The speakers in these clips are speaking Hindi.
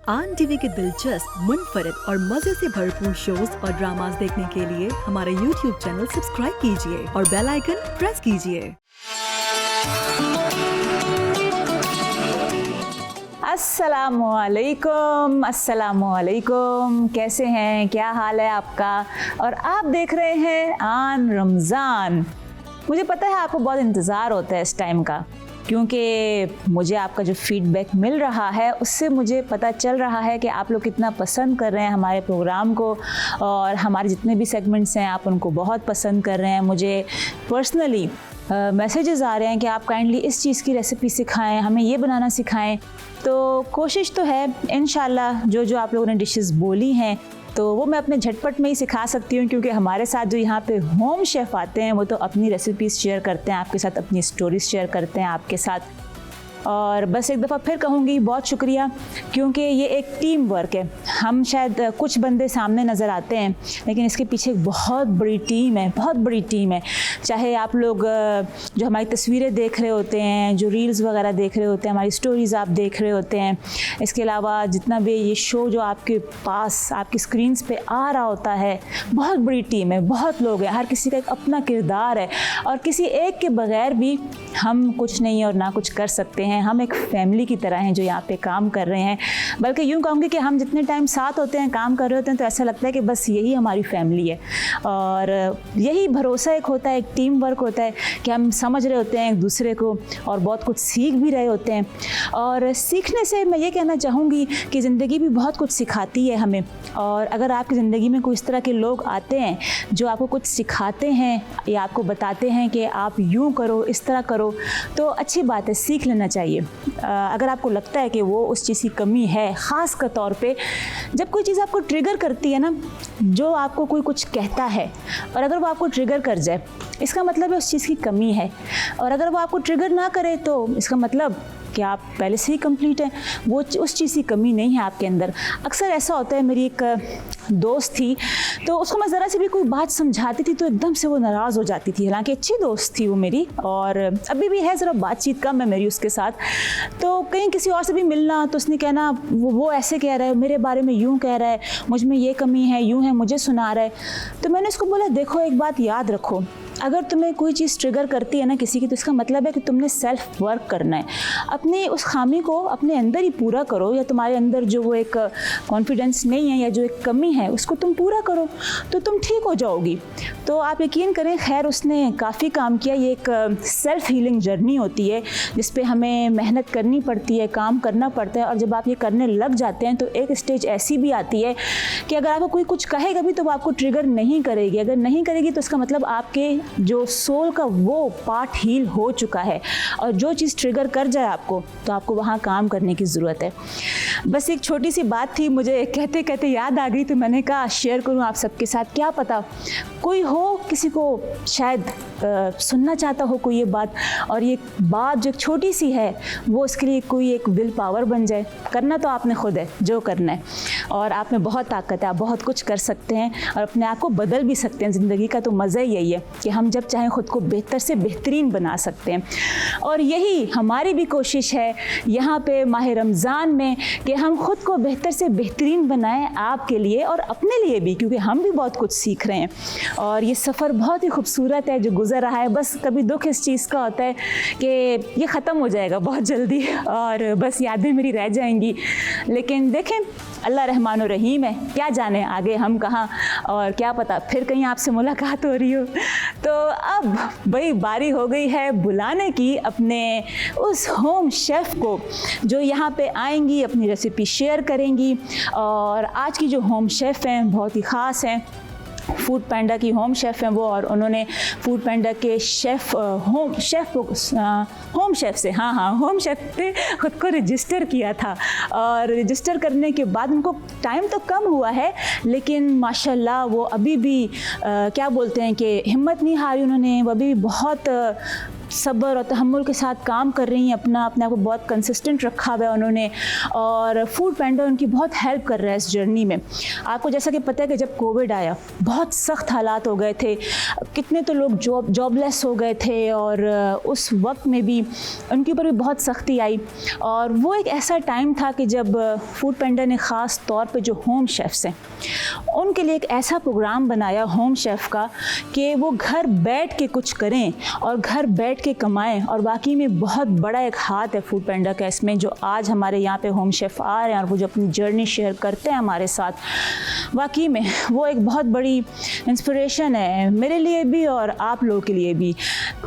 आन टीवी के दिलचस्प, मुनफरिद और मजे से भरपूर शोज और ड्रामास देखने के लिए हमारे YouTube चैनल सब्सक्राइब कीजिए और बेल आइकन प्रेस कीजिए। अस्सलामुअलैकुम, कैसे हैं, क्या हाल है आपका। और आप देख रहे हैं आन रमज़ान। मुझे पता है आपको बहुत इंतज़ार होता है इस टाइम का, क्योंकि मुझे आपका जो फीडबैक मिल रहा है उससे मुझे पता चल रहा है कि आप लोग कितना पसंद कर रहे हैं हमारे प्रोग्राम को, और हमारे जितने भी सेगमेंट्स हैं आप उनको बहुत पसंद कर रहे हैं। मुझे पर्सनली मैसेजेस आ रहे हैं कि आप काइंडली इस चीज़ की रेसिपी सिखाएं, हमें ये बनाना सिखाएं। तो कोशिश तो है इंशाल्लाह जो आप लोगों ने डिशेस बोली हैं तो वो मैं अपने झटपट में ही सिखा सकती हूँ, क्योंकि हमारे साथ जो यहाँ पे होम शेफ़ आते हैं वो तो अपनी रेसिपीज़ शेयर करते हैं आपके साथ, अपनी स्टोरीज़ शेयर करते हैं आपके साथ। और बस एक दफ़ा फिर कहूँगी बहुत शुक्रिया, क्योंकि ये एक टीम वर्क है। हम शायद कुछ बंदे सामने नज़र आते हैं, लेकिन इसके पीछे एक बहुत बड़ी टीम है, बहुत बड़ी टीम है। चाहे आप लोग जो हमारी तस्वीरें देख रहे होते हैं, जो रील्स वगैरह देख रहे होते हैं, हमारी स्टोरीज़ आप देख रहे होते हैं, इसके अलावा जितना भी ये शो जो आपके पास आपकी स्क्रीन्स पे आ रहा होता है, बहुत बड़ी टीम है, बहुत लोग हैं, हर किसी का एक अपना किरदार है, और किसी एक के बगैर भी हम कुछ नहीं और ना कुछ कर सकते हैं। हम एक फैमिली की तरह हैं जो यहाँ पे काम कर रहे हैं। बल्कि यूँ कहूँगी कि हम जितने टाइम साथ होते हैं, काम कर रहे होते हैं, तो ऐसा लगता है कि बस यही हमारी फैमिली है। और यही भरोसा एक होता है, एक टीम वर्क होता है कि हम समझ रहे होते हैं एक दूसरे को और बहुत कुछ सीख भी रहे होते हैं। और सीखने से मैं ये कहना चाहूँगी कि ज़िंदगी भी बहुत कुछ सिखाती है हमें। और अगर आपकी ज़िंदगी में कोई इस तरह के लोग आते हैं जो आपको कुछ सिखाते हैं या आपको बताते हैं कि आप यूँ करो, इस तरह करो, तो अच्छी बात है, सीख लेना चाहिए। अगर आपको लगता है कि वो उस चीज़ की कमी है, ख़ास कर तौर पे जब कोई चीज़ आपको ट्रिगर करती है ना, जो आपको कोई कुछ कहता है और अगर वो आपको ट्रिगर कर जाए, इसका मतलब है उस चीज़ की कमी है। और अगर वो आपको ट्रिगर ना करे तो इसका मतलब कि आप पहले से ही कंप्लीट हैं, वो उस चीज़ की कमी नहीं है आपके अंदर। अक्सर ऐसा होता है, मेरी एक दोस्त थी, तो उसको मैं ज़रा सी भी कोई बात समझाती थी तो एकदम से वो नाराज़ हो जाती थी। हालांकि अच्छी दोस्त थी वो मेरी, और अभी भी है, ज़रा बातचीत कम है मेरी उसके साथ। तो कहीं किसी और से भी मिलना तो उसने कहना वो ऐसे कह रहा है, मेरे बारे में यूँ कह रहा है, मुझ में ये कमी है, यूँ है, मुझे सुना रहा है। तो मैंने उसको बोला, देखो एक बात याद रखो, अगर तुम्हें कोई चीज़ ट्रिगर करती है ना किसी की, तो इसका मतलब है कि तुमने सेल्फ वर्क करना है। अपनी उस खामी को अपने अंदर ही पूरा करो, या तुम्हारे अंदर जो वो एक कॉन्फिडेंस नहीं है या जो एक कमी है उसको तुम पूरा करो तो तुम ठीक हो जाओगी। तो आप यकीन करें, खैर उसने काफ़ी काम किया। ये एक सेल्फ हीलिंग जर्नी होती है जिस पे हमें मेहनत करनी पड़ती है, काम करना पड़ता है। और जब आप ये करने लग जाते हैं तो एक स्टेज ऐसी भी आती है कि अगर आपको कोई कुछ कहेगा भी तो वो आपको ट्रिगर नहीं करेगी। अगर नहीं करेगी तो इसका मतलब आपके जो सोल का वो पार्ट हील हो चुका है, और जो चीज़ ट्रिगर कर जाए आपको तो आपको वहाँ काम करने की ज़रूरत है। बस एक छोटी सी बात थी, मुझे कहते कहते याद आ गई, तो मैंने कहा शेयर करूँ आप सबके साथ। क्या पता कोई हो, किसी को शायद सुनना चाहता हो कोई ये बात, और ये बात जो छोटी सी है वो उसके लिए कोई एक विल पावर बन जाए। करना तो आपने खुद है जो करना है, और आप में बहुत ताकत है, आप बहुत कुछ कर सकते हैं और अपने आप को बदल भी सकते हैं। ज़िंदगी का तो मज़ा ही यही है कि हम जब चाहें ख़ुद को बेहतर से बेहतरीन बना सकते हैं। और यही हमारी भी कोशिश है यहाँ पे माह रमज़ान में, कि हम ख़ुद को बेहतर से बेहतरीन बनाएं आपके लिए और अपने लिए भी, क्योंकि हम भी बहुत कुछ सीख रहे हैं। और ये सफ़र बहुत ही खूबसूरत है जो गुज़र रहा है। बस कभी दुख इस चीज़ का होता है कि ये ख़त्म हो जाएगा बहुत जल्दी और बस यादें मेरी रह जाएंगी। लेकिन देखें, अल्लाह रहमान और रहीम है, क्या जाने आगे हम कहाँ, और क्या पता फिर कहीं आपसे मुलाकात हो रही हो। तो अब भाई बारी हो गई है बुलाने की अपने उस होम शेफ़ को जो यहाँ पे आएंगी, अपनी रेसिपी शेयर करेंगी। और आज की जो होम शेफ़ हैं बहुत ही ख़ास हैं, फूड पैंडा की होम शेफ़ हैं वो, और उन्होंने फूड पैंडा के होम शेफ़ से होम शेफ़ पे ख़ुद को रजिस्टर किया था। और रजिस्टर करने के बाद उनको टाइम तो कम हुआ है, लेकिन माशाल्लाह वो अभी भी क्या बोलते हैं कि हिम्मत नहीं हारी उन्होंने। वो अभी भी बहुत सब्र और तहम्मुल के साथ काम कर रही हैं, अपने आप को बहुत कंसिस्टेंट रखा हुआ है उन्होंने, और फूड पांडा उनकी बहुत हेल्प कर रहा है इस जर्नी में। आपको जैसा कि पता है कि जब कोविड आया बहुत सख्त हालात हो गए थे, कितने तो लोग जॉबलेस हो गए थे, और उस वक्त में भी उनके ऊपर भी बहुत सख्ती आई। और वो एक ऐसा टाइम था कि जब फूड पांडा ने ख़ास तौर पे जो होम शेफ़्स हैं उनके लिए एक ऐसा प्रोग्राम बनाया होम शेफ़ का कि वो घर बैठ के कुछ करें और घर बैठ के कमाएं। और वाकई में बहुत बड़ा एक हाथ है फूड पांडा का इसमें, जो आज हमारे यहाँ पे होम शेफ़ आ रहे हैं और वो जो अपनी जर्नी शेयर करते हैं हमारे साथ, वाकई में वो एक बहुत बड़ी इंस्पिरेशन है मेरे लिए भी और आप लोगों के लिए भी।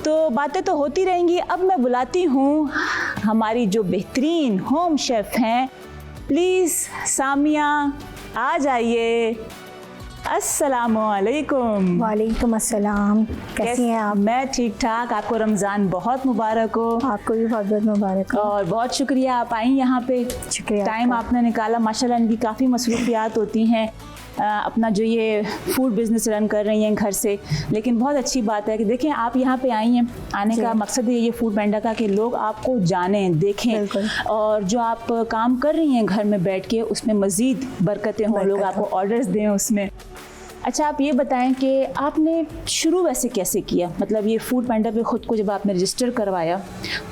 तो बातें तो होती रहेंगी। अब मैं बुलाती हूँ हमारी जो बेहतरीन होम शेफ़ हैं, प्लीज़ सामिया आ जाइए। अस्सलामुअलैकुम। वालेकुम अस्सलाम। कैसी हैं आप? मैं ठीक ठाक। आपको रमज़ान बहुत मुबारक हो। आपको भी बहुत बहुत मुबारक हो। और बहुत शुक्रिया आप आई यहाँ पे, शुक्रिया। टाइम आपने निकाला। माशाल्लाह इनकी काफ़ी मसरूफियात होती हैं, अपना जो ये फूड बिज़नेस रन कर रही हैं घर से, लेकिन बहुत अच्छी बात है कि देखें आप यहाँ पे आई हैं। आने का मकसद ये फूड पांडा का कि लोग आपको जानें, देखें, और जो आप काम कर रही हैं घर में बैठ के उसमें मज़ीद बरकतें हों, लोग आपको ऑर्डर्स दें उसमें। अच्छा, आप ये बताएं कि आपने शुरू वैसे कैसे किया, मतलब ये फूड पांडा पे ख़ुद को जब आपने रजिस्टर करवाया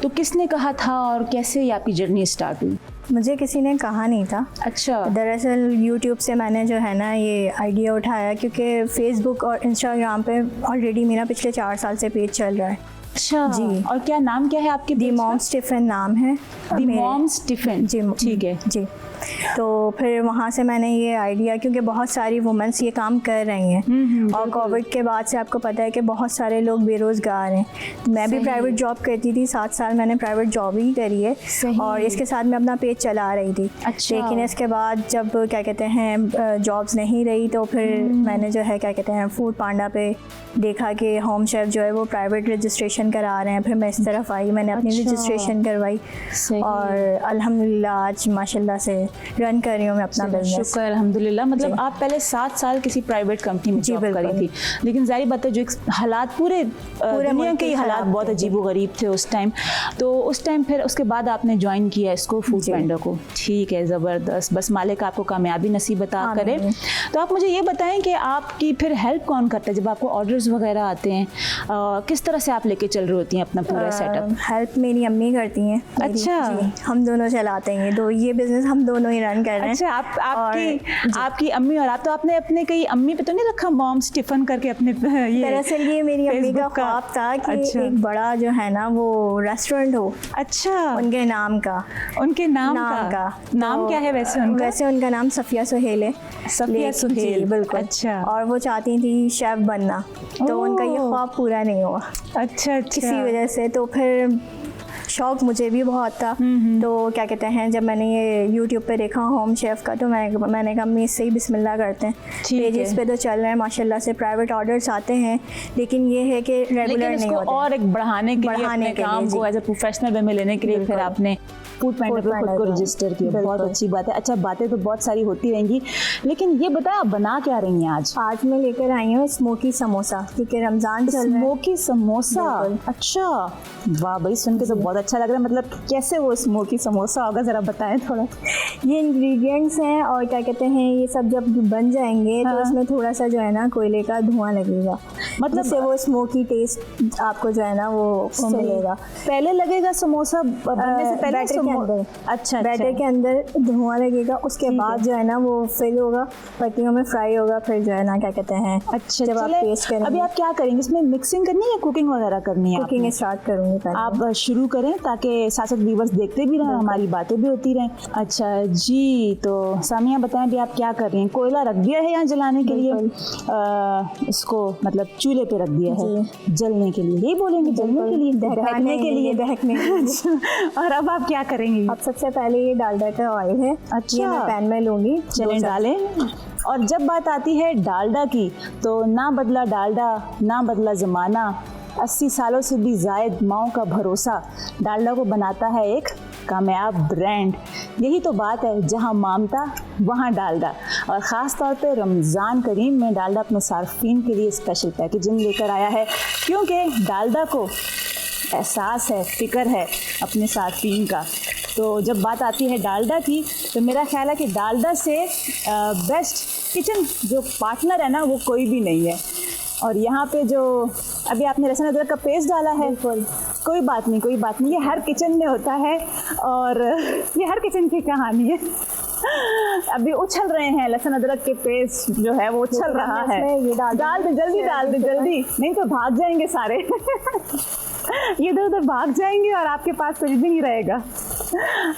तो किसने कहा था और कैसे ये आपकी जर्नी स्टार्ट हुई? मुझे किसी ने कहा नहीं था। अच्छा। दरअसल YouTube से मैंने जो है ना ये आइडिया उठाया, क्योंकि फेसबुक और इंस्टाग्राम पे ऑलरेडी मेरा पिछले 4 साल से पेज चल रहा है। अच्छा जी। और क्या नाम क्या है आपके? दी मॉम्स टिफ़िन नाम है। दी मॉम्स टिफ़िन। जी ठीक है जी। तो फिर वहाँ से मैंने ये आइडिया, क्योंकि बहुत सारी वुमेंस ये काम कर रही हैं और कोविड के बाद से आपको पता है कि बहुत सारे लोग बेरोज़गार हैं। मैं भी प्राइवेट जॉब करती थी, 7 साल मैंने प्राइवेट जॉब ही करी है, और इसके साथ मैं अपना पेज चला रही थी। अच्छा। लेकिन इसके बाद जब क्या कहते हैं जॉब्स नहीं रही, तो फिर मैंने जो है क्या कहते हैं फूड पांडा पे देखा कि होम शेफ़ जो है वो प्राइवेट रजिस्ट्रेशन करा रहे हैं। फिर मैं इस तरफ आई, मैंने अपनी रजिस्ट्रेशन करवाई और अल्हम्दुलिल्लाह आज माशाल्लाह से रन कर रही हूँ मैं अपना बिजनेस। शुक्र अल्हम्दुलिल्लाह। मतलब आप पहले 7 साल किसी प्राइवेट कंपनी में जॉब करी थी, लेकिन जाहिर बात है जो हालात पूरे दुनिया के हालात बहुत अजीबोगरीब थे उस टाइम, तो उस टाइम फिर उसके बाद आपने ज्वाइन किया इसको फूड पांडा को। ठीक है, ज़बरदस्त। बस मालिक आपको कामयाबी नसीब अता करे। तो आप मुझे ये बताएं कि आपकी फिर हेल्प कौन करता है जब आपको ऑर्डर्स वगैरह आते हैं? किस तरह से आप लेके चल रही होती हैं अपना पूरा सेटअप? हेल्प मेरी अम्मी करती हैं। अच्छा। हम दोनों चलाते हैं, तो ये बिजनेस हम दोनों ही रन कर रहे हैं। अच्छा, आपकी अम्मी और आप, तो आपने अपने कहीं अम्मी पे तो नहीं रखा मॉम्स टिफिन करके अपने? दरअसल ये मेरी अम्मी का ख्वाब था कि अच्छा। एक बड़ा जो है ना वो रेस्टोरेंट हो। अच्छा। उनके नाम का नाम क्या है वैसे उनका? वैसे उनका नाम सफ़िया सुहेल है। सफ़िया सुहेल, बिल्कुल। अच्छा। और वो चाहती थी शेफ़ बनना, तो उनका ये ख्वाब पूरा नहीं हुआ। अच्छा। इसी वजह से तो फिर शौक़ मुझे भी बहुत था। तो क्या कहते हैं जब मैंने ये YouTube पे देखा होम शेफ़ का, तो मैंने कहा मैं इससे ही बिस्मिल्लाह करते हैं। पेजेस पे तो चल रहे हैं माशाल्लाह से, प्राइवेट ऑर्डर्स आते हैं, लेकिन ये है कि रेगुलर नहीं होते। और एक बढ़ाने के लिए काम को एज ए प्रोफेशनल वे में लेने के लिए फिर आपने फूड पांडा पे खुद को रजिस्टर किया। बहुत अच्छी बात है। अच्छा, बातें तो बहुत सारी होती रहेंगी, लेकिन ये बताया आप बना क्या रही हैं आज? आज मैं लेकर आई हूँ स्मोकी समोसा, क्योंकि रमज़ान चल रहा है। स्मोकी समोसा? अच्छा, वाह भाई, सुन के तो बहुत अच्छा लग रहा है। मतलब कैसे वो स्मोकी समोसा होगा, ज़रा बताएं थोड़ा। ये इंग्रेडिएंट्स हैं और क्या कहते हैं ये सब जब बन जाएंगे तो इसमें थोड़ा सा जो है ना कोयले का धुआं लगेगा, मतलब से वो स्मोकी टेस्ट आपको जो है ना वो मिलेगा। पहले लगेगा समोसा बनने से पहले? अच्छा। बैटर के अंदर धुआं लगेगा, उसके बाद जो है ना वो फिल होगा, पत्तियों में फ्राई होगा, फिर जो है ना क्या कहते हैं। अच्छा, जब आप टेस्ट करेंगे। अभी आप क्या करेंगे, इसमें मिक्सिंग करनी है या कुकिंग वगैरह करनी है? कुकिंग स्टार्ट करूँगी पहले। आप शुरू करें ताकि साथ साथ व्यूअर्स देखते भी रहें, हमारी बातें भी होती रहें। अच्छा जी, तो सामिया बताएं भी आप क्या कर रही हैं? कोयला रख दिया है यहाँ जलाने के लिए, इसको मतलब चूल्हे पे रख दिया है जलने के लिए, यही बोलेंगे? जलने के लिए, दहकने के लिए, दहकने। और अब आप क्या करेंगी? अब सबसे पहले ये डालडा का ऑयल है। अच्छा। ये मैं पैन में लूँगी। चलें डालें। और जब बात आती है डालडा की, तो ना बदला डालडा ना बदला ज़माना, 80 सालों से भी ज़ायद माओं का भरोसा डालडा को बनाता है एक कामयाब ब्रांड। यही तो बात है, जहां मामता वहां डालडा। और ख़ास तौर पे रमज़ान करीम में डालडा अपने सार्फिन के लिए स्पेशल पैकेजिंग लेकर आया है, क्योंकि डालडा को एहसास है, फ़िक्र है अपने साथीन का। तो जब बात आती है डालडा की, तो मेरा ख्याल है कि डालडा से बेस्ट किचन जो पार्टनर है ना, वो कोई भी नहीं है। और यहाँ पे जो अभी आपने लहसुन अदरक का पेस्ट डाला है, कोई बात नहीं, कोई बात नहीं, ये हर किचन में होता है और ये हर किचन की कहानी है। अभी उछल रहे हैं लहसुन अदरक के पेस्ट जो है वो उछल रहा है। ये डाल दे जल्दी, डाल दे जल्दी, नहीं तो भाग जाएंगे सारे। ये इधर उधर भाग जाएंगे और आपके पास कुछ भी नहीं रहेगा।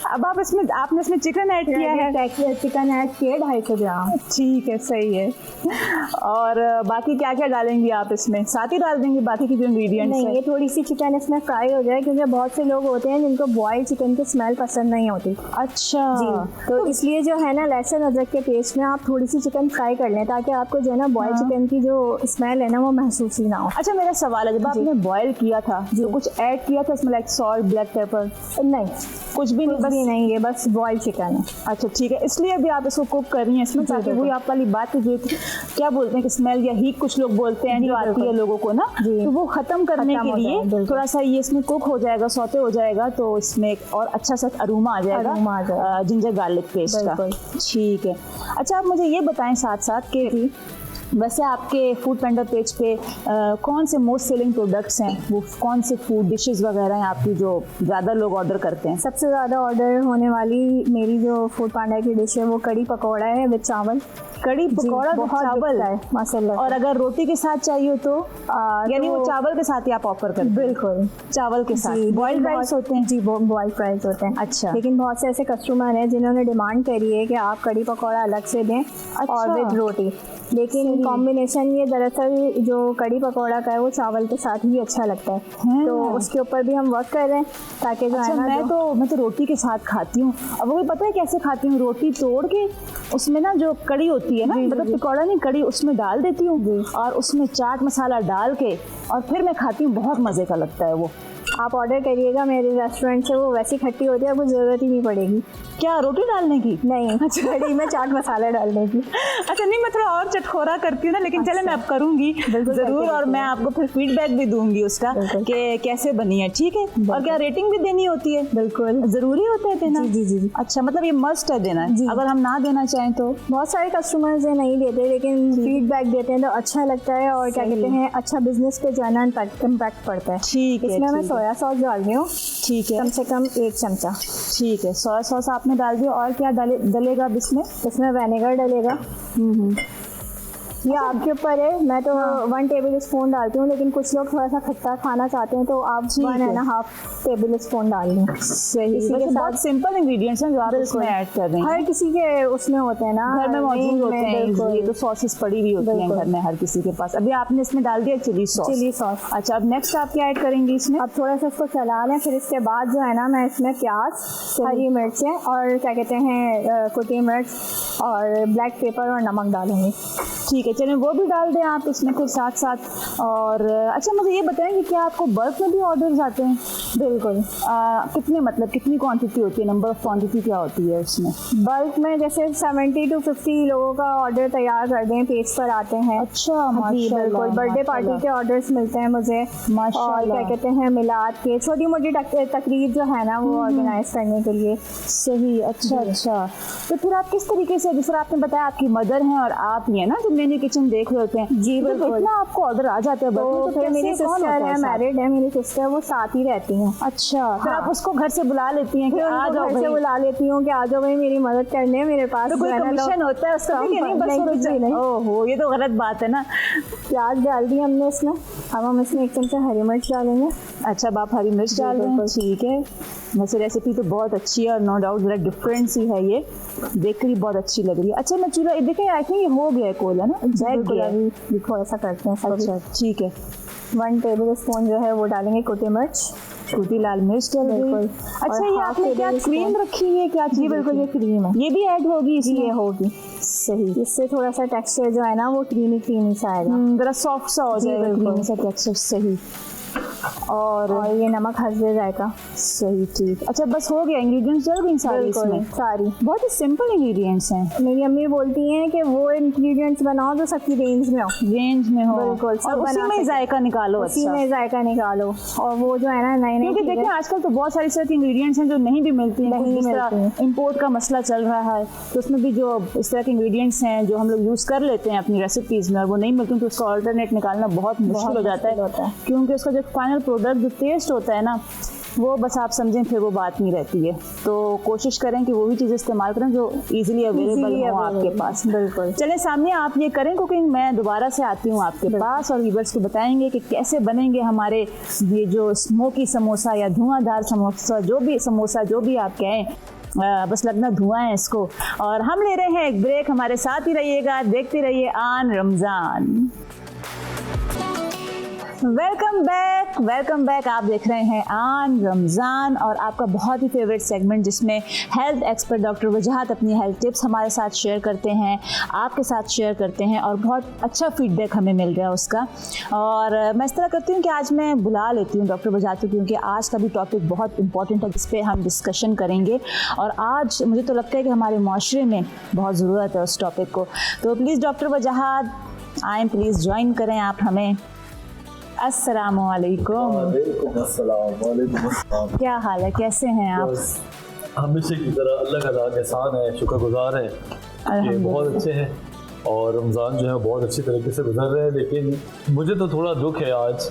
अब आपने इसमें चिकन ऐड किया है, चिकन ऐड किया 250 ग्राम। ठीक है, सही है। और बाकी क्या क्या डालेंगी आप इसमें? साथ ही डाल देंगे बाकी की जो इंग्रेडिएंट्स नहीं, हैं? ये थोड़ी सी चिकन इसमें फ्राई हो जाए, क्योंकि बहुत से लोग होते हैं जिनको बॉइल्ड चिकन की स्मेल पसंद नहीं होती। अच्छा जी, तो इसलिए जो है ना लहसुन अदरक के पेस्ट में आप थोड़ी सी चिकन फ्राई कर लें, ताकि आपको जो है ना बॉइल्ड चिकन की जो स्मेल है ना वो महसूस ही ना हो। अच्छा, मेरा सवाल है, जब आपने बॉयल किया था तो कुछ ऐड किया था इसमें, लाइक सॉल्ट, ब्लैक पेपर? नहीं, कुछ भी नहीं, बस नहीं, ये बस बॉइल्ड चिकन है। अच्छा ठीक है, इसलिए अभी आप इसको कुक कर रही हैं इसमें, ताकि वही आप वाली बात है जो क्या बोलते हैं कि स्मेल या हीट कुछ लोग बोलते हैं जो आती है लोगों को ना, तो वो खत्म करने के लिए थोड़ा सा ये इसमें कुक हो जाएगा, सौते हो जाएगा, तो इसमें एक और अच्छा सा अरोमा आ जाएगा जिंजर गार्लिक पेस्ट का। ठीक है। अच्छा, आप मुझे ये बताएं साथ साथ कि वैसे आपके फूड पेंडा पेज पे कौन से मोस्ट सेलिंग प्रोडक्ट्स हैं, वो कौन से फूड डिशेस वगैरह हैं आपकी जो ज़्यादा लोग ऑर्डर करते हैं? सबसे ज़्यादा ऑर्डर होने वाली मेरी जो फूड पांडा की डिश है वो कड़ी पकौड़ा है विद चावल। कड़ी पकौड़ा विद चावल है माशाल्लाह। और अगर रोटी के साथ चाहिए तो यानी वो चावल के साथ ही आप ऑफर करते हैं? बिल्कुल, चावल के साथ। बॉइल्ड राइस होते हैं? जी, बॉइल्ड राइस होते हैं। अच्छा। लेकिन बहुत से ऐसे कस्टमर हैं जिन्होंने डिमांड करी है कि आप कड़ी पकौड़ा अलग से दें और विद रोटी, लेकिन कॉम्बिनेशन ये दरअसल जो कड़ी पकौड़ा का है वो चावल के साथ ही अच्छा लगता है। तो उसके ऊपर भी हम वर्क कर रहे हैं ताकि जो है ना, मैं तो रोटी के साथ खाती हूँ। अब वो भी पता है कैसे खाती हूँ, रोटी तोड़ के उसमें ना जो कड़ी होती है ना, मतलब पकौड़ा नहीं, कड़ी उसमें डाल देती हूँ और उसमें चाट मसाला डाल के और फिर मैं खाती हूँ, बहुत मज़े का लगता है वो। आप ऑर्डर करिएगा मेरे रेस्टोरेंट से, वो वैसी खट्टी होती है, आपको ज़रूरत ही नहीं पड़ेगी। क्या रोटी डालने की? नहीं, कड़ी में चाट मसाला डालने की। अच्छा, नहीं, मैं थोड़ा और चटखोरा करती हूँ ना, लेकिन चले मैं अब करूँगी ज़रूर, और मैं आपको फिर फीडबैक भी दूंगी उसका कि कैसे बनी है। ठीक है। और क्या रेटिंग भी देनी होती है? बिल्कुल, ज़रूरी होता है देना? जी जी जी। अच्छा, मतलब ये मस्ट है देना? अगर हम ना देना चाहें तो? बहुत सारे कस्टमर्स हैं नहीं देते, लेकिन फीडबैक देते हैं तो अच्छा लगता है, और क्या कहते हैं, अच्छा बिजनेस पे जाना इम्पैक्ट पड़ता है। ठीक है। इसमें मैं सोया सॉस डाल रही हूँ। ठीक है। कम से कम 1 चमचा। ठीक है, सोया सॉस आपने डाल दिया। और क्या डलेगा इसमें? इसमें विनेगर डलेगा। ये आपके ऊपर है, मैं तो 1 टेबल स्पून डालती हूँ, लेकिन कुछ लोग थोड़ा सा खट्टा खाना चाहते हैं तो आप 1.5 टेबल स्पून डाल लें। सही। बहुत सिंपल इंग्रेडिएंट्स हैं जो आप इसमें ऐड कर रहे हैं। हर किसी के उसमें होते हैं ना, घर में मौजूद होते हैं, ये तो सॉसेस पड़ी हुई होती हैं घर में हर किसी के पास। अभी आपने इसमें डाल दिया चिली सॉस। अच्छा, अब नेक्स्ट आप क्या ऐड करेंगी इसमें? अब थोड़ा सा इसको चला लें, फिर इसके बाद जो है ना मैं इसमें प्याज, हरी मिर्चें और क्या कहते हैं कुटी मिर्च और ब्लैक पेपर और नमक डालूंगी। ठीक है, चलिए वो भी डाल दें आप इसमें कुछ साथ साथ। और अच्छा, मुझे ये बताएं कि क्या आपको बल्क में भी ऑर्डर्स आते हैं? बिल्कुल। कितने, मतलब कितनी क्वांटिटी होती है, नंबर ऑफ क्वांटिटी क्या होती है उसमें? बल्क में जैसे 70 to 50 लोगों का ऑर्डर तैयार कर दें, पेज पर आते हैं। अच्छा, माशाल्लाह। बिल्कुल, बर्थडे पार्टी के ऑर्डर्स मिलते हैं मुझे, और क्या कहते हैं मिलाद के, छोटी मोटी तकरीब जो है ना वो ऑर्गेनाइज करने के लिए। सही। अच्छा। तो फिर आप किस तरीके से, जिस तरह आपने बताया आपकी मदर हैं और आप ही है ना जो मेन्यू किचन देख रहे होते हैं? जी बिल्कुल। इतना आपको ऑर्डर आ जाते हैं? तो फिर मेरी सिस्टर है, मैरिड है मेरी सिस्टर, वो साथ ही रहती हैं। अच्छा, फिर आप उसको घर से बुला लेती हैं कि आ जाओ? घर से बुला लेती हूँ कि आ जाओ भाई मेरी मदद करने, मेरे पास तो कोई कमीशन होता है उसका? नहीं। ओहो, ये तो गलत बात है ना। प्याज डाल दी हमने इसमें, अब हम इसमें 1 चमचा हरी मिर्च डालेंगे। अच्छा, अब आप हरी मिर्च डाल दें। ठीक है। वैसे रेसिपी तो बहुत अच्छी है और नो डाउट जरा डिफरेंट सी है, ये देख कर ही बहुत अच्छी लग रही है। अच्छा, मैं चूल्हा देखें, आई थिंक ये हो गया है कोल, है ना? अभी थोड़ा सा करते हैं। अच्छा, ठीक है। 1 टेबल स्पून जो है वो डालेंगे कुटी मिर्च, छोटी लाल मिर्च डाल दें। अच्छा, ये आपने क्या क्रीम रखी है? क्या चीज़? बिल्कुल, ये क्रीम है। ये भी ऐड होगी इसमें? ये होगी। सही। इससे थोड़ा सा टेक्सचर जो है ना वो क्रीमी सा आएगा, जरा सॉफ्ट सा हो जाएगा, क्रीमी सा टेक्सचर। सही। और ये नमक हल्दी जायका। सही, ठीक। अच्छा बस हो गया, इंग्रेडिएंट्स डल गई सारी इसमें? सारी। बहुत ही सिंपल इंग्रेडिएंट्स हैं। मेरी अम्मी बोलती हैं कि वो इंग्रेडिएंट्स बनाओ जो सबकी रेंज में हो। रेंज में हो, बिल्कुल, सब और उसी बना में सके। जायका निकालो। उसी अच्छा, में जायका निकालो। और वो जो है ना नए क्योंकि देखिए आजकल तो बहुत सारी तरह की इंग्रेडिएंट्स हैं जो नहीं भी मिलती हैं। नहीं जिस तरह मिलती। इंपोर्ट का मसला चल रहा है, तो उसमें भी जो इस तरह के इंग्रेडिएंट्स हैं जो हम लोग यूज़ कर लेते हैं अपनी रेसिपीज़ में और वो नहीं मिलती, तो उसका ऑल्टरनेट निकालना बहुत मुश्किल हो जाता है। क्योंकि उसका जो फाइनल प्रोडक्ट जो टेस्ट होता है ना, वो बस आप समझें फिर वो बात नहीं रहती है। तो कोशिश करें कि वो भी चीज़ इस्तेमाल करें जो इजीली अवेलेबल हो आपके पास। बिल्कुल। चलें सामने आप ये करें कुकिंग, मैं दोबारा से आती हूँ आपके पास और व्यूअर्स को बताएंगे कि कैसे बनेंगे हमारे ये जो स्मोकी समोसा या धुआंधार समोसा, जो भी आप कहें, बस लगना धुआं है इसको। और हम ले रहे हैं एक ब्रेक, हमारे साथ ही रहिएगा, देखते रहिए आन रमज़ान। Welcome back. आप देख रहे हैं आन रमज़ान और आपका बहुत ही फेवरेट सेगमेंट जिसमें हेल्थ एक्सपर्ट डॉक्टर वजाहत अपनी हेल्थ टिप्स हमारे साथ शेयर करते हैं, आपके साथ शेयर करते हैं और बहुत अच्छा फीडबैक हमें मिल रहा है उसका। और मैं इस तरह करती हूँ कि आज मैं बुला लेती हूँ डॉक्टर वजाहत को, क्योंकि आज का भी टॉपिक बहुत इंपॉर्टेंट है जिस पे हम डिस्कशन करेंगे और आज मुझे तो लगता है कि हमारे माशरे में बहुत ज़रूरत है उस टॉपिक को। तो प्लीज़ डॉक्टर वजाहत आए, प्लीज़ ज्वाइन करें आप हमें। अस्सलामुअलैकुम। क्या हाल है, कैसे हैं आप? हमेशा की तरह अल्लाह का लाख एहसान है, शुक्रगुजार है कि बहुत अच्छे हैं और रमज़ान जो है बहुत अच्छी तरीके से गुजर रहे हैं। लेकिन मुझे तो थोड़ा दुख है आज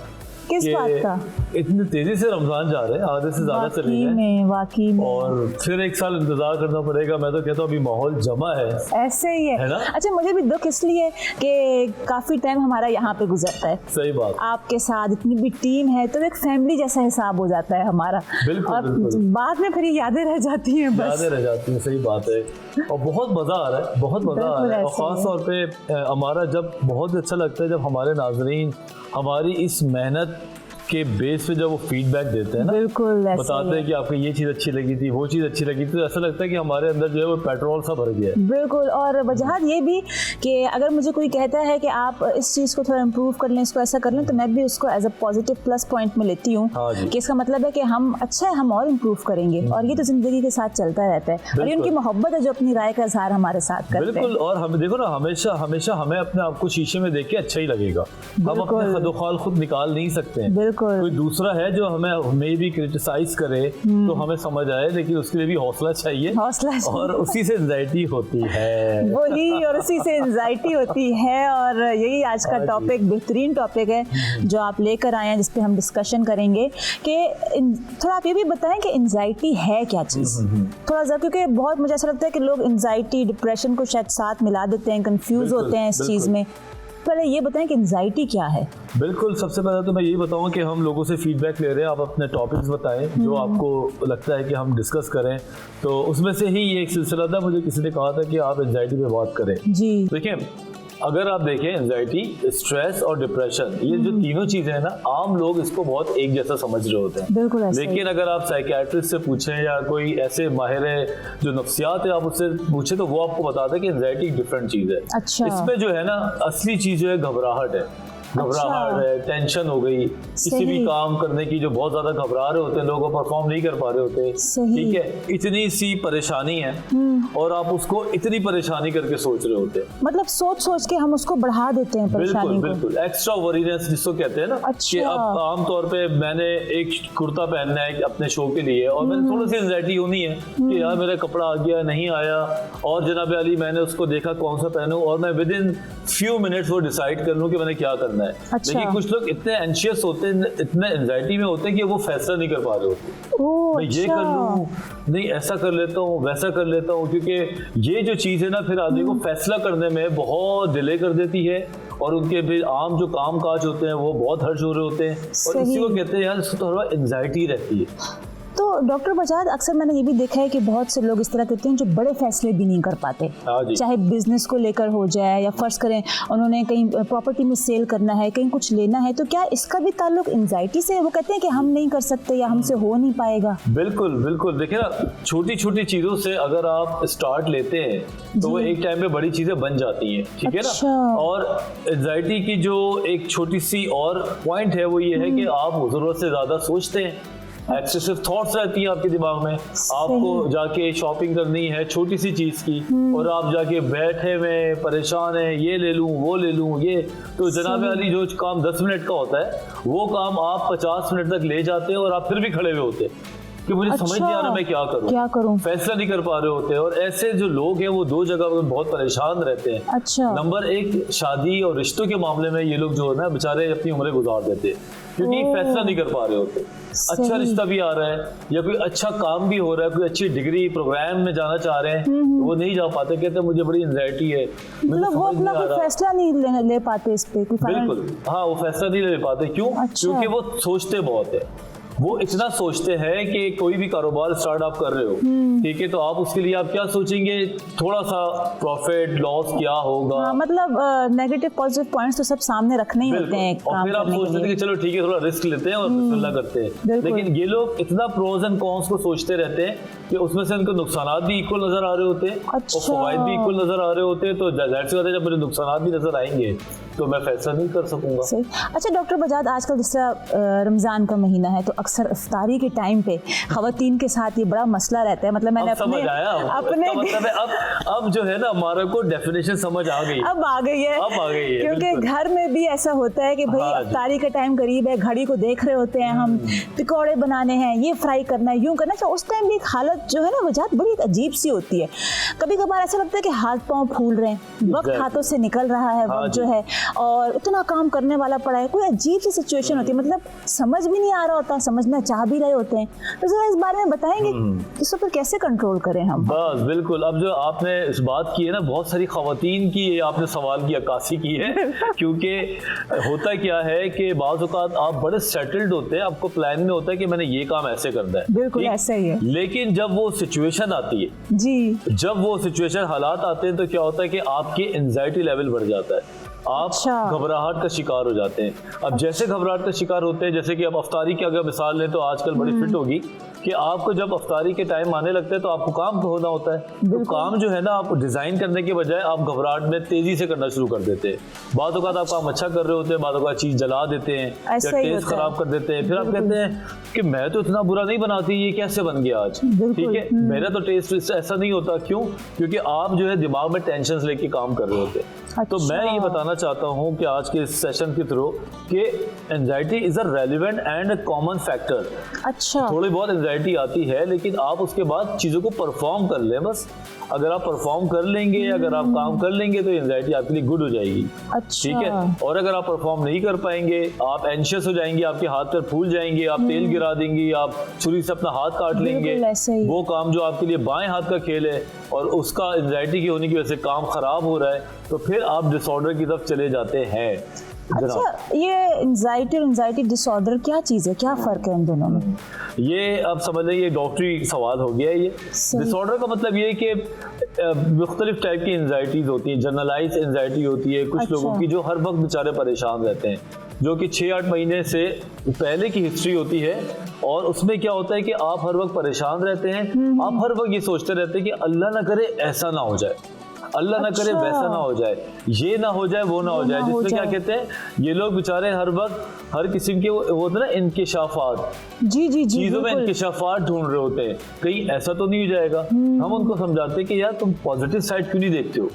किस बात का? इतनी तेजी से रमज़ान जा रहे हैं, आधे से ज़्यादा चले गए वाकई में और फिर एक साल इंतजार करना पड़ेगा। मैं तो कहता हूँ अभी माहौल जमा है, ऐसे ही है ना? अच्छा, मुझे भी दुख इसलिए कि काफ़ी टाइम हमारा यहाँ पे गुजरता है। सही बात। आपके साथ इतनी भी टीम है तो एक फैमिली जैसा हिसाब हो जाता है हमारा। बिल्कुल, और बिल्कुल। बाद में फिर ये यादें रह जाती हैं, बस यादें रह जाती हैं। सही बात है और बहुत मज़ा आ रहा है, बहुत मज़ा आ रहा है। और ख़ास तौर पे हमारा जब बहुत अच्छा लगता है जब हमारे नाज़रीन हमारी इस मेहनत के बेस पे जब वो फीडबैक देते हैं ना, बिल्कुल बताते हैं कि आपको ये चीज़ अच्छी लगी थी, वो चीज़ अच्छी लगी थी, तो ऐसा लगता है कि हमारे अंदर जो है वो पेट्रोल सा भर गया है। बिल्कुल। और वजह ये भी कि अगर मुझे कोई कहता है कि आप इस चीज़ को थोड़ा इम्प्रूव कर लें, इसको ऐसा कर लें, तो मैं भी उसको as a positive plus point में लेती हूँ कि इसका मतलब है कि हम अच्छा है, हम और इम्प्रूव करेंगे। और ये तो ज़िंदगी के साथ चलता रहता है और ये उनकी मोहब्बत है जो अपनी राय का इजहार हमारे साथ करते हैं। बिल्कुल। और हम देखो ना, हमेशा हमें अपने आप को शीशे में देख के अच्छा ही लगेगा। हम अपने खदोखाल खुद निकाल नहीं सकते हैं। बिल्कुल। कोई दूसरा है जो हमें भी क्रिटिसाइज करे तो हमें समझ आए, लेकिन उसके लिए भी हौसला चाहिए। और उसी से एंजाइटी होती है वही, और उसी से एंजाइटी होती है। और यही आज का टॉपिक, बेहतरीन टॉपिक है जो आप लेकर आए हैं, जिस पे हम डिस्कशन करेंगे कि थोड़ा आप ये भी बताएं कि एंजाइटी है क्या चीज़, थोड़ा सा, क्योंकि बहुत मुझे ऐसा लगता है कि लोग एंजाइटी डिप्रेशन को शायद साथ मिला देते हैं, कंफ्यूज होते हैं इस चीज़ में। पहले ये बताएं कि एंजाइटी क्या है। बिल्कुल। सबसे पहले तो मैं यही बताऊं कि हम लोगों से फीडबैक ले रहे हैं, आप अपने टॉपिक्स बताएं जो आपको लगता है कि हम डिस्कस करें। तो उसमें से ही ये एक सिलसिला था, मुझे किसी ने कहा था कि आप एंजाइटी पे बात करें। जी देखिए, अगर आप देखें एंजाइटी, स्ट्रेस और डिप्रेशन, ये जो तीनों चीज़ें हैं ना, आम लोग इसको बहुत एक जैसा समझ रहे होते हैं। बिल्कुल। लेकिन अगर आप साइकियाट्रिस्ट से पूछें या कोई ऐसे माहिर है जो नफ्सियात है, आप उससे पूछें तो वो आपको बताता है कि एंजाइटी एक डिफरेंट चीज़ है। अच्छा। इसमें जो है ना, असली चीज़ जो है घबराहट है। घबराहट है, टेंशन हो गई, किसी भी काम करने की जो बहुत ज्यादा घबरा रहे होते हैं लोग, परफॉर्म नहीं कर पा रहे होते, ठीक है, इतनी सी परेशानी है और आप उसको इतनी परेशानी करके सोच रहे होते हैं। मतलब सोच के हम उसको बढ़ा देते हैं परेशानी को। बिल्कुल। एक्स्ट्रा वरीनेस जिसको कहते हैं ना। अच्छा। कि अब आमतौर पे मैंने एक कुर्ता पहनना है अपने शो के लिए और मैंने थोड़ी सी एंजाइटी होनी है कि यार मेरा कपड़ा आ गया नहीं आया, और जनाब अली मैंने उसको देखा कौन सा पहनूं और मैं विद इन फ्यू मिनट्स वो डिसाइड कर लूं कि मैंने क्या करना है। अच्छा। लेकिन कुछ लोग इतने एंशियस होते हैं, इतने एंजाइटी में होते हैं कि वो फैसला नहीं कर पा रहे होते। मैं ये कर लूं, नहीं ऐसा कर लेता हूँ, वैसा कर लेता हूँ, क्योंकि ये जो चीज़ है ना फिर आदमी को फैसला करने में बहुत डिले कर देती है और उनके फिर आम जो काम काज होते हैं वो बहुत हर्ष हो रहे होते हैं और इसी को कहते हैं यार, इसको थोड़ा एंजाइटी रहती है। तो डॉक्टर बजाज, अक्सर मैंने ये भी देखा है कि बहुत से लोग इस तरह करते हैं जो बड़े फैसले भी नहीं कर पाते, चाहे बिजनेस को लेकर हो जाए या फर्ज करें उन्होंने कहीं प्रॉपर्टी में सेल करना है, कहीं कुछ लेना है, तो क्या इसका भी ताल्लुक एंजाइटी से? वो कहते हैं कि हम नहीं कर सकते या हमसे हो नहीं पाएगा। बिल्कुल बिल्कुल, देखिए ना, छोटी छोटी चीजों से अगर आप स्टार्ट लेते हैं तो वो एक टाइम पे बड़ी चीजें बन जाती हैं, ठीक है ना। और एंजाइटी की जो एक छोटी सी और पॉइंट है वो ये है कि आप जरूरत से ज्यादा सोचते हैं, एक्सेसिव थॉट्स रहती हैं आपके दिमाग में। आपको जाके शॉपिंग करनी है छोटी सी चीज की और आप जाके बैठे हुए परेशान हैं, ये ले लूं वो ले लूं ये, तो जनाब वाली जो काम 10 मिनट का होता है वो काम आप 50 मिनट तक ले जाते हैं और आप फिर भी खड़े हुए होते हैं कि मुझे समझ नहीं आ रहा मैं क्या करूं, फैसला नहीं कर पा रहे होते हैं। और ऐसे जो लोग हैं वो दो जगह पर बहुत परेशान रहते हैं। अच्छा। नंबर एक, शादी और रिश्तों के मामले में ये लोग जो है ना बेचारे अपनी उम्रें गुजार देते हैं क्योंकि फैसला नहीं कर पा रहे होते। अच्छा रिश्ता भी आ रहा है या कोई अच्छा काम भी हो रहा है, कोई अच्छी डिग्री प्रोग्राम में जाना चाह रहे हैं, वो नहीं जा पाते, कहते मुझे बड़ी एंजाइटी है, मतलब वो अपना कोई फैसला नहीं ले पाते इस पे। बिल्कुल, हाँ, वो फैसला नहीं ले पाते। क्यों? क्योंकि वो सोचते बहुत है। वो इतना सोचते हैं कि कोई भी कारोबार स्टार्ट आप कर रहे हो, ठीक है, तो आप उसके लिए आप क्या सोचेंगे, थोड़ा सा प्रॉफिट लॉस क्या होगा। हाँ, मतलब नेगेटिव पॉजिटिव पॉइंट्स तो सब सामने रखने ही होते हैं। और फिर आप सोचते हैं कि चलो ठीक है थोड़ा रिस्क लेते हैं और बिस्मिल्लाह करते हैं। लेकिन ये लोग इतना प्रोज एंड कॉन्स को सोचते रहते हैं कि उसमें से उनको नुकसान भी इक्वल नजर आ रहे होते हैं और फवायद भी इक्वल नजर आ रहे होते हैं। तो जाहिर सी बात है जब मुझे नुकसान भी नजर आएंगे तो मैं फैसला नहीं कर सकूंगा। सही। अच्छा डॉक्टर बजाज, आजकल जिस तरह रमजान का महीना है तो अक्सर इफ्तारी के टाइम पे खवातीन के साथ ये बड़ा मसला रहता है। मतलब मैंने समझ आया मतलब है, अब जो है ना हमारे को डेफिनेशन समझ आ गई, अब आ गई है क्योंकि घर में भी ऐसा होता है कि भाई इफ्तारी का टाइम करीब है, घड़ी को देख रहे होते हैं हम, पकौड़े बनाने हैं, ये फ्राई करना है, यूं करना है। उस टाइम भी एक हालत जो है ना वजात बड़ी अजीब सी होती है। कभी कभार ऐसा लगता है कि हाथ पांव फूल रहे हैं, वक्त हाथों से निकल रहा है, वक्त जो है और उतना काम करने वाला पड़ा है, कोई अजीब सी सिचुएशन होती है, मतलब समझ भी नहीं आ रहा होता, समझना चाह भी रहे होते हैं। तो जरा इस बारे में बताएंगे इसको फिर कैसे कंट्रोल करें हम? बस बिल्कुल, अब जो आपने इस बात की है ना, बहुत सारी खवातीन की आपने सवाल की अक्कासी की है क्योंकि होता क्या है कि बाज़ औक़ात आप बड़े सेटल्ड होते हैं, आपको प्लान में होता है कि मैंने ये काम ऐसे करना है, बिल्कुल ऐसा ही है। लेकिन जब वो सिचुएशन आती है जी, जब वो सिचुएशन हालात आते हैं तो क्या होता है कि आपकी एंजाइटी लेवल बढ़ जाता है, आप घबराहट का शिकार हो जाते हैं। अब जैसे घबराहट का शिकार होते हैं, जैसे कि अब अफ्तारी की अगर मिसाल लें तो आजकल बड़ी फिट होगी कि आपको जब अफ्तारी के टाइम आने लगता है तो आपको काम तो होना होता है, तो काम जो है ना आप डिजाइन करने के बजाय आप घबराहट में तेजी से करना शुरू कर देते हैं। बाद औक़ात आप काम अच्छा कर रहे होते हैं, बाद औक़ात चीज जला देते हैं या टेस्ट खराब कर देते हैं, फिर आप कहते हैं कि मैं तो इतना बुरा नहीं बनाती, ये कैसे बन गया आज, ठीक है, मेरा तो टेस्ट ऐसा नहीं होता। क्यों? क्योंकि आप जो है दिमाग में टेंशन लेके काम कर रहे होते हैं। तो मैं ये बताना चाहता हूँ कि आज के इस सेशन के थ्रू कि anxiety is a relevant and common factor. अच्छा, थोड़ी बहुत एंजाइटी आती है लेकिन आप उसके बाद चीजों को परफॉर्म कर लें। बस अगर आप परफॉर्म कर लेंगे, अगर आप काम कर लेंगे तो एंजाइटी आपके लिए गुड हो जाएगी। अच्छा। ठीक है, और अगर आप परफॉर्म नहीं कर पाएंगे, आप एंशियस हो जाएंगे, आपके हाथ पर फूल जाएंगे, आप तेल गिरा देंगे, आप छुरी से अपना हाथ काट लेंगे, वो काम जो आपके लिए बाएं हाथ का खेल है और उसका एंजाइटी की होने की वजह से काम खराब हो रहा है, तो फिर आप डिसऑर्डर की तरफ चले जाते हैं। अच्छा, ये एंजाइटी और एंजाइटी डिसऑर्डर क्या चीज़ है, क्या फ़र्क है इन दोनों में? ये अब समझ लें ये डॉक्टरी सवाल हो गया है। ये डिसऑर्डर का मतलब ये है कि मुख्तलिफ टाइप की एंजाइटीज होती हैं, जनरलाइज एंजाइटी होती है कुछ लोगों की जो हर वक्त बेचारे परेशान रहते हैं, जो कि 6-8 महीने से पहले की हिस्ट्री होती है। और उसमें क्या होता है कि आप हर वक्त परेशान रहते हैं, आप हर वक्त ये सोचते रहते हैं कि अल्लाह ना करे ऐसा ना हो जाए, अल्लाह ना करे वैसा ना हो जाए, ये ना हो जाए, वो ना हो जाए। जिसमें क्या कहते हैं ये लोग बेचारे हर वक्त हर किस्म के वो होते हैं ना इंकिशाफात, जी जी जी, चीजों में इंकिशाफात ढूंढ रहे होते हैं, कहीं ऐसा तो नहीं हो जाएगा। हम उनको समझाते हैं कि यार तुम पॉजिटिव साइड क्यों नहीं देखते हो,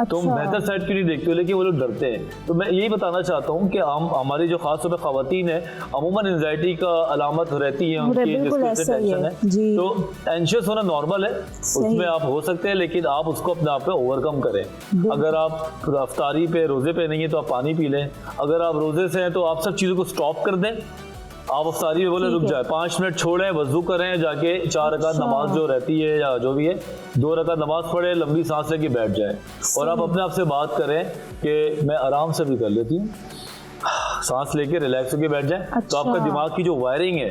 तुम बेहतर साइड क्यों नहीं देखते हो, लेकिन वो लोग डरते हैं। तो मैं यही बताना चाहता हूँ कि हमारी जो खास तौर पर खवातीन है अमूमन एंजाइटी का अलामत रहती है उनकी, जिसकी टेंशन है, तो एंशियस होना नॉर्मल है, उसमें आप हो सकते हैं, लेकिन आप उसको अपने आप पे ओवरकम करें। अगर आप अफ्तारी पे रोजे पे नहीं है तो आप पानी पी लें, अगर आप रोजे से हैं तो आप सब चीज़ों को स्टॉप कर दें। आप अफ्तारी में बोले रुक जाए, 5 मिनट छोड़ें, वजू करें, जाके 4 रकात नमाज जो रहती है या जो भी है 2 रकात नमाज पढ़े, लंबी सांस लेके बैठ जाए और आप अपने आप से बात करें कि मैं आराम से भी कर लेती हूँ, सांस लेके रिलैक्स होके बैठ जाए। तो आपका दिमाग की जो वायरिंग है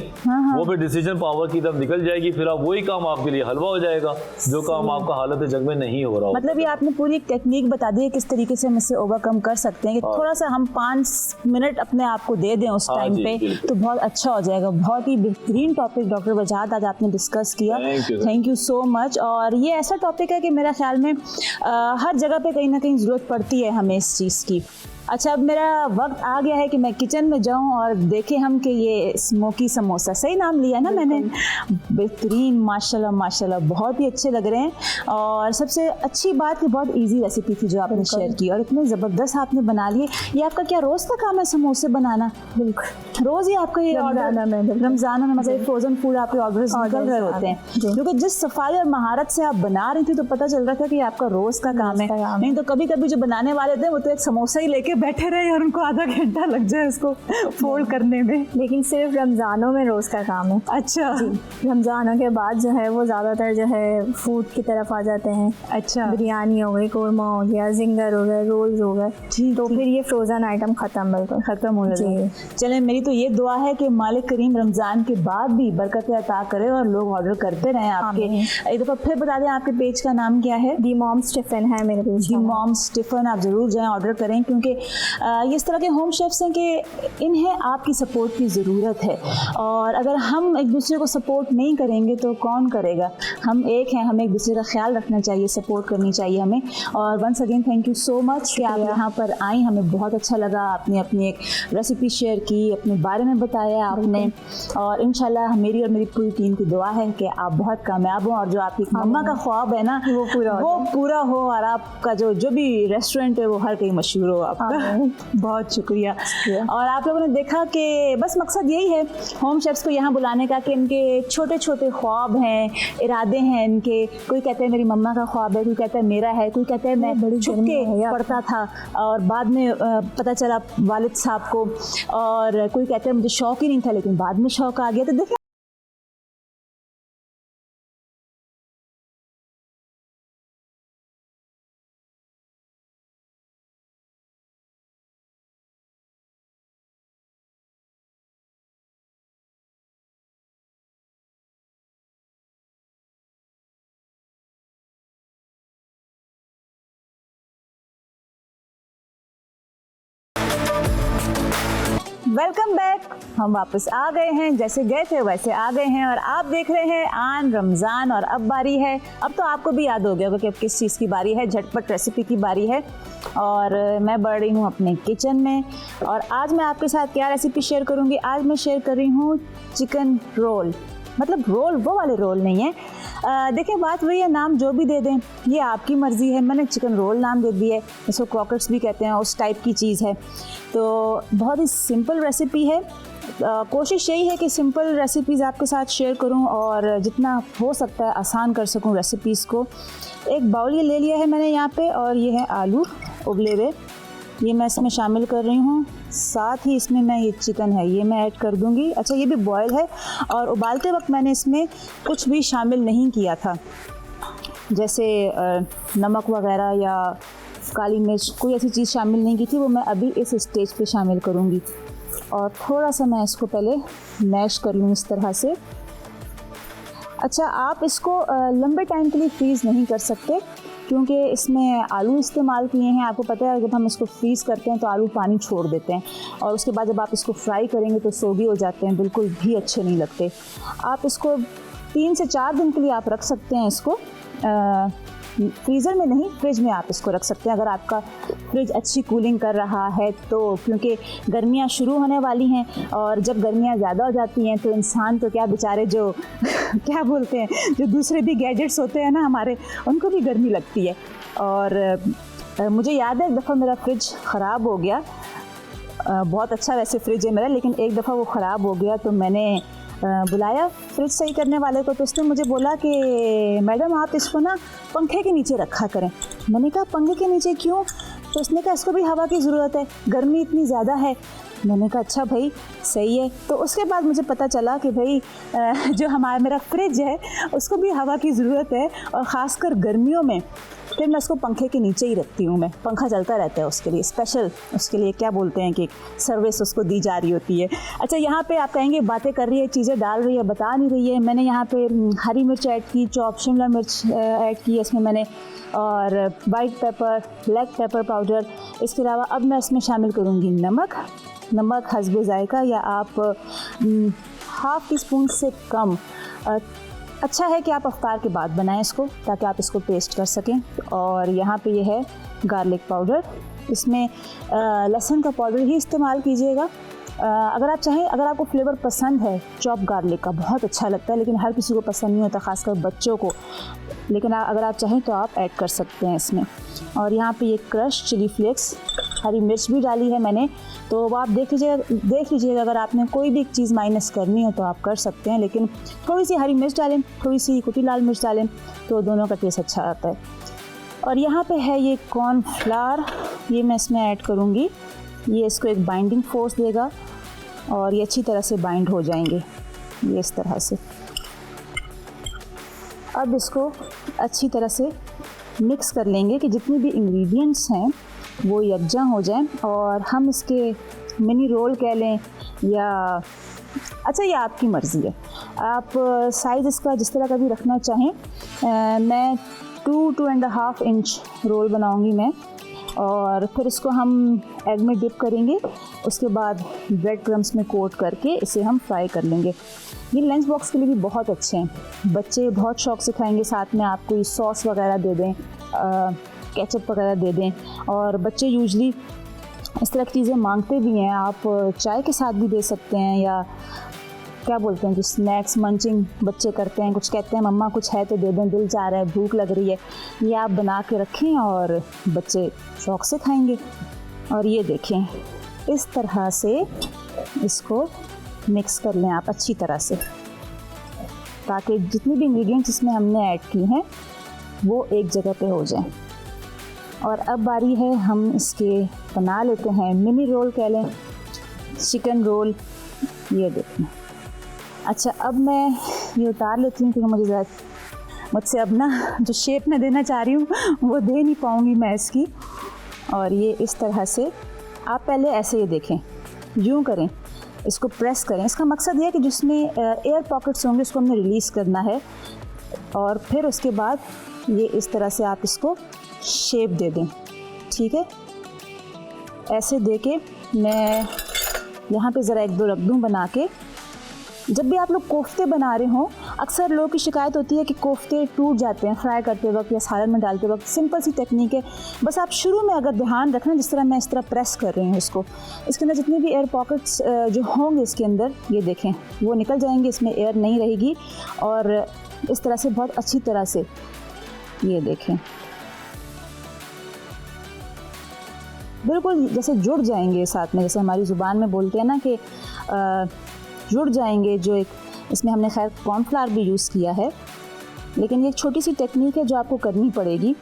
वो भी डिसीजन पावर की तरफ निकल जाएगी, फिर आप वही काम आपके लिए हलवा हो जाएगा जो काम आपका हालत जंग में नहीं हो रहा हो। मतलब ये आपने पूरी टेक्निक बता दी है किस तरीके से हम इससे ओवरकम कर सकते हैं कि थोड़ा सा हम 5 मिनट अपने आप को दे दें उस टाइम पे तो बहुत अच्छा हो जाएगा। बहुत ही बेहतरीन टॉपिक डॉक्टर वजाहत आज आपने डिस्कस किया, थैंक यू सो मच। और ये ऐसा टॉपिक है कि मेरा ख्याल में हर जगह पे कहीं ना कहीं ज़रूरत पड़ती है हमें इस चीज़ की। अच्छा, अब मेरा वक्त आ गया है कि मैं किचन में जाऊं और देखें हम कि ये स्मोकी समोसा, सही नाम लिया ना मैंने, बेहतरीन माशाल्लाह माशाल्लाह, बहुत ही अच्छे लग रहे हैं। और सबसे अच्छी बात कि बहुत इजी रेसिपी थी जो आपने शेयर की और इतने ज़बरदस्त आपने बना लिए। ये आपका क्या रोज़ का काम है समोसे बनाना? बिल्कुल रोज़ ही आपका ये रमज़ान में मतलब फ्रोजन फूड आपके ऑर्डर्स निकल रहे होते हैं, क्योंकि जिस सफाई और महारत से आप बना रही थी तो पता चल रहा था कि आपका रोज़ का काम है। नहीं तो कभी कभी जो बनाने वाले थे वो तो एक समोसा ही लेके बैठे रहे और उनको आधा घंटा लग जाए उसको फोल्ड करने में। लेकिन सिर्फ रमज़ानों में रोज़ का काम है। अच्छा, रमज़ानों के बाद जो है वो ज़्यादातर जो है फूड की तरफ आ जाते हैं। अच्छा, बिरयानी हो गई, कोरमा हो गया, जिंगर हो गया, रोल्स हो गए, तो फिर ये फ्रोज़न आइटम ख़त्म, बिल्कुल ख़त्म हो जाए। चलें, मेरी तो ये दुआ है कि मालिक करीम रमज़ान के बाद भी बरकत अता करे और लोग ऑर्डर करते रहें आपके। एक दफ़ा फिर बता दें आपके पेज का नाम क्या है? दी मॉम्स टिफ़िन है मेरे पेज। दी मॉम्स टिफ़िन, आप ज़रूर जाएँ ऑर्डर करें, क्योंकि ये इस तरह के होम शेफ्स हैं कि इन्हें आपकी सपोर्ट की ज़रूरत है। और अगर हम एक दूसरे को सपोर्ट नहीं करेंगे तो कौन करेगा? हम एक हैं, हमें एक दूसरे का ख्याल रखना चाहिए, सपोर्ट करनी चाहिए हमें। और once again thank you so much कि आप यहाँ पर आई, हमें बहुत अच्छा लगा। आपने अपनी एक रेसिपी शेयर की, अपने बारे में बताया आपने, और इंशाल्लाह मेरी और मेरी पूरी टीम की दुआ है कि आप बहुत कामयाब हो और जो आपकी मम्मा का ख्वाब है ना वो पूरा हो और आपका जो भी रेस्टोरेंट है वो हर कहीं मशहूर हो आपका। बहुत शुक्रिया। और आप लोगों ने देखा कि बस मकसद यही है होम शेफ्स को यहाँ बुलाने का कि इनके छोटे छोटे ख्वाब हैं, इरादे हैं इनके। कोई कहता है मेरी मम्मा का ख्वाब है, कोई कहता है मेरा है, कोई कहता है मैं छुप के पढ़ता था और बाद में पता चला वालिद साहब को, और कोई कहता है मुझे शौक ही नहीं था लेकिन बाद में शौक आ गया। तो देखिए वेलकम बैक, हम वापस आ गए हैं, जैसे गए थे वैसे आ गए हैं और आप देख रहे हैं आन रमज़ान। और अब बारी है, अब तो आपको भी याद हो गया होगा कि अब किस चीज़ की बारी है, झटपट रेसिपी की बारी है। और मैं बढ़ रही हूँ अपने किचन में और आज मैं आपके साथ क्या रेसिपी शेयर करूँगी? आज मैं शेयर कर रही हूँ चिकन रोल। मतलब रोल वो वाले रोल नहीं है, देखिए बात वही है, नाम जो भी दे दें ये आपकी मर्ज़ी है। मैंने चिकन रोल नाम दे दिया है, इसको क्रॉकेट्स भी कहते हैं, उस टाइप की चीज़ है। तो बहुत ही सिंपल रेसिपी है। कोशिश यही है कि सिंपल रेसिपीज़ आपके साथ शेयर करूं और जितना हो सकता है आसान कर सकूं रेसिपीज़ को। एक बाउल ये ले लिया है मैंने यहाँ पे और ये है आलू उबले हुए, ये मैं इसमें शामिल कर रही हूँ। साथ ही इसमें मैं ये चिकन है ये मैं ऐड कर दूँगी। अच्छा, ये भी बॉयल है और उबालते वक्त मैंने इसमें कुछ भी शामिल नहीं किया था, जैसे नमक वगैरह या काली मिर्च, कोई ऐसी चीज़ शामिल नहीं की थी, वो मैं अभी इस स्टेज पे शामिल करूँगी। और थोड़ा सा मैं इसको पहले मैश कर लूँ इस तरह से। अच्छा, आप इसको लंबे टाइम के लिए फ्रीज़ नहीं कर सकते क्योंकि इसमें आलू इस्तेमाल किए हैं। आपको पता है जब हम इसको फ्रीज़ करते हैं तो आलू पानी छोड़ देते हैं और उसके बाद जब आप इसको फ्राई करेंगे तो सोगी हो जाते हैं, बिल्कुल भी अच्छे नहीं लगते। आप इसको 3 से 4 दिन के लिए आप रख सकते हैं इसको, फ्रीज़र में नहीं फ्रिज में आप इसको रख सकते हैं अगर आपका फ्रिज अच्छी कूलिंग कर रहा है तो, क्योंकि गर्मियाँ शुरू होने वाली हैं और जब गर्मियाँ ज़्यादा हो जाती हैं तो इंसान तो क्या बेचारे जो क्या बोलते हैं, जो दूसरे भी गैजेट्स होते हैं ना हमारे, उनको भी गर्मी लगती है। और मुझे याद है एक दफ़ा मेरा फ्रिज ख़राब हो गया, बहुत अच्छा वैसे फ्रिज है मेरा, लेकिन एक दफ़ा वो ख़राब हो गया तो मैंने बुलाया फ्रिज सही करने वाले को, तो उसने मुझे बोला कि मैडम आप इसको ना पंखे के नीचे रखा करें। मैंने कहा पंखे के नीचे क्यों? तो उसने कहा इसको भी हवा की ज़रूरत है, गर्मी इतनी ज़्यादा है। मैंने कहा अच्छा भाई सही है। तो उसके बाद मुझे पता चला कि भाई जो मेरा फ्रिज है उसको भी हवा की ज़रूरत है, और ख़ासकर गर्मियों में फिर मैं उसको पंखे के नीचे ही रखती हूँ। मैं पंखा चलता रहता है उसके लिए, स्पेशल उसके लिए क्या बोलते हैं कि सर्विस उसको दी जा रही होती है। अच्छा, यहाँ पे आप कहेंगे बातें कर रही है, चीज़ें डाल रही है, बता नहीं रही है। मैंने यहाँ पे हरी मिर्च ऐड की, चॉप शिमला मिर्च ऐड की इसमें मैंने, और white paper, black pepper powder. इसके अलावा अब मैं इसमें शामिल करूँगी नमक हस्बे जायका, या आप हाफ़ टी स्पून से कम। अच्छा है कि आप अफ्तार के बाद बनाएं इसको, ताकि आप इसको टेस्ट कर सकें। और यहाँ पे ये है गार्लिक पाउडर, इसमें लहसुन का पाउडर ही इस्तेमाल कीजिएगा। अगर आप चाहें, अगर आपको फ्लेवर पसंद है चॉप गार्लिक का, बहुत अच्छा लगता है, लेकिन हर किसी को पसंद नहीं होता, ख़ासकर बच्चों को। लेकिन अगर आप चाहें तो आप ऐड कर सकते हैं इसमें। और यहाँ पे ये क्रश चिली फ्लेक्स, हरी मिर्च भी डाली है मैंने, तो वो आप देख लीजिएगा। अगर आपने कोई भी चीज़ माइनस करनी हो तो आप कर सकते हैं, लेकिन थोड़ी सी हरी मिर्च डालें, थोड़ी सी कुटी लाल मिर्च डालें, तो दोनों का टेस्ट अच्छा आता है। और यहाँ पे है ये कॉर्नफ्लावर, ये मैं इसमें ऐड करूँगी। ये इसको एक बाइंडिंग फोर्स देगा और ये अच्छी तरह से बाइंड हो जाएंगे, ये इस तरह से। अब इसको अच्छी तरह से मिक्स कर लेंगे कि जितनी भी इंग्रेडिएंट्स हैं वो यकजा हो जाएं, और हम इसके मिनी रोल कह लें या अच्छा, ये आपकी मर्ज़ी है, आप साइज़ इसका जिस तरह का भी रखना चाहें। मैं 2.5 इंच रोल बनाऊंगी मैं, और फिर इसको हम एग में डिप करेंगे, उसके बाद ब्रेड क्रम्स में कोट करके इसे हम फ्राई कर लेंगे। ये लंच बॉक्स के लिए भी बहुत अच्छे हैं, बच्चे बहुत शौक से खाएंगे। साथ में आप कोई सॉस वगैरह दे दें, केचप वगैरह दे दें, और बच्चे यूजली इस तरह की चीज़ें मांगते भी हैं। आप चाय के साथ भी दे सकते हैं, या क्या बोलते हैं कि स्नैक्स मंचिंग बच्चे करते हैं, कुछ कहते हैं मम्मा कुछ है तो दे दें, दिल चाह रहा है, भूख लग रही है। ये आप बना के रखें और बच्चे शौक से खाएंगे। और ये देखें, इस तरह से इसको मिक्स कर लें आप अच्छी तरह से, ताकि जितनी भी इंग्रेडिएंट्स इसमें हमने ऐड की हैं वो एक जगह पे हो जाएं। और अब बारी है, हम इसके बना लेते हैं मिनी रोल कह लें, चिकन रोल। ये देखें। अच्छा, अब मैं ये उतार लेती हूँ, क्योंकि मुझसे अब ना जो शेप मैं देना चाह रही हूँ वो दे नहीं पाऊँगी मैं इसकी। और ये इस तरह से आप पहले ऐसे ये देखें, यूँ करें, इसको प्रेस करें। इसका मकसद ये है कि जिसमें एयर पॉकेट्स होंगे उसको हमने रिलीज़ करना है, और फिर उसके बाद ये इस तरह से आप इसको शेप दे दें। ठीक है, ऐसे दे के मैं यहाँ पे ज़रा 1-2 रख दूँ बना के। जब भी आप लोग कोफ्ते बना रहे हों, अक्सर लोगों की शिकायत होती है कि कोफ्ते टूट जाते हैं फ्राई करते वक्त या सालन में डालते वक्त। सिंपल सी टेक्निक है, बस आप शुरू में अगर ध्यान रखना, जिस तरह मैं इस तरह प्रेस कर रही हूँ इसको, इसके अंदर जितने भी एयर पॉकेट्स जो होंगे इसके अंदर, ये देखें, वो निकल जाएंगे, इसमें एयर नहीं रहेगी। और इस तरह से बहुत अच्छी तरह से ये देखें, बिल्कुल जैसे जुड़ जाएंगे साथ में, जैसे हमारी ज़ुबान में बोलते हैं ना कि जुड़ जाएंगे। जो एक इसमें हमने खैर कॉर्नफ्लावर भी यूज़ किया है, लेकिन ये एक छोटी सी टेक्निक है जो आपको करनी पड़ेगी,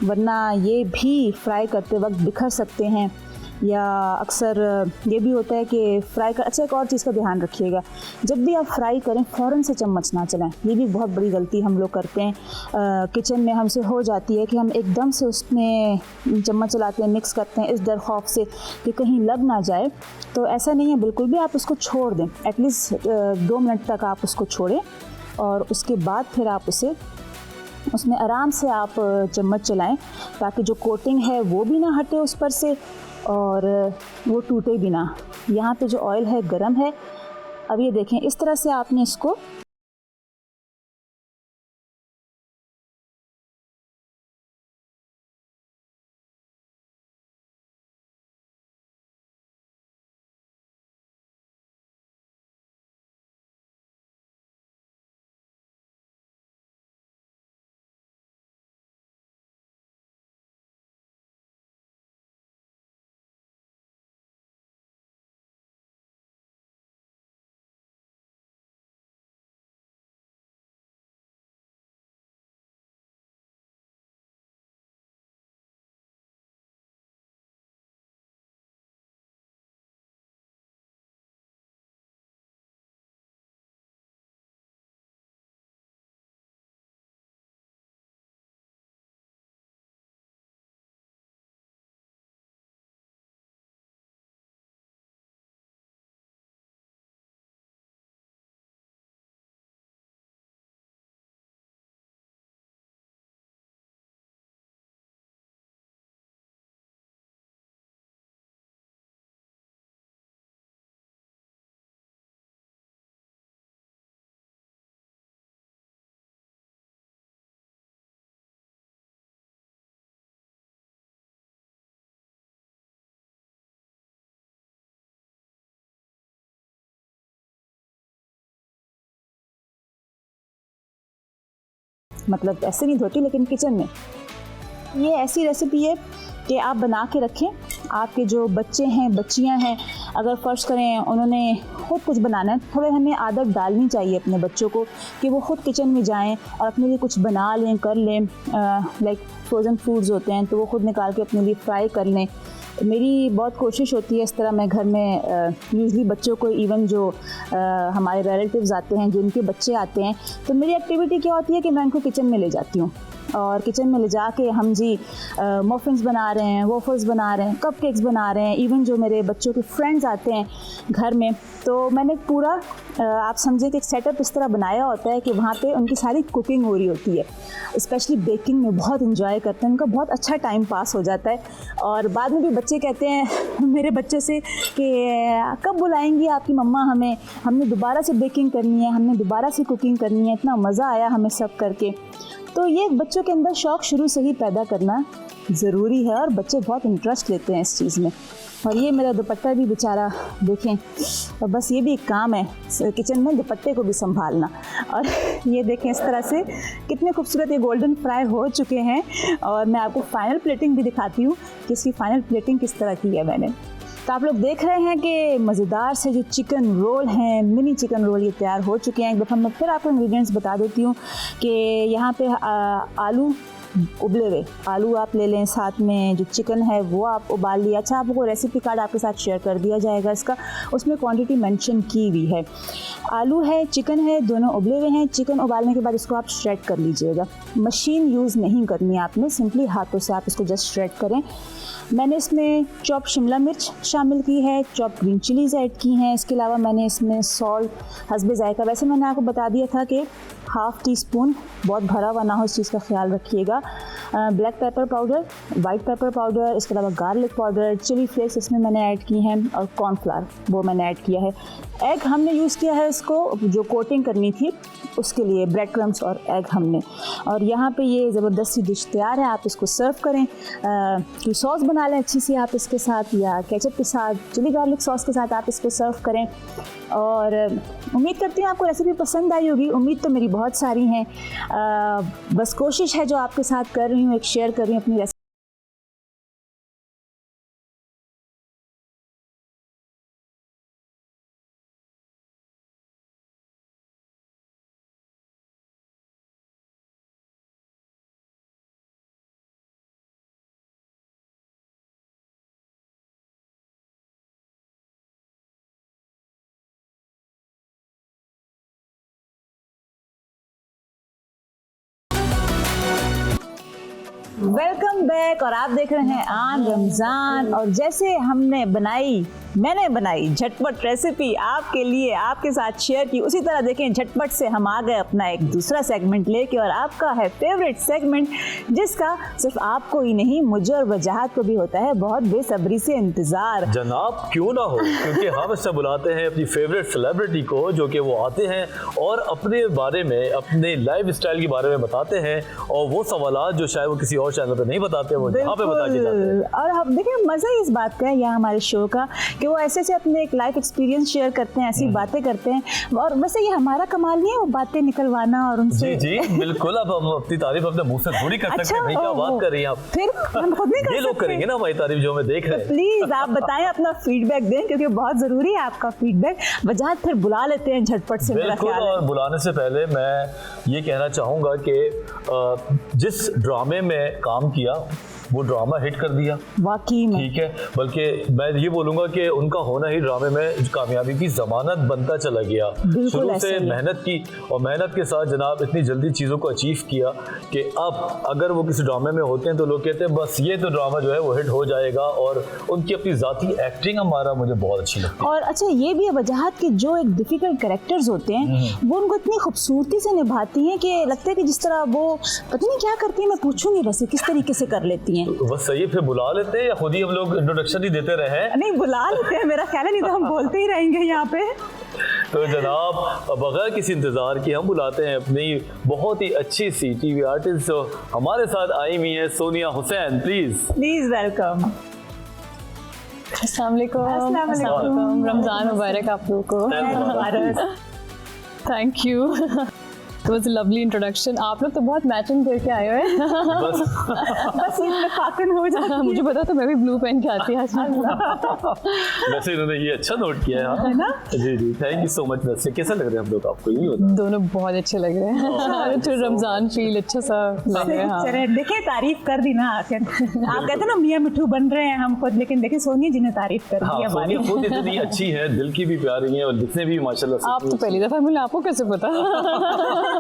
वरना ये भी फ्राई करते वक्त बिखर सकते हैं। या अक्सर ये भी होता है कि फ्राई कर, अच्छा एक और चीज़ का ध्यान रखिएगा, जब भी आप फ्राई करें फ़ौरन से चम्मच ना चलाएं। ये भी बहुत बड़ी गलती हम लोग करते हैं, किचन में हमसे हो जाती है कि हम एकदम से उसमें चम्मच चलाते हैं, मिक्स करते हैं, इस डर खौफ से कि कहीं लग ना जाए। तो ऐसा नहीं है बिल्कुल भी, आप उसको छोड़ दें, एटलीस्ट 2 मिनट तक आप उसको छोड़ें, और उसके बाद फिर आप उसमें आराम से आप चम्मच चलाएं, ताकि जो कोटिंग है वो भी ना हटे उस पर से और वो टूटे भी ना। यहाँ पे जो ऑयल है गरम है। अब ये देखें, इस तरह से आपने इसको मतलब ऐसे नहीं धोती लेकिन किचन में। ये ऐसी रेसिपी है कि आप बना के रखें, आपके जो बच्चे हैं बच्चियां हैं, अगर फ़र्ज़ करें उन्होंने खुद कुछ बनाना है, थोड़े हमें आदत डालनी चाहिए अपने बच्चों को कि वो खुद किचन में जाएं और अपने लिए कुछ बना लें, कर लें। लाइक फ्रोज़न फूड्स होते हैं तो वो खुद निकाल के अपने लिए फ्राई कर लें। मेरी बहुत कोशिश होती है इस तरह, मैं घर में यूजली बच्चों को, इवन जो हमारे रिलेटिव्स आते हैं जिनके बच्चे आते हैं, तो मेरी एक्टिविटी क्या होती है कि मैं उनको किचन में ले जाती हूँ और किचन में ले जाके हम जी मफ़िन्स बना रहे हैं, वॉफल्स बना रहे हैं, कपकेक्स बना रहे हैं। इवन जो मेरे बच्चों के फ्रेंड्स आते हैं घर में, तो मैंने पूरा आप समझे कि एक सेटअप इस तरह बनाया होता है कि वहाँ पे उनकी सारी कुकिंग हो रही होती है। स्पेशली बेकिंग में बहुत इंजॉय करते हैं, उनका बहुत अच्छा टाइम पास हो जाता है। और बाद में भी बच्चे कहते हैं मेरे बच्चे से कि कब बुलाएंगी आपकी मम्मा हमें, हमने दोबारा से बेकिंग करनी है, हमने दोबारा से कुकिंग करनी है, इतना मज़ा आया हमें सब करके। तो ये बच्चों के अंदर शौक़ शुरू से ही पैदा करना ज़रूरी है और बच्चे बहुत इंटरेस्ट लेते हैं इस चीज़ में। और ये मेरा दुपट्टा भी बेचारा देखें, और बस ये भी एक काम है किचन में दुपट्टे को भी संभालना। और ये देखें इस तरह से कितने खूबसूरत ये गोल्डन फ्राई हो चुके हैं। और मैं आपको फ़ाइनल प्लेटिंग भी दिखाती हूँ कि इसकी फ़ाइनल प्लेटिंग किस तरह की है मैंने। तो आप लोग देख रहे हैं कि मज़ेदार से जो चिकन रोल हैं, मिनी चिकन रोल, ये तैयार हो चुके हैं। एक दफ़ा मैं फिर आपको इंग्रेडिएंट्स बता देती हूँ कि यहाँ पे आलू उबले हुए आलू आप ले लें, साथ में जो चिकन है वो आप उबाल लिया। अच्छा, आपको रेसिपी कार्ड आपके साथ शेयर कर दिया जाएगा इसका, उसमें क्वांटिटी मेंशन की हुई है। आलू है, चिकन है, दोनों उबले हुए हैं। चिकन उबालने के बाद इसको आप श्रेड कर लीजिएगा, मशीन यूज़ नहीं करनी है आपने, सिंपली हाथों से आप इसको जस्ट श्रेड करें। मैंने इसमें चॉप शिमला मिर्च शामिल की है, चॉप ग्रीन चिलीज़ ऐड की हैं। इसके अलावा मैंने इसमें सॉल्ट हस्बे जायका, वैसे मैंने आपको बता दिया था कि हाफ़ टी स्पून, बहुत भरा हुआ ना हो, इस चीज़ का ख्याल रखिएगा। Black pepper powder, white pepper powder, इसके अलावा गार्लिक पाउडर, चिली फ्लेक्स इसमें मैंने ऐड की हैं और कॉर्नफ्लावर वो मैंने ऐड किया है। एग हमने यूज़ किया है इसको जो कोटिंग करनी थी उसके लिए, ब्रेड क्रम्स और एग हमने। और यहाँ पे ये ज़बरदस्त सी डिश तैयार है, आप इसको सर्व करें। कोई सॉस बना लें अच्छी सी आप इसके साथ, या केचप के साथ, चिली गार्लिक सॉस के साथ आप इसको सर्व करें। और उम्मीद करती हूँ आपको रेसिपी पसंद आई होगी। उम्मीद तो मेरी बहुत सारी हैं, बस कोशिश है जो आपके साथ कर रही हूँ, एक शेयर कर रही हूँ अपनी रेसिपी। वेलकम बैक, और आप देख रहे हैं आन रमज़ान। और जैसे मैंने बनाई झटपट रेसिपी आपके लिए, आपके साथ शेयर की, उसी तरह देखें झटपट से हम आ गए अपना एक दूसरा सेगमेंट लेके, और आपका है फेवरेट सेगमेंट जिसका सिर्फ आपको ही नहीं मुझे और वजाहत को भी होता है बहुत बेसब्री से इंतजार। जनाब क्यों ना हो, क्योंकि हम इससे बुलाते हैं अपनी फेवरेट सेलिब्रिटी को, जो कि वो आते हैं और अपने बारे में, अपने लाइफ स्टाइल के बारे में बताते हैं, और वो सवाल जो शायद वो किसी और चैनल पे नहीं बताते, वो यहाँ पे बता के जाते हैं। और हम देखिए मज़ा इस बात का है यहाँ हमारे शो का कि वो ऐसे से अपने एक लाइफ एक्सपीरियंस शेयर करते हैं, ऐसी बातें करते हैं। और वैसे ये हमारा कमाल नहीं है वो बातें निकलवाना और उनसे। जी बिल्कुल, अब हम अपनी तारीफ अपने मुंह से थोड़ी कर सकते हैं। भाई क्या बात कर रही हैं आप, फिर हम खुद नहीं कर ये लोग करेंगे ना हमारी तारीफ जो हमें देख रहे हैं। प्लीज आप बताएं, अपना फीडबैक दें, क्योंकि बहुत जरूरी है आपका फीडबैक। वजाहत फिर बुला लेते हैं झटपट से, मेरा ख्याल है। और बुलाने से पहले मैं ये कहना चाहूँगा कि जिस ड्रामे में काम किया वो ड्रामा हिट कर दिया वाकई में, ठीक है। बल्कि मैं ये बोलूँगा कि उनका होना ही ड्रामे में कामयाबी की जमानत बनता चला गया। शुरू से मेहनत की, और मेहनत के साथ जनाब इतनी जल्दी चीज़ों को अचीव किया कि अब अगर वो किसी ड्रामे में होते हैं तो लोग कहते हैं बस ये तो ड्रामा जो है वो हिट हो जाएगा। और उनकी अपनी ज़ाती एक्टिंग हमारा मुझे बहुत अच्छी लगती है। और अच्छा ये भी है वजाहत के जो एक डिफिकल्ट कैरेक्टर्स होते हैं वो उनको इतनी खूबसूरती से निभाती हैं कि लगता है कि जिस तरह वो पता नहीं क्या करती है, मैं पूछूंगी वैसे किस तरीके से कर लेती हैं। बस सही, फिर बुला लेते हैं या खुद ही हम लोग इंट्रोडक्शन ही देते रहे? नहीं बुला लेते हैं, मेरा ख्याल है, नहीं तो हम बोलते ही रहेंगे यहाँ पे। तो जनाब बगैर किसी इंतज़ार के हम बुलाते हैं अपनी बहुत ही अच्छी सी टीवी आर्टिस्ट जो हमारे साथ आई हुई है, सोनिया हुसैन। Please welcome. अस्सलाम वालेकुम, रमज़ान मुबारक आप लोगों को। Thank you. तो वाज अ लवली इंट्रोडक्शन। आप लोग तो बहुत मैचिंग करके आए हुए हैं। बस इत्तेफाकन हो जाता है। मुझे पता तो मैं भी ब्लू पहन के आती आज। वैसे इन्होंने ये अच्छा नोट किया है ना? जी जी, थैंक यू सो मच। वैसे कैसा लग रहा है हम लोग आपको, ये बताओ। दोनों बहुत अच्छे लग रहे हैं। तो रमजान फील अच्छा सा लग रहा है। हाँ। चले देखिए, तारीफ कर दी ना आखिर। आप कहते ना मियां मिठू बन रहे हैं हम खुद, लेकिन देखिए सोनिया जी ने तारीफ कर दी हाँ, हमारी। सोनिया खुद इतनी अच्छी है, दिल की भी प्यारी है और दिखने भी माशाल्लाह से। आप तो पहली दफा मिले, आपको कैसे पता?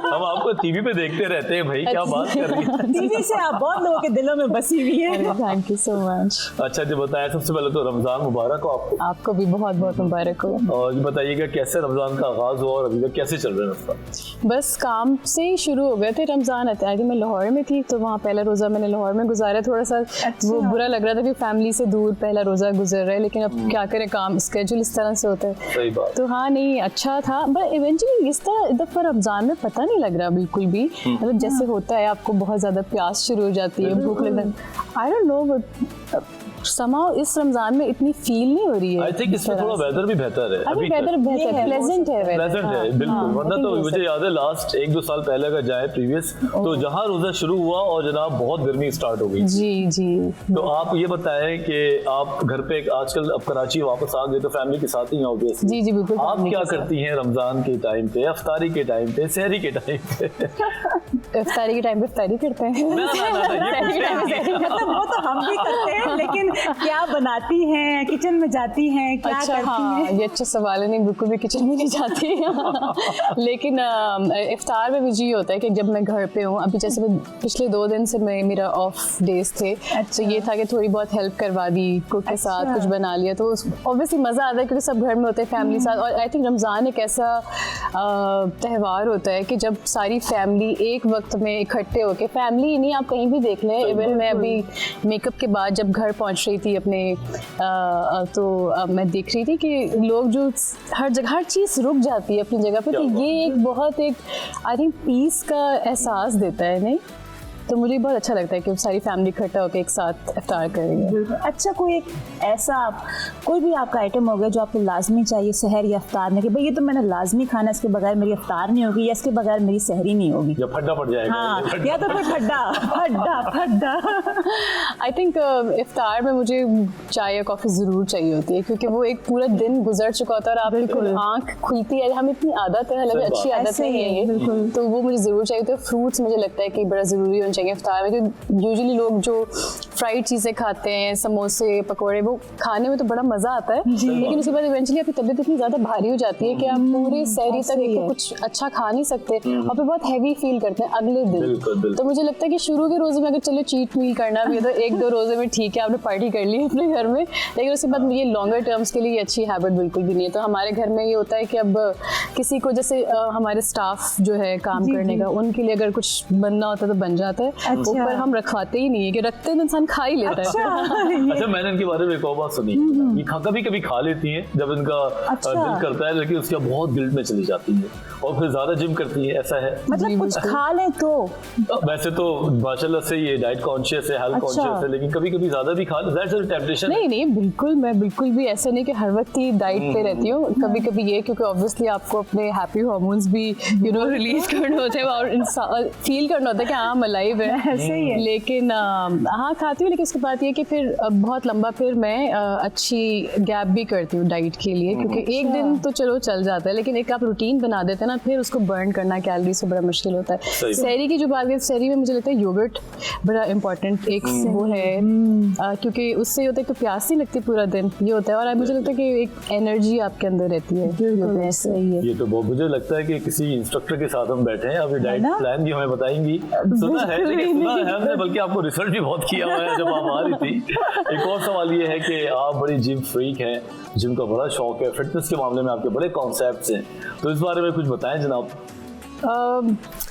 हम आपको टीवी पे देखते रहते हैं भाई, क्या बात कर रही है। टीवी से आप बहुत लोगों के दिलों में बसी हुई है। Thank you so much. अच्छा जी, बताया सबसे पहले तो रमजान मुबारक हो आपको। आपको भी बहुत बहुत मुबारक हो। और ये बताइएगा कैसे रमजान का आगाज हुआ और अभी तक कैसे चल रहा है रमजान? बस काम से ही शुरू हो गए थे रमजान। आई थी मैं लाहौर में थी, तो वहाँ पहला रोज़ा मैंने लाहौर में गुजारा। थोड़ा सा वो बुरा लग रहा था कि फैमिली से दूर पहला रोज़ा गुजर रहा है, लेकिन अब क्या करें, काम स्केड्यूल इस तरह से होता है। सही बात। तो हाँ, नहीं अच्छा था, बट इवेंचुअली इस दफ़ा रमजान में पता नहीं लग रहा बिल्कुल भी। मतलब जैसे होता है आपको बहुत ज़्यादा प्यास शुरू हो जाती है, भूख लगना, आई डोंट नो, बट समाउ इस रमजान में इतनी फील नहीं हो रही है। आई थिंक इसमें थोड़ा वेदर भी बेहतर है। अभी वेदर बेहतर, प्लेजेंट है, प्लेजेंट है बिल्कुल। वरना तो मुझे याद है लास्ट 1-2 साल पहले का जाए प्रीवियस, तो जहाँ रोजा शुरू हुआ और जनाब बहुत गर्मी स्टार्ट हो गई। जी जी। तो आप ये बताएं कि आप घर पे आजकल अब कराची वापस आ गए तो फैमिली के साथ ही हैं ऑब्वियसली। जी जी बिल्कुल। आप क्या करती हैं रमजान के टाइम पे, इफ्तारी के टाइम पे, सहरी के टाइम पे? इफ्तारी के टाइम पे इफ्तारी करते हैं। मतलब वो तो हम भी करते हैं, लेकिन क्या बनाती हैं, किचन में जाती हैं, क्या अच्छा, करती हाँ, हैं? ये अच्छा सवाल है। नहीं, बिल्कुल भी किचन में नहीं जाती। लेकिन इफ्तार में भी जी होता है कि जब मैं घर पे हूँ, अभी जैसे पिछले 2 दिन से मेरा ऑफ डेज थे, तो ये था कि थोड़ी बहुत हेल्प करवा दी कुक के साथ, कुछ बना लिया, तो ऑब्वियसली मज़ा आता है क्योंकि सब घर में होते हैं फैमिली साथ। और आई थिंक रमज़ान एक ऐसा त्यौहार होता है कि जब सारी फैमिली एक वक्त में इकट्ठे होके, फैमिली नहीं आप कहीं भी देख लें, इवन मैं अभी मेकअप के बाद जब घर पहुँच रही थी अपने तो मैं देख रही थी कि लोग जो हर जगह हर चीज़ रुक जाती है अपनी जगह पे, तो ये एक बहुत एक आई थिंक पीस का एहसास देता है। नहीं तो मुझे बहुत अच्छा लगता है कि सारी फैमिली इकट्ठा होकर एक साथ इफ्तार करेंगे। अच्छा, कोई एक ऐसा कोई भी आपका आइटम हो गया जो आपको लाजमी चाहिए सहर या इफ्तार में, कि भाई ये तो मैंने लाजमी खाना, इसके बगैर मेरी इफ्तार नहीं होगी या इसके बगैर मेरी सहरी नहीं होगी? या फड्डा पड़ जाएगा। हाँ, या तो फिर फड्डा। आई थिंक इफ्तार में मुझे चाय या कॉफ़ी ज़रूर चाहिए होती है, क्योंकि वो एक पूरा दिन गुजर चुका होता है और आपकी आँख खुलती है। हम इतनी आदत है, अलग अच्छी आदत है ये, तो वो मुझे ज़रूर चाहिए। तो फ्रूट्स मुझे लगता है कि बड़ा ज़रूरी होना चाहिए इफ्तार में, क्योंकि यूजुअली लोग जो फ्राइड चीज़ें खाते हैं, समोसे पकोड़े, वो खाने में तो बड़ा मज़ा आता है, लेकिन उसके बाद इवेंचुअली आपकी तबीयत इतनी ज़्यादा भारी हो जाती है कि आप पूरे सहरी तक एक तो कुछ अच्छा खा नहीं सकते और फिर बहुत हैवी फील करते हैं अगले दिन। तो मुझे लगता है कि शुरू के रोज़े में अगर चलो चीट मील करना भी है तो 1-2 रोज़े में ठीक है, आपने पार्टी कर ली अपने घर में, लेकिन उसके बाद ये लॉन्गर टर्म्स के लिए अच्छी हैबिट बिल्कुल भी नहीं है। तो हमारे घर में ये होता है कि अब किसी को जैसे हमारे स्टाफ जो है काम करने का, उनके लिए अगर कुछ बनना होता है तो बन जाता है, ऊपर हम रखवाते ही नहीं है, कि रखते हैं इंसान खा ही लेता है। अच्छा, मैंने इनके बारे में एक और बात सुनी, ये कभी-कभी खा लेती हैं जब इनका दिल करता है, लेकिन उसके बहुत गिल्ट में चली जाती है और फिर ज्यादा जिम करती है, ऐसा है? मतलब कुछ खा लें तो वैसे तो माशाल्लाह से ये डाइट कॉन्शियस है, हेल्थ कॉन्शियस है, लेकिन कभी-कभी ज्यादा भी खा ले, दैट्स अ टेम्पटेशन। नहीं, बिल्कुल मैं बिल्कुल भी ऐसा नहीं कि हर वक्त ही डाइट पे रहती हूँ। कभी-कभी ये, क्योंकि ऑब्वियसली आपको अपने हैप्पी हार्मोन्स भी रिलीज करने होते हैं और फील करना होता है कि हाँ हम अलाइव है, सही है। लेकिन हाँ खाती हूँ, लेकिन उसके बाद ये कि फिर बहुत लंबा फिर मैं अच्छी गैप भी करती हूँ डाइट के लिए, क्योंकि एक दिन तो चलो चल जाता है, लेकिन एक आप रूटीन बना देते हैं ना, फिर उसको बर्न करना कैलोरी से बड़ा मुश्किल होता है। सहरी की जो बात है, सहरी में मुझे लगता है योगर्ट बड़ा इंपॉर्टेंट एक वो है, क्योंकि उससे होता है कि प्यास नहीं लगती पूरा दिन, ये होता है, और मुझे लगता है कि एक एनर्जी आपके अंदर रहती है। ये तो बहुत, मुझे लगता है कि किसी इंस्ट्रक्टर के साथ हम बैठे हैं, अभी डाइट प्लान भी हमें बताएंगी। सुना है हमने, बल्कि आपको रिसर्च भी बहुत किया हुआ है जब आप आ रही थी। एक और सवाल ये है कि आप बड़ी जिम फ्रीक हैं, जिम का बड़ा शौक है, फिटनेस के मामले में आपके बड़े कॉन्सेप्ट्स हैं, तो इस बारे में कुछ बताएं जनाब।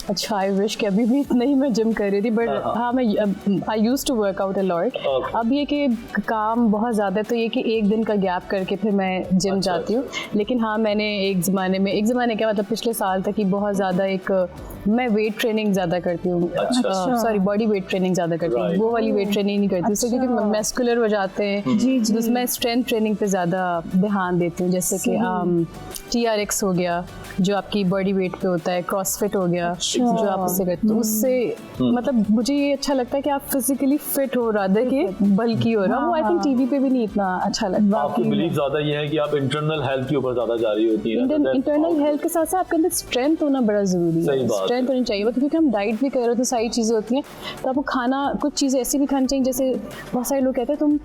अच्छा, आई विश कि अभी भी नहीं मैं जिम कर रही थी, बट हाँ मैं I used to work out a lot. अब ये कि काम बहुत ज़्यादा है, तो ये कि एक दिन का गैप करके फिर मैं जिम जाती हूँ। लेकिन हाँ, मैंने एक ज़माने क्या मतलब पिछले साल तक ही बहुत ज़्यादा मैं वेट ट्रेनिंग ज़्यादा करती हूँ, सॉरी बॉडी वेट ट्रेनिंग ज़्यादा करती हूँ, वो वाली वेट ट्रेनिंग नहीं करती उससे, क्योंकि मस्कुलर हो जाते हैं। जी, मैं स्ट्रेंथ ट्रेनिंग पे ज़्यादा ध्यान देती हूँ, जैसे कि TRX हो गया जो आपकी बॉडी वेट पे होता है, क्रॉसफिट हो गया, जो आप उससे करते हो उससे मतलब मुझे ये अच्छा लगता है कि आप फिजिकली फिट हो रादर के बल्कि हो रहा वो आई थिंक टीवी पे भी नहीं इतना अच्छा लगता। आपकी बिलीफ ज्यादा ये है कि आप इंटरनल हेल्थ के ऊपर ज्यादा जा रही होती है। इंटरनल हेल्थ के साथ साथ आपके अंदर स्ट्रेंथ होना बड़ा जरूरी है, स्ट्रेंथ होनी चाहिए क्योंकि हम डाइट भी कर रहे हो तो सारी चीजें होती हैं तो आपको खाना कुछ चीजें ऐसी भी खानी चाहिए जैसे बहुत सारे लोग कहते हैं तुम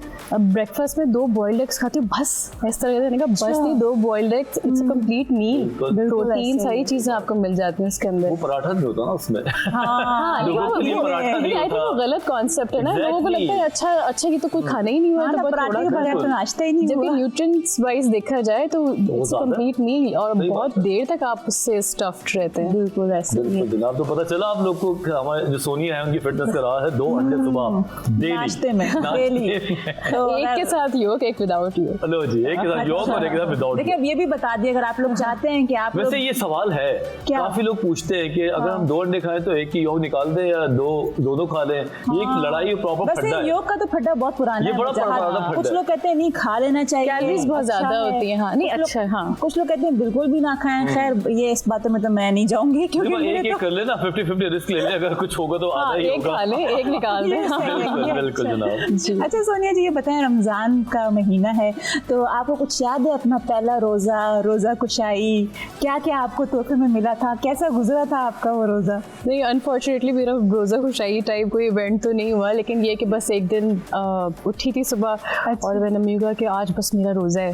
ब्रेकफास्ट में 2 बॉइल्ड एग्स खाते हो बस इस तरह कहने का बस नहीं 2 boiled eggs it's a complete meal protein सारी चीजें आपको मिल जाती हैं इसके अंदर। वो पराठा नहीं होता ना उसमें लोगों के लिए पराठा नहीं होता। वो गलत कॉन्सेप्ट है ना लोगों को लगता है अच्छा की तो कोई खाना ही नहीं हुआ तो पराठे के बगैर तो नाश्ता ही नहीं हुआ। जबकि न्यूट्रिएंट्स वाइज देखा जाए तो इट्स अ कंप्लीट मील और बहुत देर तक आप उससे स्टफ्ड रहते हैं। बिल्कुल ऐसे ही जनाब। तो पता चला आप लोग को हमारे जो सोनिया है उनकी फिटनेस का रहा है 2 अंडे सुबह डेली नाश्ते में डेली एक के साथ योग एक विदाउट योग। हेलो जी एक के साथ योग और एक के साथ विदाउट। देखिए अब ये भी बता दिए अगर आप लोग चाहते हैं कि आप वैसे ये सवाल है काफी लोग पूछते हैं कि अगर हम 2 अंडे खाएं तो एक की योग निकाल दें या दो खा लें। ये एक लड़ाई प्रॉपर फड्डा है। योग का तो फड्डा बहुत पुराना ये बड़ा पुराना फड्डा। कुछ लोग कहते हैं नहीं खा लेना चाहिए कैलोरीज बहुत ज्यादा होती हैं। हाँ नहीं अच्छा हाँ कुछ लोग कहते हैं बिल्कुल भी ना खाएं। खैर ये इस बात में तो मैं नहीं जाऊंगी क्योंकि एक कर लेना 50-50 रिस्क ले ले अगर कुछ होगा तो आधा ही होगा। एक खा ले एक निकाल दे। बिल्कुल जनाब। अच्छा सोनिया जी ये बताएं रमजान का महीना है तो आपको कुछ याद है अपना पहला रोजा कुशाई क्या क्या आपको तोहफे में मिला था कैसा गुजरा था आपका वो रोजा? नहीं अनफॉर्चुनेटली मेरा रोजा खुशाई टाइप कोई इवेंट तो नहीं हुआ लेकिन ये कि बस एक दिन उठी थी सुबह और मैंने मम्मी को कहा कि आज बस मेरा रोजा है।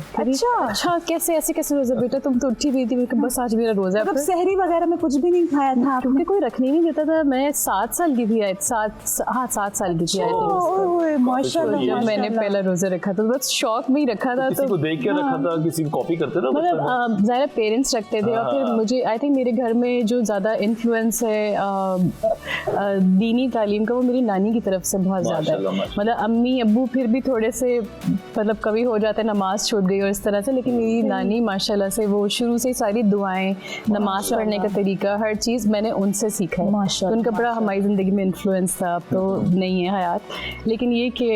अच्छा कैसे रोजा बेटा तुम तो उठी हुई थी बस आज मेरा रोजा है। मतलब सहरी वगैरह में कुछ भी नहीं खाया था क्योंकि कोई रखने नहीं देता था। मैं 7 साल की थी 7 साल की थी माशाल्लाह जब मैंने पहला रोजा रखा था बस शौक में ही रखा था। किसी को देख के रखा था किसी को कॉपी करते थे मतलब ज़्यादा पेरेंट्स रखते थे और फिर मुझे आई थिंक मेरे घर में जो ज़्यादा इन्फ्लुएंस है दीनी तालीम का वो मेरी नानी की तरफ से बहुत ज़्यादा है। मतलब अम्मी अब्बू फिर भी थोड़े से मतलब कभी हो जाता है नमाज छूट गई और इस तरह से लेकिन मेरी नानी माशाल्लाह से वो शुरू से सारी दुआएं नमाज पढ़ने का तरीका हर चीज़ मैंने उनसे सीखा है। तो उनका बड़ा हमारी ज़िंदगी में इन्फ्लुएंस था। अब तो नहीं है हयात लेकिन ये कि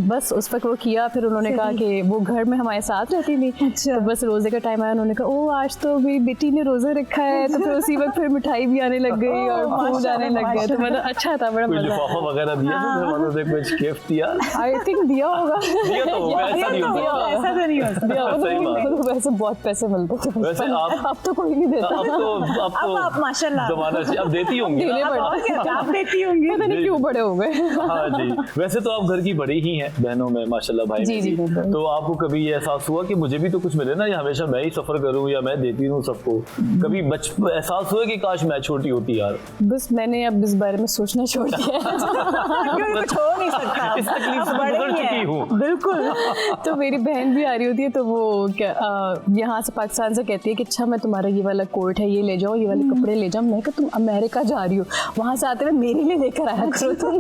बस उस वक्त वो किया फिर उन्होंने कहा कि वो घर में हमारे साथ रहती थी। तो बस रोज़े का टाइम आया उन्होंने कहा ओ आज तो मेरी बेटी ने रोज़ा रखा है तो फिर उसी वक्त फिर मिठाई भी आने लग गई और फूड आने लग गया। तो मतलब अच्छा था बड़ा मजा वगैरह दिया तो कुछ गिफ्ट दिया आई थिंक दिया होगा। दिया तो होगा ऐसा तो नहीं होता। वैसे बहुत पैसे मिलते थे वैसे अब तो कोई नहीं देता। अब तो आप माशाल्लाह जमाना से अब देती होंगी आप देती होंगी पता नहीं क्यों बड़े हो गए। हाँ जी वैसे तो आप घर की बड़ी ही हैं बहनों में माशाल्लाह भाई जी जी तो आपको कभी ये एहसास हुआ कि मुझे भी तो कुछ मिले ना या हमेशा मैं ही सफर करूं या मैं देती हूँ सबको कभी एहसास हुआ कि काश मैं छोटी होती यार? बस मैंने अब इस बारे में सोचना छोड़ दिया कुछ हो नहीं सकता इस तकलीफ से गुजर चुकी हूँ बिल्कुल। तो मेरी बहन भी आ रही होती है तो वो यहाँ से पाकिस्तान से कहती है कि अच्छा मैं तुम्हारा ये वाला कोट है ये ले जाओ ये वाले कपड़े ले जाओ। मैं तुम अमेरिका जा रही हो वहाँ से आते हुए मेरे लिए लेकर आया करो तुम।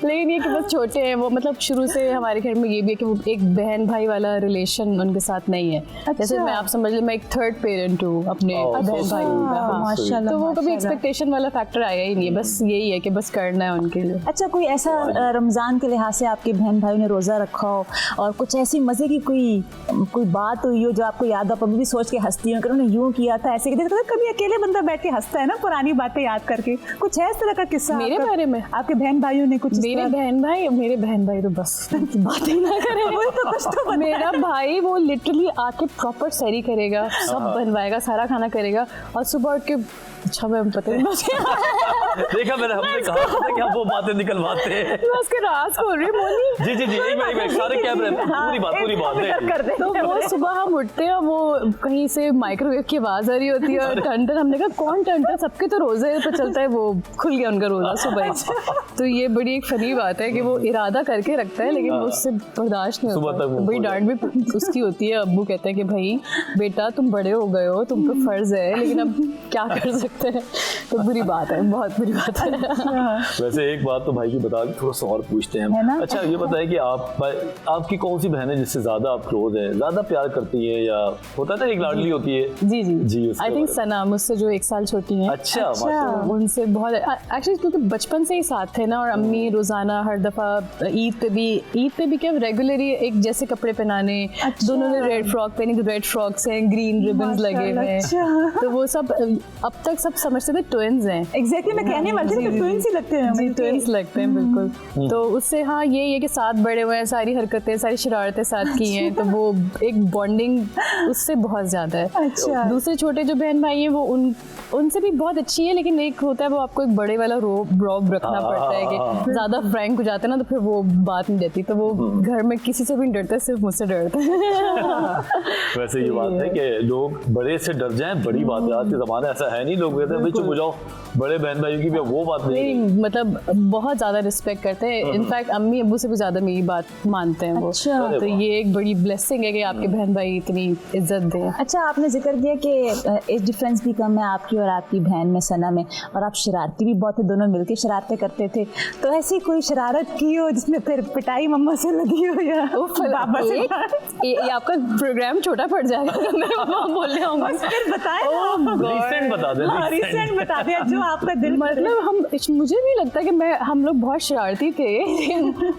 लेकिन ये कि बस छोटे हैं वो मतलब शुरू से हमारे घर में ये भी है कि वो एक बहन भाई वाला रिलेशन उनके साथ नहीं है। जैसे मैं आप समझ लो मैं एक थर्ड पेरेंट हूँ अपने बहन भाई माशाल्लाह। तो वो कभी एक्सपेक्टेशन वाला फैक्टर आया ही नहीं है बस यही है कि बस करना है उनके लिए। अच्छा कोई ऐसा रमज़ान के लिहाज से आपके बहन भाई ने रोज़ा रखा हो और कुछ ऐसी मज़े की कोई बात हुई हो जो आपको याद हो आप अभी भी सोच के हंसती हो कि उन्होंने यूँ किया था ऐसे किया कभी अकेले बंदा बैठ के हंसता है ना पुरानी बातें याद करके कुछ है इस तरह का किस्सा मेरे बारे में? आपके बहन भाइयों ने कुछ मेरे बहन भाई तो बस बात ही ना करें। तो कुछ तो मेरा भाई वो लिटरली आके प्रॉपर सैरी करेगा सब बनवाएगा सारा खाना करेगा और सुबह उठ के अच्छा मैं पता नहीं देखा मैंने हमने कहा था कि हम वो बातें निकलवाते हैं। मैं उसके राज खोल रही मोनी। जी एक मिनट सारे कैमरे पूरी बात है। तो वो सुबह हम उठते हैं वो कहीं से माइक्रोवेव की आवाज आ रही होती है और टंटन हमने कहा कौन टंटन सबके तो रोजे पे चलता है वो खुल गया उनका रोजा सुबह। तो ये बड़ी एक फनी बात है कि वो इरादा करके रखता है लेकिन उससे बर्दाश्त नहीं होता। बड़ी डांट भी उसकी होती है। अब्बू कहते हैं कि भाई बेटा तुम बड़े हो गए हो तुम पे फर्ज है लेकिन अब क्या कर सकते हैं। तो बुरी बात है बहुत बुरी बात है। वैसे एक बात तो भाई की बता के थोड़ा सा और पूछते हैं। अच्छा ये बताइए कि आपकी कौन सी बहन है जिससे ज्यादा आप क्लोज है ज्यादा प्यार करती है या होता है एक लाडली होती है? जी आई थिंक सना मुझसे जो 1 साल छोटी है। अच्छा उनसे बहुत एक्चुअली क्योंकि बचपन से ही साथ थे ना और अम्मी रोजाना हर दफा ईद पे भी क्या रेगुलरली एक जैसे कपड़े पहनाने। दोनों ने रेड फ्रॉक पहनी तो रेड फ्रॉक से ग्रीन रिबन्स लगे हुए तो वो सब अब तक सब समझते थे ट्विंस हैं। एग्जैक्टली मैं कहने वाली थी कि ट्विंस ही लगते हैं जी हमें। ट्विंस लगते हैं बिल्कुल। तो उससे हाँ ये है कि साथ बड़े हुए हैं, सारी हरकतें सारी शरारतें साथ की हैं, तो वो एक बॉन्डिंग उससे बहुत ज़्यादा है। अच्छा। दूसरे छोटे जो बहन भाई हैं वो उनसे भी बहुत अच्छी है, लेकिन एक होता है वो आपको एक बड़े वाला रॉब रखना पड़ता है कि ज़्यादा फ्रैंक हो जाते हैं ना तो फिर वो बात नहीं रहती, तो वो घर में किसी से भी नहीं डरते, सिर्फ मुझसे डरते हैं। वैसे ये बात है कि लोग बड़े से डर जाएं बड़ी बात है, आज के ज़माने ऐसा है नहीं, लोग कहते हैं भाई चुप हो जाओ, बड़े बहन भाइयों की भी वो बात नहीं। मतलब बहुत ज़्यादा रिस्पेक्ट करते हैं, इनफैक्ट अम्मी अब्बू से भी ज़्यादा मेरी बात मानते हैं वो। अच्छा। तो ये एक बड़ी ब्लेसिंग है कि आपके बहन भाई इतनी इज्जत दें। अच्छा, आपने जिक्र किया कि एज डिफरेंस भी कम है आपकी और आपकी बहन में, सना में, और आप शरारती भी बहुत है, दोनों मिलकर शरारतें करते थे, तो ऐसी कोई शरारत की हो जिसमें फिर पिटाई मम्मा से लगी हो या पापा से? ये आपका प्रोग्राम छोटा पड़ जाएगा अगर मैं मम्मा बोल रहा हूँ। फिर बताएं रिसेंट बता दें, रिसेंट बता दें जो आपका दिल मतलब मुझे नहीं लगता कि हम लोग बहुत शरारती थे।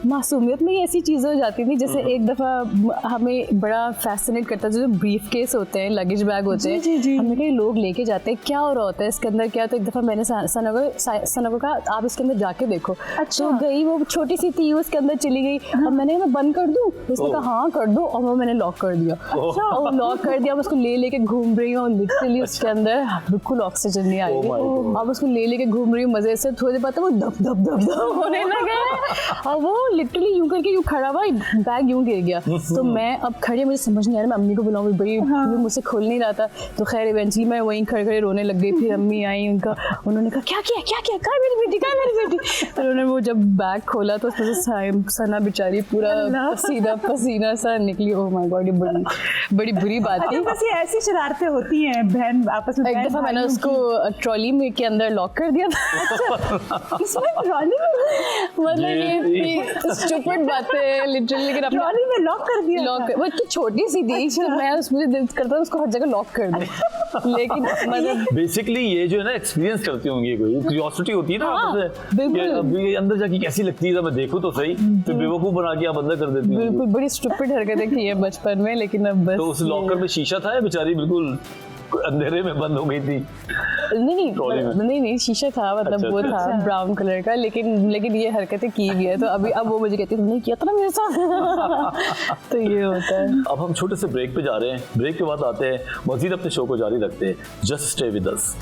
मासूमियत में ही ऐसी चीज़ें हो जाती थी, जैसे एक दफ़ा हमें बड़ा फैसिनेट करता था जो ब्रीफ केस होते हैं, लगेज बैग होते हैं, हमें कई लोग लेके जाते हैं, क्या हो रहा होता है इसके अंदर क्या। तो एक दफ़ा मैंने सना को कहा आप इसके अंदर जाके देखो। तो गई, वो छोटी सी थी, उसके अंदर चली गई। अब मैंने कहा मैं बंद कर दूँ, उसने कहा हाँ कर दो, और वो मैंने लॉक कर दिया। और लॉक कर दिया, अब उसको ले लेके घूम रही हूँ, लिटरली उसके अंदर बिल्कुल ऑक्सीजन नहीं आई। अब उसको ले लेके घूम रही हूँ मजे से, थोड़ी देर बाद वो दब दब दब दब होने लगा और वो लिटरली यूं करके यूं खड़ा हुआ, बैग यूं गिर गया। तो मैं अब खड़ी, मुझे समझ नहीं आ रहा मैं अम्मी को बुलाऊं, बड़ी मुझसे खोल नहीं रहा था। तो खैर इवेंचुअली मैं वहीं खड़े खड़े रोने लग गई। फिर अम्मी आई, उन्होंने कहा क्या किया क्या किया, कहाँ मेरी बेटी कहाँ मेरी बेटी। फिर उन्होंने वो जब बैग खोला तो उसमें से सना बेचारी पूरा पसीना पसीना सा निकली। ओह माय गॉड, ये बड़ी बुरी बात थी। बस ये ऐसी शरारतें होती हैं बहन आपस में। एक दफा मैंने उसको ट्रॉली में के अंदर लॉक कर दिया था। इसमें ट्रॉली में मतलब ये स्टूपिड बात है लिटरली, लेकिन अपने ट्रॉली में लॉक कर दिया लॉक वो इतनी छोटी सी थी कि मैं मुझे दिल करता था उसको हर जगह लॉक कर दूं। लेकिन मतलब बेसिकली ये जो है ना एक्सपीरियंस करती होंगी, कोई क्यूरियोसिटी होती है ना बिल्कुल। कि अभी अंदर जाके कैसी लगती है, मैं देखूं तो सही, फिर बेवकूफ बना के आप अंदर कर देती हूँ। बिल्कुल बड़ी स्टूपिड हरकतें की है बचपन में, लेकिन अब बस तो उस लॉकर में शीशा था, बेचारी बिल्कुल अंधेरे में बंद हो गई थी। नहीं शीशा था, मतलब वो था ब्राउन कलर का, लेकिन ये हरकतें की भी है। तो अभी अब वो मुझे कहती है तुमने किया था ना मेरे साथ। तो ये होता है। अब हम छोटे से ब्रेक पे जा रहे हैं, ब्रेक के बाद आते हैं, मजीद अपने शो को जारी रखते हैं। Just stay with us.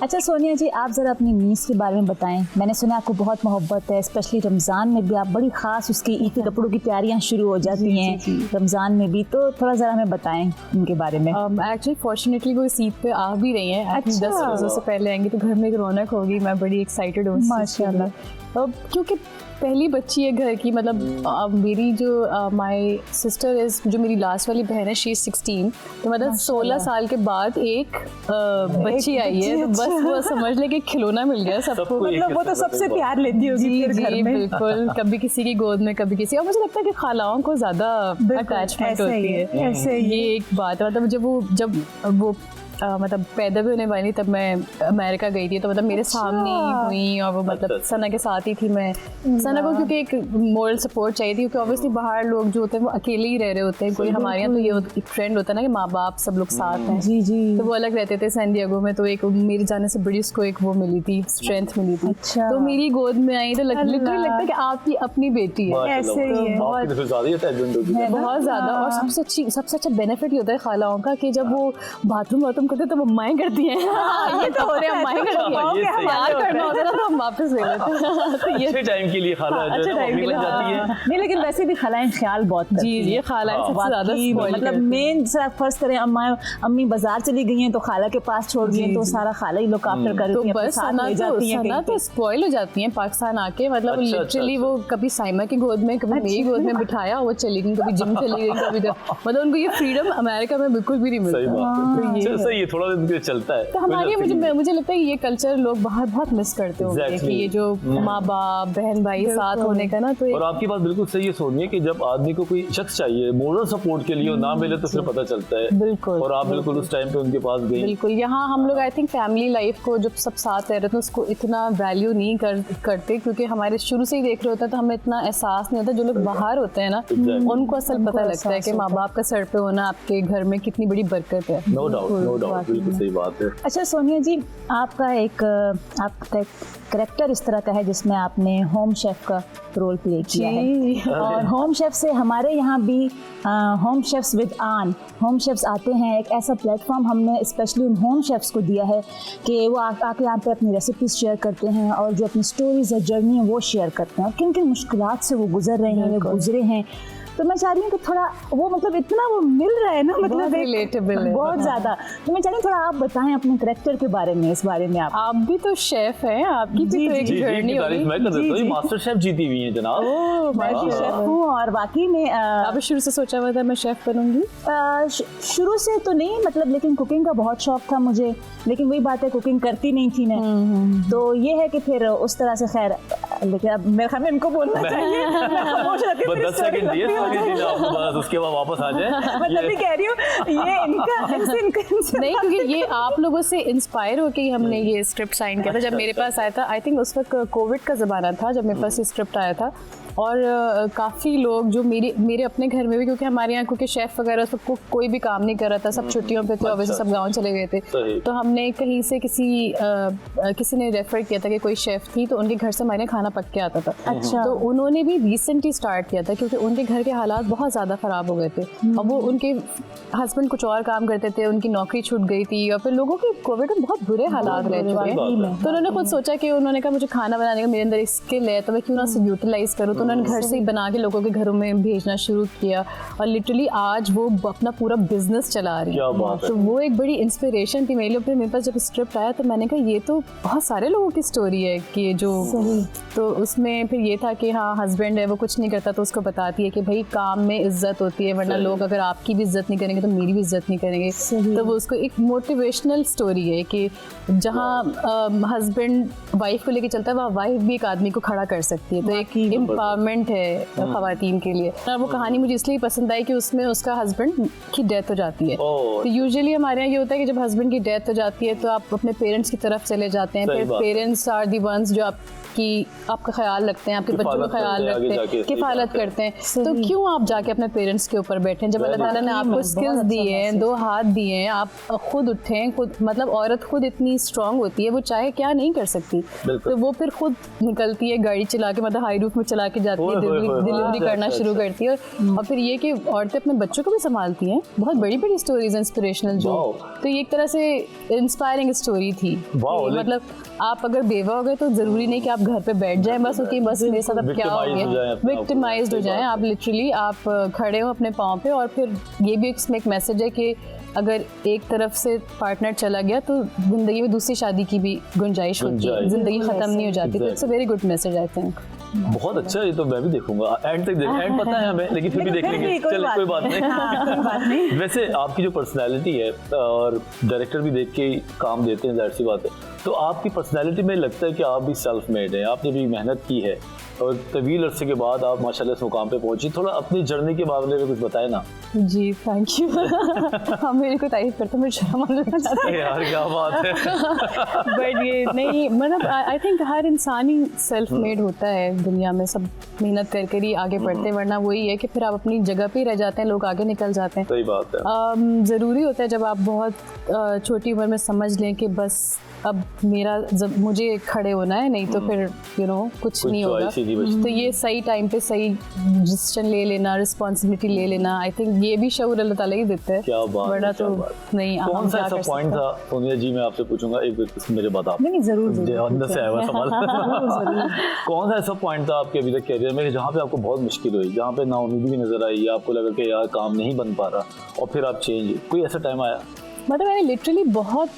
अच्छा सोनिया जी, आप ज़रा अपनी मीस के बारे में बताएं। मैंने सुना आपको बहुत मोहब्बत है, स्पेशली रमज़ान में भी आप बड़ी ख़ास उसकी ईद के कपड़ों की तैयारियां शुरू हो जाती हैं रमज़ान में भी, तो थोड़ा ज़रा हमें बताएं उनके बारे में। एक्चुअली फॉर्चुनेटली वो इस ईद पे आ भी रही हैं। अच्छा। 10 रोज़ों से पहले आएंगी तो घर में एक रौनक होगी। मैं बड़ी एक्साइटेड हूँ माशाल्लाह। क्योंकि पहली बच्ची है घर की। मतलब मेरी जो माय सिस्टर इज, जो मेरी लास्ट वाली बहन है, शी इज 16। तो मतलब 16 साल के बाद एक बच्ची आई है, तो बस वो समझ ले कि खिलौना मिल गया सबको। मतलब वो तो सबसे प्यार लेती होगी फिर घर में। बिल्कुल, कभी किसी की गोद में कभी किसी। और मुझे लगता है कि खालाओं को ज्यादा अटैचमेंट होती है। ऐसे ये एक बात है। मतलब जब वो मतलब पैदा भी होने वाली तब मैं अमेरिका गई थी, तो मतलब मेरे सामने ही हुई। और वो मतलब सना के साथ ही थी मैं। सना को क्योंकि एक मोरल सपोर्ट चाहिए थी, क्योंकि ऑब्वियसली बाहर लोग जो होते हैं वो अकेले ही रह रहे होते हैं। कोई हमारे यहाँ तो ये एक ट्रेंड होता है ना कि माँ बाप सब लोग साथ हैं। जी जी। तो वो अलग रहते थे सैन डिएगो में। तो एक मेरे जाने से बड़ी उसको एक वो मिली थी, स्ट्रेंथ मिली थी। अच्छा। तो मेरी गोद में आई तो लिटरली लगता है कि आपकी अपनी बेटी है। ऐसे ही है। बहुत ज्यादा। और सबसे अच्छा बेनिफिट ये होता है खालाओं का कि जब वो बाथरूम करते तो वो माएँ करती हैं। ये तो हो रहे हैं, माएँ करती हैं। प्यार करना होता है ना तो हम वापस ले लेते हैं। तो ये अच्छे टाइम के लिए खाला जो है ना मम्मी बन जाती है। नहीं, लेकिन वैसे भी खालाएं ख्याल बहुत करती हैं। जी ये खालाएं सबसे ज्यादा स्पॉइल मतलब मेन फर्स्ट करें, अम्मी बाजार चली गई हैं तो खाला के पास छोड़ दी हैं, तो सारा खाला ही लोग आफ्टर कर तो देती हैं, बस सना तो स्पॉइल हो जाती हैं पाकिस्तान आके। मतलब लिटरली वो कभी साइमा की गोद में, कभी मेरी गोद में बिठाया, वो चली गई, कभी जिम चली गई, कभी मतलब उनको ये फ्रीडम अमेरिका में बिल्कुल भी नहीं मिलता। सही बात है। सही है, थोड़ा दिन के चलता है। तो हमारे मुझे लगता है ये कल्चर लोग बाहर बहुत मिस करते होंगे कि ये जो माँ बाप बहन भाई साथ होने का ना। तो और आपकी बात बिल्कुल सही है सोनिया कि जब आदमी को कोई शख्स चाहिए मोरल सपोर्ट के लिए, ना मिले तो फिर पता चलता है। बिल्कुल। और आप बिल्कुल उस टाइम पे उनके पास गई। बिल्कुल। यहाँ हम लोग आई थिंक फैमिली लाइफ को जब सब साथ रह रहे थे उसको इतना वैल्यू नहीं करते, क्योंकि हमारे शुरू से ही देख रहे होता है तो हमें इतना एहसास नहीं होता। जो लोग बाहर होते हैं ना उनको असल पता लगता है कि माँ बाप का सर पे होना आपके घर में कितनी बड़ी बरकत है। No doubt. बिल्कुल सही बात है। अच्छा सोनिया जी, आपका एक करेक्टर इस तरह का है जिसमें आपने होम शेफ का रोल प्ले किया है, और होम शेफ से हमारे यहाँ भी होम शेफ्स विद आन, होम शेफ्स आते हैं। एक ऐसा प्लेटफॉर्म हमने स्पेशली उन होम शेफ्स को दिया है कि वो आके यहाँ पे अपनी रेसिपीज शेयर करते हैं और जो अपनी स्टोरीज है, जर्नी है, वो शेयर करते हैं, किन किन मुश्किलात से वो गुजर रहे हैं, वो गुजरे हैं। तो मैं चाह रही हूँ कि थोड़ा वो मतलब इतना वो मिल रहा है ना, मतलब रिलेटेबल है बहुत ज्यादा। तो मैं चाह रही हूँ थोड़ा आप बताएं अपने करेक्टर के बारे में, इस बारे में। आप भी तो शेफ हैं, आपकी भी तो एक जर्नी होगी। मैं कर देता हूँ, मास्टर शेफ जीती हुई हैं जनाब। मैं भी शेफ हूँ और वाकई में आपने शुरू से सोचा हुआ था मैं शेफ बनूंगी? शुरू से तो नहीं, मतलब लेकिन कुकिंग का बहुत शौक था मुझे, लेकिन वही बात है कुकिंग करती नहीं थी मैं। तो ये है कि फिर उस तरह से खैर, लेकिन अब मेरे ख्याल में इनको बोलना चाहिए। 10 सेकंड दिए उसके बाद वापस आ जाए। मतलब भी कह रही हूँ ये इनका नहीं, क्योंकि ये आप लोगों से इंस्पायर होकर ही हमने ये स्क्रिप्ट साइन किया था। जब मेरे पास आया था, आई थिंक उस वक्त कोविड का ज़माना था जब मेरे पास ये स्क्रिप्ट आया था, और काफ़ी लोग जो मेरे अपने घर में भी, क्योंकि हमारे यहाँ क्योंकि शेफ़ वगैरह उस वक्त कोई भी काम नहीं कर रहा था, सब छुट्टियों पे थे, वैसे सब गाँव चले गए थे। तो हमने कहीं से किसी ने रेफर किया था कि कोई शेफ़ थी, तो उनके घर से हमारे खाना पक के आता था। अच्छा। तो उन्होंने भी रिसेंटली स्टार्ट किया था क्योंकि उनके घर के हालात बहुत ज़्यादा ख़राब हो गए थे, और वो उनके हस्बैंड कुछ और काम करते थे, उनकी नौकरी छूट गई थी, और फिर लोगों के कोविड में बहुत बुरे हालात रह चुके हैं। तो उन्होंने खुद सोचा कि उन्होंने कहा मुझे खाना बनाने का मेरे अंदर एक स्किल है, तो मैं क्यों ना उसे यूटिलाइज करूँ। तो उन्होंने घर से ही बना के लोगों के घरों में भेजना शुरू किया, और लिटरली आज वो अपना पूरा बिजनेस चला रही है। तो वो एक बड़ी इंस्पिरेशन थी मेरे लिए। फिर मेरे पास जब स्क्रिप्ट आया तो मैंने कहा ये तो बहुत सारे लोगों की स्टोरी है कि जो, तो उसमें फिर ये था कि हाँ हस्बैंड है वो कुछ नहीं करता, तो उसको बताती है कि भाई काम में इज्जत होती है, वरना लोग अगर आपकी भी इज्जत नहीं करेंगे तो मेरी भी इज्जत नहीं करेंगे। तो वो उसको एक मोटिवेशनल स्टोरी है कि जहाँ हस्बैंड वाइफ को लेके चलता है, वहाँ वाइफ भी एक आदमी को खड़ा कर सकती है। तो एक एम्पावरमेंट है खवातीन के लिए। और वो कहानी मुझे इसलिए पसंद आई कि उसमें उसका हस्बैंड की डेथ हो जाती है। तो यूजुअली हमारे यहाँ ये होता है कि जब हस्बैंड की डेथ हो जाती है तो आप अपने पेरेंट्स की तरफ चले जाते हैं, फिर पेरेंट्स आर दी वंस जो आपका ख्याल रखते हैं, आपके बच्चों का ख्याल रखते हैं, किफालत करते हैं। तो क्यों आप जाके अपने पेरेंट्स के ऊपर बैठे जब अल्लाह ताला ने आपको स्किल्स दिए हैं, 2 हाथ दिए हैं, आप खुद उठें, खुद मतलब औरत खुद इतनी स्ट्रांग होती है, वो चाहे क्या नहीं कर सकती, तो वो फिर खुद निकलती है गाड़ी चला के, मतलब हाई रूफ में चला के जाती है, डिलीवरी करना शुरू करती है, और फिर ये कि औरतें अपने बच्चों को भी संभालती हैं। बहुत बड़ी बड़ी स्टोरीज इंस्पिरेशनल जो, तो ये एक तरह से इंस्पायरिंग स्टोरी थी। मतलब आप अगर बेवा हो गए तो जरूरी नहीं कि आप घर पे बैठ जाएं बस कि बस मेरे साथ अब क्या हो गया, विक्टिमाइज्ड हो जाएं। आप लिटरली आप खड़े हो अपने पाँव पे, और फिर ये भी एक मैसेज है कि अगर एक तरफ से पार्टनर चला गया तो जिंदगी में दूसरी शादी की भी गुंजाइश होती है, जिंदगी खत्म नहीं हो जाती। तो it's a very good message I think. बहुत अच्छा, ये तो मैं भी देखूंगा, एंड तक देख, एंड पता है हमें, लेकिन फिर भी देख लेंगे, चलिए कोई बात नहीं। वैसे आपकी जो पर्सनैलिटी है, और डायरेक्टर भी देख के काम देते हैं, जाहिर सी बात है, तो आपकी पर्सनैलिटी में लगता है कि आप भी सेल्फ मेड हैं, आपने भी मेहनत की है, और तवील अरसे के बाद आप माशाल्लाह इस मुकाम पे पहुंची। थोड़ा अपनी जर्नी के बारे में कुछ बताएं ना। जी थैंक यू। हम मेरे को तारीफ करते हैं, मुझे शर्म आती है यार क्या बात है। बट ये नहीं, मतलब आई थिंक हर इंसान ही सेल्फ मेड होता है दुनिया में, सब मेहनत कर ही आगे बढ़ते हैं, वरना वही है कि फिर आप अपनी जगह पे ही रह जाते हैं, लोग आगे निकल जाते हैं। सही बात है। ज़रूरी होता है जब आप बहुत छोटी उम्र में समझ लें कि बस अब मुझे खड़े होना है, नहीं तो फिर कुछ नहीं होगा। तो ये सही टाइम पे सही डिसीजन ले लेना, रिस्पॉन्सिबिलिटी ले लेना, आई थिंक ये भी शऊर अल्लाह ताला ही देता है। क्या बात, वरना तो नहीं। कौन सा ऐसा पॉइंट था सोनिया जी, मैं आपसे पूछूंगा एक मेरे बाद आप नहीं जरूर अंदर से आया हुआ सवाल। कौन सा ऐसा पॉइंट था आपके अभी तक कैरियर में जहाँ पे आपको बहुत मुश्किल हुई, जहाँ पे नाउमीदी भी नजर आई, या आपको लगा कि यार काम नहीं बन पा रहा, और फिर आप चेंज, कोई ऐसा टाइम आया? मतलब मैंने लिटरली बहुत,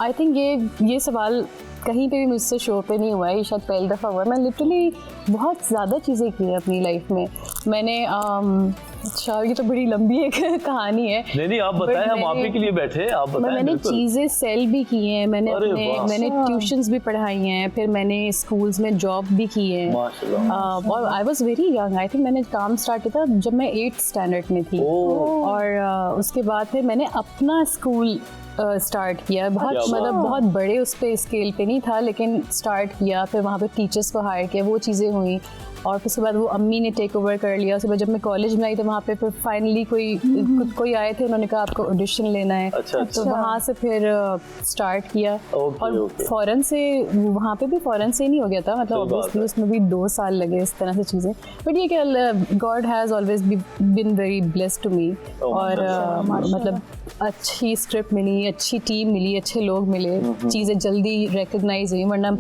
आई थिंक ये सवाल कहीं पे भी मुझसे शो पे नहीं हुआ है, ये शायद पहली दफ़ा हुआ है। मैं लिटरली बहुत ज़्यादा चीज़ें की हैं अपनी लाइफ में। मैंने अच्छा ये तो बड़ी लंबी एक कहानी है। नहीं आप बताएं, हम आप ही के लिए बैठे, आप बताएं। मैंने चीज़ें सेल भी की हैं, मैंने ट्यूशंस भी पढ़ाई हैं, फिर मैंने स्कूल्स में जॉब भी की है, और I was very young. I think मैंने काम स्टार्ट किया था जब मैं 8th स्टैंडर्ड में थी, और उसके बाद फिर मैंने अपना स्कूल स्टार्ट किया, बहुत अच्छा। मतलब बहुत बड़े उस पे स्केल पे नहीं था, लेकिन स्टार्ट किया। फिर वहाँ पे टीचर्स को हायर किया, वो चीज़ें हुई। और फिर उसके बाद वो अम्मी ने टेक ओवर कर लिया। उसके बाद जब मैं कॉलेज में आई तो वहाँ पे फिर फाइनली कोई आए थे, उन्होंने कहा आपको ऑडिशन लेना है। अच्छा, तो वहाँ से फिर स्टार्ट किया। और फ़ौरन से वहाँ पे भी फ़ौरन से नहीं हो गया था, मतलब ऑब्वियसली उसमें भी 2 साल लगे इस तरह से चीज़ें। बट ये कि God has always been very blessed to me. और मतलब अच्छी स्क्रिप्ट मिली, अच्छी टीम मिली, अच्छे लोग मिले, चीज़ें जल्दी रिकग्नाइज हुई। वरना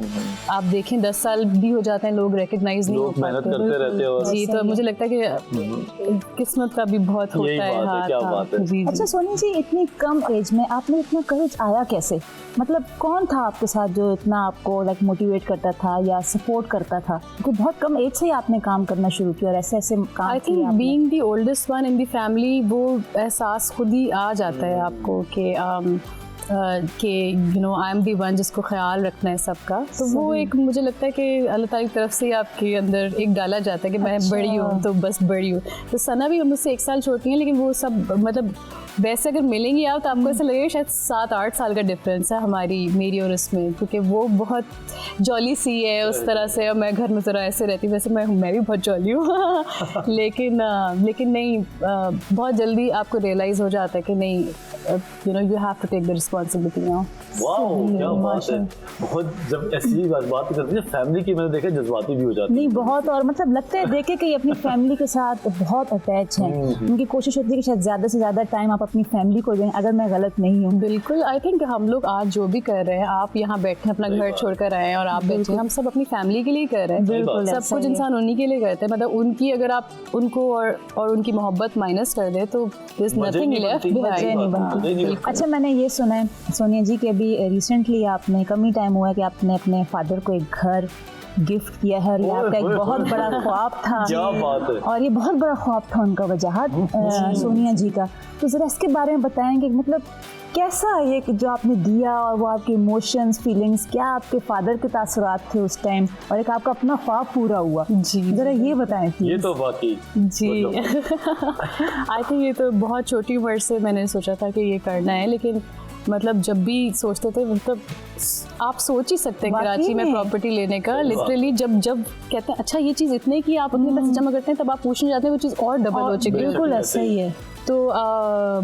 आप देखें 10 साल भी हो जाते हैं, लोग रिकग्नाइज नहीं हो पाते। मेहनत करते रहते हो। जी, तो मुझे लगता है कि किस्मत का भी बहुत होता है हाथ। क्या बात है। जी, अच्छा सोनी जी, इतनी कम एज में आपने इतना करेज आया कैसे? मतलब कौन था आपके साथ जो इतना आपको लाइक मोटिवेट करता था या सपोर्ट करता था? क्योंकि बहुत कम एज से ही आपने काम करना शुरू किया और ऐसे ऐसे काम I think being the oldest one in the family, वो एहसास खुद ही आ जाता है आपको कि you know I am the one जिसको ख्याल रखना है सबका। तो वो एक मुझे लगता है कि अल्लाह ताला की तरफ से आपके अंदर एक डाला जाता है कि मैं बड़ी हूँ तो बस बड़ी हूँ। तो सना भी मुझसे 1 साल छोटी है, लेकिन वो सब मतलब वैसे अगर मिलेंगी आप तो आपको ऐसा लगेगा शायद 7-8 साल का डिफरेंस है मेरी और उसमें, क्योंकि वो बहुत जॉली सी है उस तरह से, और मैं घर में ज़रा ऐसे रहती हूँ। वैसे मैं भी बहुत जॉली हूँ लेकिन नहीं, बहुत जल्दी आपको रियलाइज़ हो जाता है कि नहीं, you know you have to take the responsibility now. Wow, क्या बात है। बहुत जब ऐसी बात करते हैं फैमिली की, मैंने देखा जज्बाती भी हो जाती है। नहीं बहुत, और मतलब लगता है देखे कि अपनी फैमिली के साथ बहुत अटैच हैं। उनकी कोशिश होती है कि शायद ज़्यादा से ज़्यादा टाइम आप अपनी फैमिली को दें, अगर मैं गलत नहीं हूँ। बिल्कुल, आई थिंक हम लोग आज जो भी कर रहे हैं, आप यहाँ बैठे अपना घर छोड़कर आए और आप बैठे, हम सब अपनी फैमिली के लिए कर रहे हैं। बिल्कुल, सब कुछ इंसान उन्हीं के लिए करते हैं। मतलब उनकी अगर आप उनको और उनकी मोहब्बत माइनस कर दे तो there's nothing left behind। अच्छा, मैंने ये सुना है सोनिया जी कि अभी रिसेंटली आपने कम ही टाइम हुआ है कि आपने अपने फादर को एक घर गिफ्ट किया है, और ये आपका एक बहुत बड़ा ख्वाब था। क्या बात है। और ये बहुत बड़ा ख्वाब था उनका वजाहत सोनिया जी का। तो ज़रा इसके बारे में बताएंगे, मतलब कैसा ये जो आपने दिया और वो आपके इमोशंस, फीलिंग्स, क्या आपके फादर के तासुरात थे उस टाइम, और एक आपका अपना ख्वाब पूरा हुआ? जी, ज़रा ये बताएं प्लीज। ये तो बाकी जी आई थिंक ये तो बहुत छोटी उम्र से मैंने सोचा था कि ये करना है, लेकिन मतलब जब भी सोचते थे, मतलब आप सोच ही सकते हैं कराची में प्रॉपर्टी लेने का। लिटरली जब कहते हैं अच्छा ये चीज़ इतने की आप अपने पैसे जमा करते हैं, तब आप पूछने जाते हैं वो चीज़ और डबल हो चुकी है। बिल्कुल ऐसा ही है। तो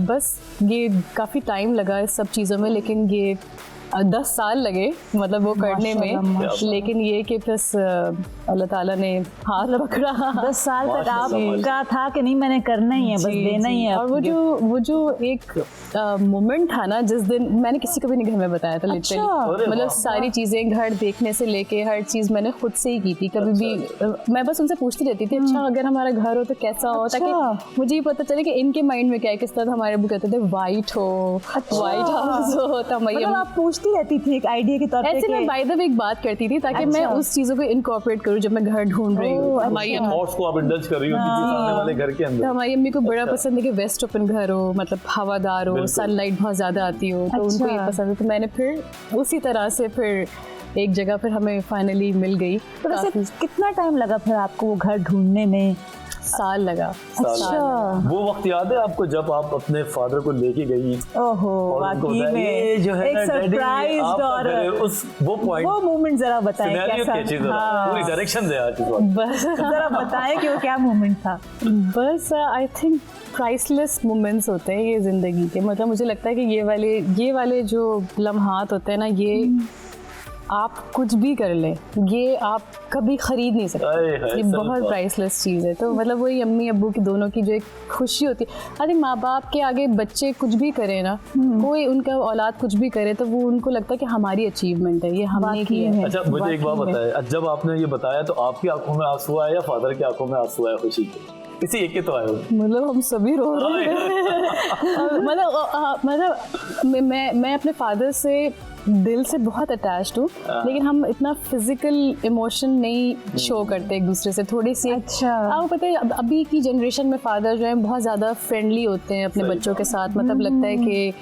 बस ये काफ़ी टाइम लगा इस सब चीज़ों में, लेकिन ये 10 साल लगे मतलब वो करने में। लेकिन ये कि बस अल्लाह ताला ने हाथ पकड़ा। 10 साल तक आपका था कि नहीं मैंने करना ही है, बस देना ही है। और वो जो एक मोमेंट था ना, जिस दिन मैंने किसी को भी नहीं घर में बताया था। लिटरली मतलब सारी चीज़ें घर देखने से लेके हर चीज़ मैंने खुद से ही की थी। कभी भी मैं बस उनसे पूछती रहती थी अच्छा अगर हमारा घर हो तो कैसा हो, ताकि मुझे ये पता चले कि इनके माइंड में क्या है। किस तरह हमारे अब्बू कहते थे वाइट हो, वाइट हाउस हो, तो आप पूछती रहती थी एक आइडिया के तौर पे। ऐसे मैं बाय द वे एक बात करती थी ताकि मैं उस चीज़ों को इनकॉर्पोरेट करूँ जब मैं घर ढूंढ रही हूँ। हमारी थॉट्स को आप इंडल्ज कर रही हो किसी सामने वाले घर के अंदर। हमारी अम्मी को बड़ा पसंद है कि वेस्ट ओपन घर हो, मतलब हवादार हो, सनलाइट बहुत ज़्यादा आती हो, तो उनको ये पसंद है। तो मैंने फिर उसी तरह से फिर एक जगह फिर हमें फाइनली मिल गई। तो वैसे कितना टाइम लगा फिर आपको वो घर ढूंढने में? साल लगा। अच्छा, वो वक्त याद है आपको जब आप अपने फादर को लेके गई? ओहो, वाकई में जो है एक सरप्राइज और वो मोमेंट जरा बताएं कैसा? पूरी डायरेक्शन दे आज बस जरा बताएं कि वो क्या मोमेंट था। बस आई थिंक प्राइसलेस मोमेंट्स होते हैं ये ज़िंदगी के। मतलब मुझे लगता है कि ये वाले जो लम्हात होते हैं ना, ये आप कुछ भी कर लें, ये आप कभी खरीद नहीं सकते। ये बहुत प्राइसलेस चीज़ है। तो मतलब वही अम्मी अब्बू की दोनों की जो एक खुशी होती है। अरे माँ बाप के आगे बच्चे कुछ भी करें ना, कोई उनका औलाद कुछ भी करे तो वो उनको लगता है कि हमारी अचीवमेंट है, ये हमने की है। अच्छा मुझे एक बात बताया, जब आपने ये बताया तो आपकी आंखों में आंसू आया या फादर की आंखों में आंसू आया खुशी के? किसी एक के तो आए हो? मतलब हम सभी रो रहे हैं। मतलब मैं अपने फादर से दिल से बहुत अटैच्ड हूँ, लेकिन हम इतना फिजिकल इमोशन नहीं शो करते एक दूसरे से। थोड़ी सी आपको पता है अभी की जनरेशन में फादर जो है बहुत ज़्यादा फ्रेंडली होते हैं अपने बच्चों के साथ। मतलब लगता है कि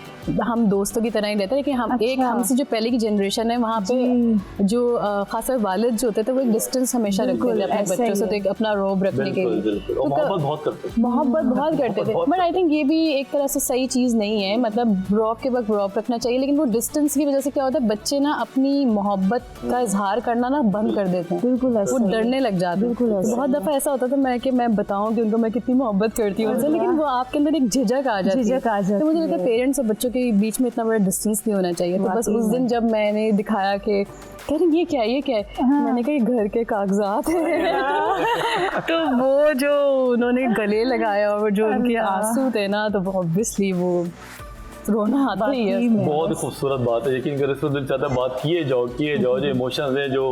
हम दोस्तों की तरह ही रहते हैं। लेकिन हम एक हमसे जो पहले की जनरेशन है वहाँ पे जो खासकर वालिद जो होते थे वो एक डिस्टेंस हमेशा रखते थे अपने बच्चों से, तो एक अपना रोब रखने के लिए। तो मोहब्बत बहुत करते थे। मोहब्बत बहुत करते थे, बट आई थिंक ये भी एक तरह से सही चीज़ नहीं है। मतलब ब्रॉप के वक्त ब्रॉप रखना चाहिए, लेकिन वो डिस्टेंस की वजह से क्या होता है, बच्चे ना अपनी मोहब्बत का इजहार करना ना बंद कर देते हैं। बिल्कुल ऐसा वो ही है। डरने लग जाते हैं। बिल्कुल ऐसा बहुत दफ़ा ऐसा होता था कि मैं बताऊं कि उनको मैं कितनी मोहब्बत करती हूँ उनसे, लेकिन वो आपके अंदर एक झिझक आ जाती है। तो मुझे लगता है पेरेंट्स और बच्चों के बीच में इतना बड़ा डिस्टेंस नहीं होना चाहिए। तो बस उस दिन जब मैंने दिखाया कि कह रहे ये क्या है, मैंने कहा ये घर के कागजात हैं। तो वो जो उन्होंने गले लगाया और जो उनके आंसू थे ना, तो ऑब्वियसली वो रोना आता ही है। बहुत ही खूबसूरत बात है, यकीन करें, इसको दिल चाहता है बात किए जाओ जो इमोशंस है, जो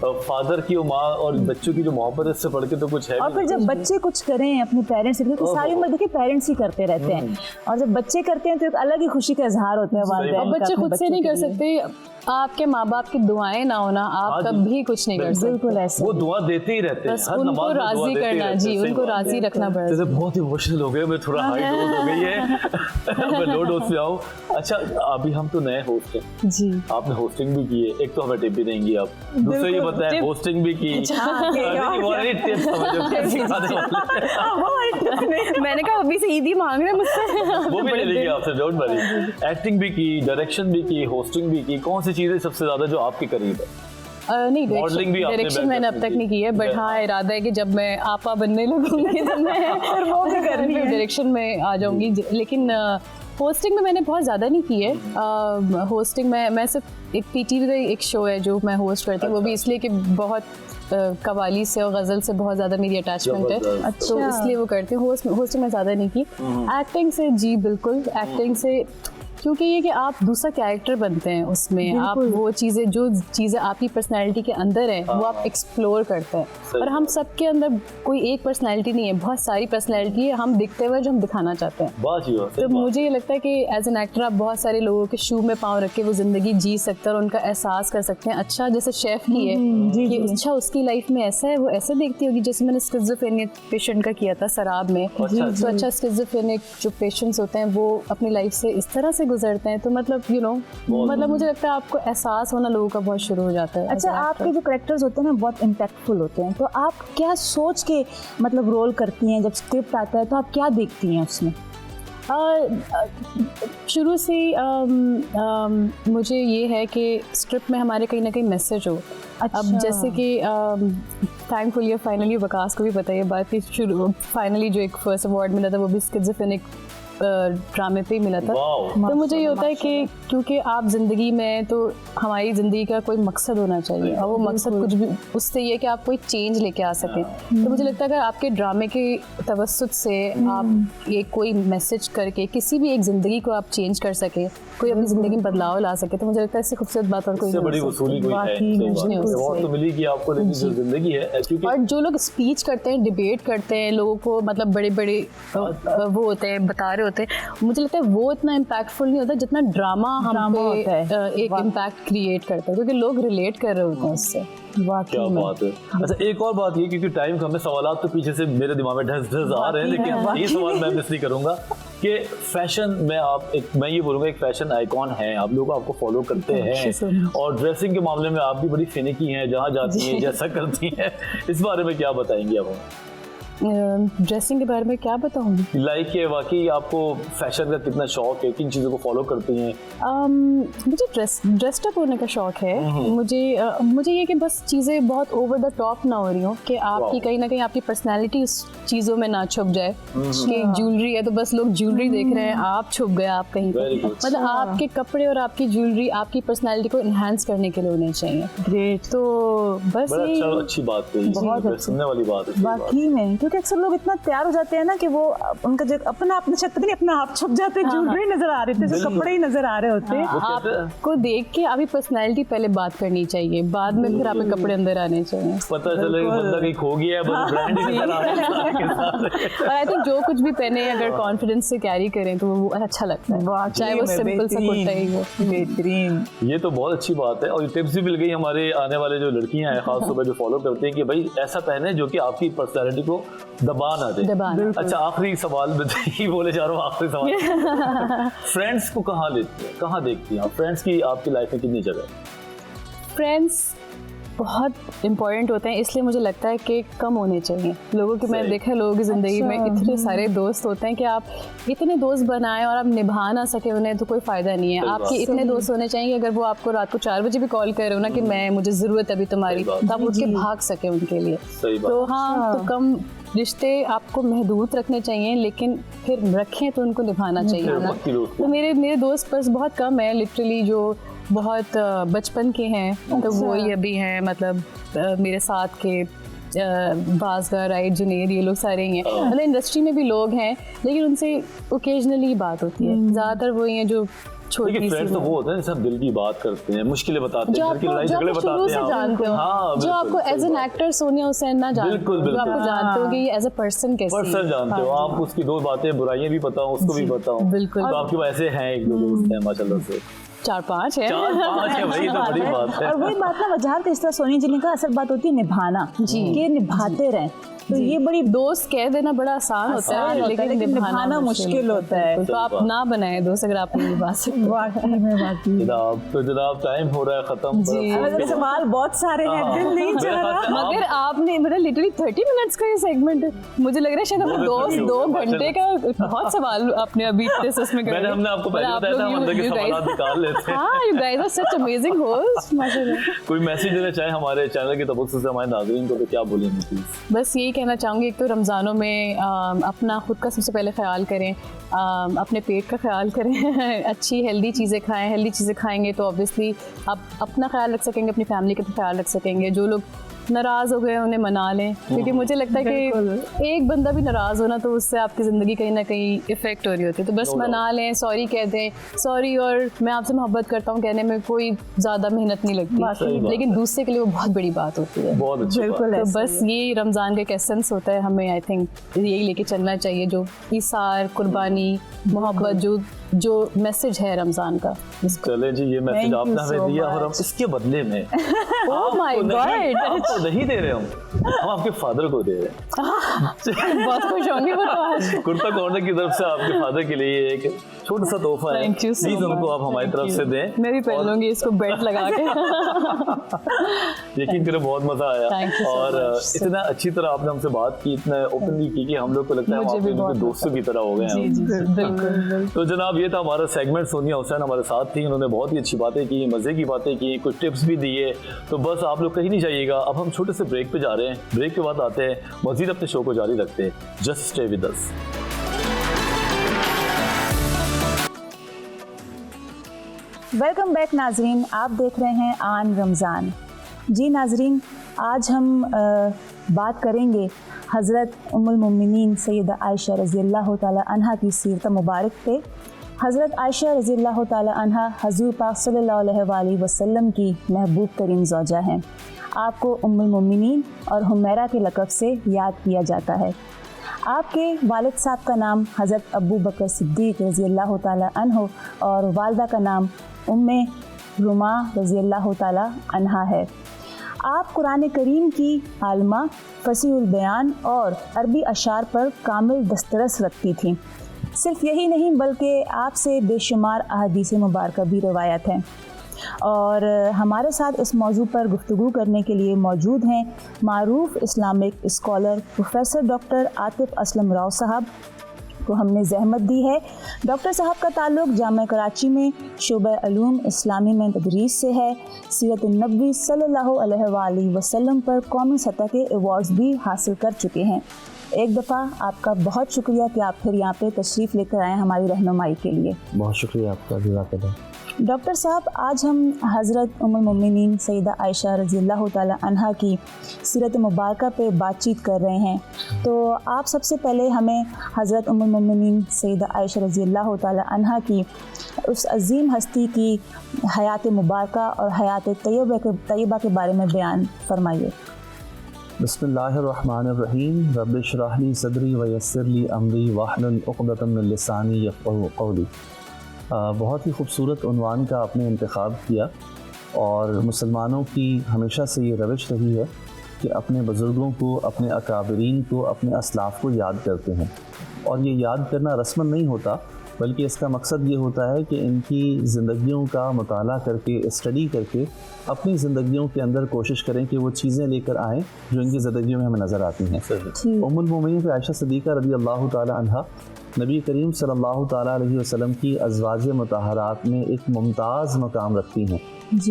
फादर की और माँ और बच्चों की जो मोहब्बत है, इससे पढ़ के तो कुछ है। और फिर जब बच्चे कुछ करें अपने पेरेंट्स से, क्योंकि सारी उम्र देखिए पेरेंट्स ही करते रहते हैं, और जब बच्चे करते हैं तो एक अलग ही खुशी का इजहार होता है वालिदैन का। और बच्चे खुद से नहीं कर सकते, आपके माँ बाप की दुआएं ना होना, आप कभी कुछ नहीं कर सकते। बिल्कुल ऐसा, वो दुआ देते ही रहते हैं, बस हर उनको नमाज में दुआ राजी देते ही करना, रहते जी हैं। उनको राजी रखना पड़ता जैसे बहुत इमोशनल हो गए, मैं थोड़ा हाई डोज हो गई है। मैं लो डोज पे आऊँ। अच्छा, अभी हम तो नए होस्ट हैं जी। आपने होस्टिंग भी की है, एक तो हमें टिप भी देंगी आप, दूसरा ये बताएं होस्टिंग भी की। मैंने कहा अभी से ईदी मांग रहे हैं मुझसे। वो भी ले लेंगे आपसे, डोंट वरी। एक्टिंग भी की, डायरेक्शन भी की, होस्टिंग भी की, कौन सी चीजें सबसे ज्यादा जो आपके करीब है? नहीं, Modeling भी आपने डायरेक्शन बैक मैंने अब तक नहीं की है, बट हाँ इरादा है कि जब मैं आपा बनने लगूंगी तो मैं वो भी करनी है, डायरेक्शन में आ जाऊंगी। लेकिन होस्टिंग में मैंने बहुत ज़्यादा नहीं की है। होस्टिंग में मैं सिर्फ एक पीटीवी का एक शो है जो मैं होस्ट करती हूँ, वो भी इसलिए कि बहुत कवाली से और गज़ल से बहुत ज़्यादा मेरी अटैचमेंट है, तो इसलिए वो करती हूँ। होस्टिंग में ज़्यादा नहीं की। एक्टिंग से जी बिल्कुल, एक्टिंग से क्योंकि ये कि आप दूसरा कैरेक्टर बनते हैं उसमें, आप वो चीज़ें जो चीज़ें आपकी पर्सनैलिटी के अंदर है वो आप एक्सप्लोर करते हैं। और हम सबके अंदर कोई एक पर्सनैलिटी नहीं है, बहुत सारी पर्सनैलिटी है, हम दिखते हुए जो हम दिखाना चाहते हैं। तो मुझे ये लगता है कि एज एन एक्टर आप बहुत सारे लोगों के शू में पाँव रख के वो ज़िंदगी जी सकते हैं और उनका एहसास कर सकते हैं। अच्छा, जैसे शेफ़ की है कि अच्छा उसकी लाइफ में ऐसा है, वो ऐसे देखती होगी, जैसे मैंने स्किज़ोफ्रेनिया पेशेंट का किया था सराब में। तो अच्छा, स्किज़ोफ्रेनिक जो पेशेंट्स होते हैं वो अपनी लाइफ से इस तरह से गुजरते हैं, तो मतलब मतलब मुझे लगता है आपको एहसास होना लोगों का बहुत शुरू हो जाता है। अच्छा, आपके जो कैरेक्टर्स होते हैं ना बहुत इम्पैक्टफुल होते हैं, तो आप क्या सोच के मतलब रोल करती हैं? जब स्क्रिप्ट आता है तो आप क्या देखती हैं उसमें? शुरू से मुझे ये है कि स्क्रिप्ट में हमारे कहीं ना कहीं मैसेज हो। अच्छा। अब जैसे कि थैंकफुली फाइनली वकास को भी पता है बात कि फाइनली जो एक फर्स्ट अवार्ड मिला था वो भी स्किज़ोफ्रेनिक ड्रामे पे ही मिला था। तो मुझे ये होता है कि क्योंकि आप ज़िंदगी में, तो हमारी ज़िंदगी का कोई मकसद होना चाहिए, और वो मकसद कुछ भी उससे ये कि आप कोई चेंज लेके आ सकें। तो मुझे लगता है कि आपके ड्रामे के तवस्सुत से आप ये कोई मैसेज करके किसी भी एक ज़िंदगी को आप चेंज कर सके, कोई अपनी ज़िंदगी में बदलाव ला सके, तो मुझे लगता है इससे खूबसूरत बात और कोई बड़ी वसूली कोई है। अवार्ड तो मिली कि आपको, लेकिन जो ज़िंदगी है। और जो लोग स्पीच करते हैं, डिबेट करते हैं, लोगों को मतलब बड़े बड़े वो होते हैं, बता रहे होते हैं, मुझे लगता है वो इतना इम्पैक्टफुल नहीं होता जितना ड्रामा हम पे एक इम्पैक्ट क्रिएट करता है, क्योंकि लोग रिलेट कर रहे होते हैं उससे। क्या बात है। अच्छा, एक और बात ये, क्योंकि टाइम कम है, सवाल तो पीछे से मेरे दिमाग में ढस आ रहे हैं, लेकिन ये सवाल मैं मिस नहीं करूंगा कि फैशन में आप मैं ये बोलूंगा एक फैशन आइकॉन है, आप लोग आपको फॉलो करते हैं, और ड्रेसिंग के मामले में आप भी बड़ी फिनिकी हैं, जहाँ जाती हैं जैसा करती हैं, इस बारे में क्या बताएंगी आप? ड्रेसिंग के बारे में क्या बताऊंगी? लाइक के वाकई आपको फैशन का कितना शौक है, किन चीज़ों को फॉलो करती हैं? मुझे ड्रेस्ड अप होने का शौक है। मुझे ये कि बस चीज़ें बहुत ओवर द टॉप ना हो रही हो, कि आपकी कहीं ना कहीं आपकी पर्सनैलिटी उस चीज़ों में ना छुप जाए। कि ज्वेलरी है तो बस लोग ज्वेलरी देख रहे हैं, आप छुप गए आप कहीं पर। मतलब आपके कपड़े और आपकी ज्वेलरी आपकी पर्सनैलिटी को इन्हांस करने के लिए होने चाहिए। ग्रेट। तो बस अच्छी बात है, बहुत सुनने वाली बात है वाकई में, क्योंकि अक्सर लोग इतना तैयार हो जाते हैं ना कि वो उनका जो अपना आप छुप जाते हैं, ज्वेलरी नजर आ रहे थे, जो कपड़े ही नजर आ रहे होते हैं। आपको देख के अभी पर्सनैलिटी पहले बात करनी चाहिए, बाद में फिर आपके कपड़े अंदर आने चाहिए। पता चले बंदा कहीं खो गया है, बस ब्रांड ही नजर आ रहा है। और आई थिंक जो कुछ भी पहने अगर कॉन्फिडेंस से कैरी करें तो वो अच्छा लगता है, चाहे वो सिंपल सा कुर्ता ही हो। बेहतरीन, ये तो बहुत अच्छी बात है, और ये टिप्स भी मिल गई हमारे आने वाले जो लड़कियां हैं, खास तौर पर जो फॉलो करते हैं कि भाई ऐसा पहने जो कि आपकी पर्सनैलिटी को दबा ना दे। अच्छा, आखिरी सवाल बोले जा रहा हूँ, आखिरी सवाल फ्रेंड्स को कहाँ लेती है, कहाँ देखती हैं आप? फ्रेंड्स की आपकी लाइफ में कितनी जगह है? फ्रेंड्स बहुत इम्पोर्टेंट होते हैं, इसलिए मुझे लगता है कि कम होने चाहिए लोगों की। मैंने देखा है लोगों की ज़िंदगी में इतने सारे दोस्त होते हैं कि आप इतने दोस्त बनाएं और आप निभा ना सके उन्हें तो कोई फ़ायदा नहीं है। आपके इतने दोस्त होने चाहिए अगर वो आपको रात को 4 बजे भी कॉल कर रहे हो ना कि मैं मुझे ज़रूरत है अभी तुम्हारी, तो आप उठ के भाग सके उनके लिए। तो हाँ, तो कम रिश्ते आपको महदूद रखने चाहिए, लेकिन फिर रखें तो उनको निभाना चाहिए ना। तो मेरे दोस्त बस बहुत कम है लिटरली जो बहुत बचपन के हैं, तो वो ही अभी हैं, मतलब मेरे साथ के बाज़गा, राइट, जुनेर, ये लोग सारे ही हैं। मतलब इंडस्ट्री में भी लोग हैं लेकिन उनसे ओकेजनली बात होती है, ज़्यादातर वही हैं जो छोटी फ्रेंड्स तो वो होते हैं सब दिल की बात करते हैं, मुश्किलें बताते हैं, घर की लड़ाई झगड़े बताते हैं, जानते हो। हाँ, जो आपको as an actor Sonia Hussain ना जानते हो, जो आपको जानते हो कि ये एज अ पर्सन कैसे पर्सन जानते हो आप, उसकी 2 बातें बुराइयां भी बताओ, उसको भी बताओ। बिल्कुल। तो आपके वैसे हैं 1-2 दोस्त हैं माशाल्लाह से, 4-5 है। 4-5 है, वही तो बड़ी बात है। और वही बात ना वजह इस तरह सोनिया जी ने कहा, असल बात होती है निभाना, कि निभाते रहें। तो ये बड़ी दोस्त कह देना बड़ा आसान होता है लेकिन निभाना मुश्किल होता है। तो आप ना बनाए दोस्त अगर आप नहीं निभा सकते। जनाब टाइम हो रहा है खत्म। सवाल बहुत सारे हैं, दिल नहीं चाह रहा। मगर आपने मतलब लिटरली 30 मिनट्स का ये सेगमेंट, मुझे लग रहा है शायद हम दोस्त 2 घंटे का बहुत सवाल आपने अभी इसमें कर दिया। हमने आपको पहले बताया था हम अंदर के सवाल निकाल लेते हैं। हां, you guys are such amazing host माशाल्लाह। कोई मैसेज देना चाहे हमारे चैनल के तवज्जुह से हमारे नाज़रीन को तो क्या बोलेंगे प्लीज? बस यही कहना चाहूँगी, एक तो रमज़ानों में अपना खुद का सबसे पहले ख्याल करें, अपने पेट का ख्याल करें, अच्छी हेल्दी चीज़ें खाएं। हेल्दी चीज़ें खाएंगे तो ऑब्वियसली आप अपना ख्याल रख सकेंगे, अपनी फैमिली का भी ख्याल रख सकेंगे। जो लोग नाराज़ हो गए उन्हें मना लें, क्योंकि मुझे लगता है कि एक बंदा भी नाराज़ होना तो उससे आपकी ज़िंदगी कहीं ना कहीं इफ़ेक्ट हो रही होती है। तो बस मना लें, सॉरी कह दें, सॉरी और मैं आपसे मोहब्बत करता हूँ कहने में कोई ज़्यादा मेहनत नहीं लगती, लेकिन दूसरे के लिए वो बहुत बड़ी बात होती है। बहुत बिल्कुल। तो बस ये रमज़ान का एक एसेंस होता है, हमें आई थिंक यही लेके चलना चाहिए, जो ईसार, कुर्बानी, मोहब्बत, जो मैसेज है रमज़ान का। चले जी, ये मैसेज आपने हमें दिया और हम इसके बदले में ओह माय गॉड नहीं दे रहे, हम आपके फादर को दे रहे हैं। बहुत खुश होंगे वो तो आज। कुर्ता कॉर्नर की तरफ से आपके फादर के लिए एक छोटा सा तोहफा है, प्लीज उनको आप हमारी तरफ से दें। मैं भी पहन लूंगी इसको बेल्ट लगा के। यकीन करें बहुत मजा आया और इतना अच्छी तरह आपने हमसे बात की, इतना ओपनली की कि हम लोग को लगता है हम आपके दोस्तों की तरह हो गए हैं। तो जनाब ये था हमारा सेगमेंट, सोनिया हुसैन हमारे साथ थी, उन्होंने बहुत ही अच्छी बातें की, मजे की बातें की, कुछ टिप्स भी दिए। तो बस आप लोग कहीं नहीं जाइएगा, अब हम छोटे से ब्रेक पे जा रहे हैं, ब्रेक के बाद आते हैं, मजीद अपने शो को जारी रखते हैं। Just stay with us. Welcome back नाजरीन, आप देख रहे हैं आन रमज़ान। जी नाजरीन, आज हम बात करेंगे हज़रत उम्मुल मोमिनीन सैयदा आयशा रज़ियल्लाहु ताला अन्हा की सीरत मुबारक पे। हज़रत आयशा रज़ियल्लाहु ताला अन्हा हज़ूर पाक सल्लल्लाहु अलैहि वसल्लम की महबूब तरीन ज़ौजा हैं। आपको उम्मुल मोमिनीन और हुमैरा के लक़ब से याद किया जाता है। आपके वालिद साहब का नाम हज़रत अबू बकर सिद्दीक़ रज़ियल्लाहु ताला अन्हो और वालदा का नाम उम्मे रुमा रज़ियल्लाहु ताला अन्हा है। आप कुरान करीम की आलमा, फसीहुल बयान और अरबी अशार पर कामिल दस्तरस रखती थीं। सिर्फ यही नहीं बल्कि आपसे बेशुमार अहादीस मुबारक भी रवायत हैं। और हमारे साथ इस मौजू पर गुफ्तगू करने के लिए मौजूद हैं मारूफ Islamic scholar professor doctor Atif Aslam Rao साहब को हमने जहमत दी है। डॉक्टर साहब का ताल्लुक़ जामिया कराची में शोबा उलूम इस्लामी में तदरीस से है। सीरत नबी सल्लल्लाहु अलैहि वसल्लम पर कौमी सतह के अवार्ड्स भी हासिल कर चुके हैं। एक दफ़ा आपका बहुत शुक्रिया कि आप फिर यहाँ पे तशरीफ़ लेकर आए हमारी रहनुमाई के लिए। बहुत शुक्रिया आपका, जज़ाकल्लाह। डॉक्टर साहब, आज हम हज़रत उम्मुल मोमिनीन सैयदा आयशा रज़ियल्लाहु ताला अन्हा की सीरत मुबारक पे बातचीत कर रहे हैं। तो आप सबसे पहले हमें हज़रत उम्मुल मोमिनीन सैयदा आयशा रज़ियल्लाहु ताला अन्हा की उस अजीम हस्ती की हयात मुबारक और हयात तय्यबा के बारे में बयान फरमाइए। बिस्मिल्लाहिर्रहमानिर्रहीम। रब्बि इश्रह ली सदरी व यस्सिर ली अमरी वहलुल उक़दतम मिन लिसानी यफ़क़हू क़ौली। बहुत ही खूबसूरत उन्वान का आपने इंतखाब किया और मुसलमानों की हमेशा से ये रविश रही है कि अपने बुज़ुर्गों को, अपने अकाबरीन को, अपने असलाफ़ को याद करते हैं। और ये याद करना रस्मन नहीं होता, बल्कि इसका मकसद ये होता है कि इनकी ज़िंदगियों का मुताला करके, स्टडी करके अपनी ज़िंदगियों के अंदर कोशिश करें कि वो चीज़ें लेकर आएँ जो इनकी ज़िंदगियों में हमें नज़र आती हैं। उम्मुल मोमिनीन आयशा सिद्दीक़ा रज़ी अल्लाह ताला अन्हा नबी करीम सल्लल्लाहु ताला अलैहि वसल्लम की अज़वाज मुतहरात में एक मुमताज़ मकाम रखती हैं।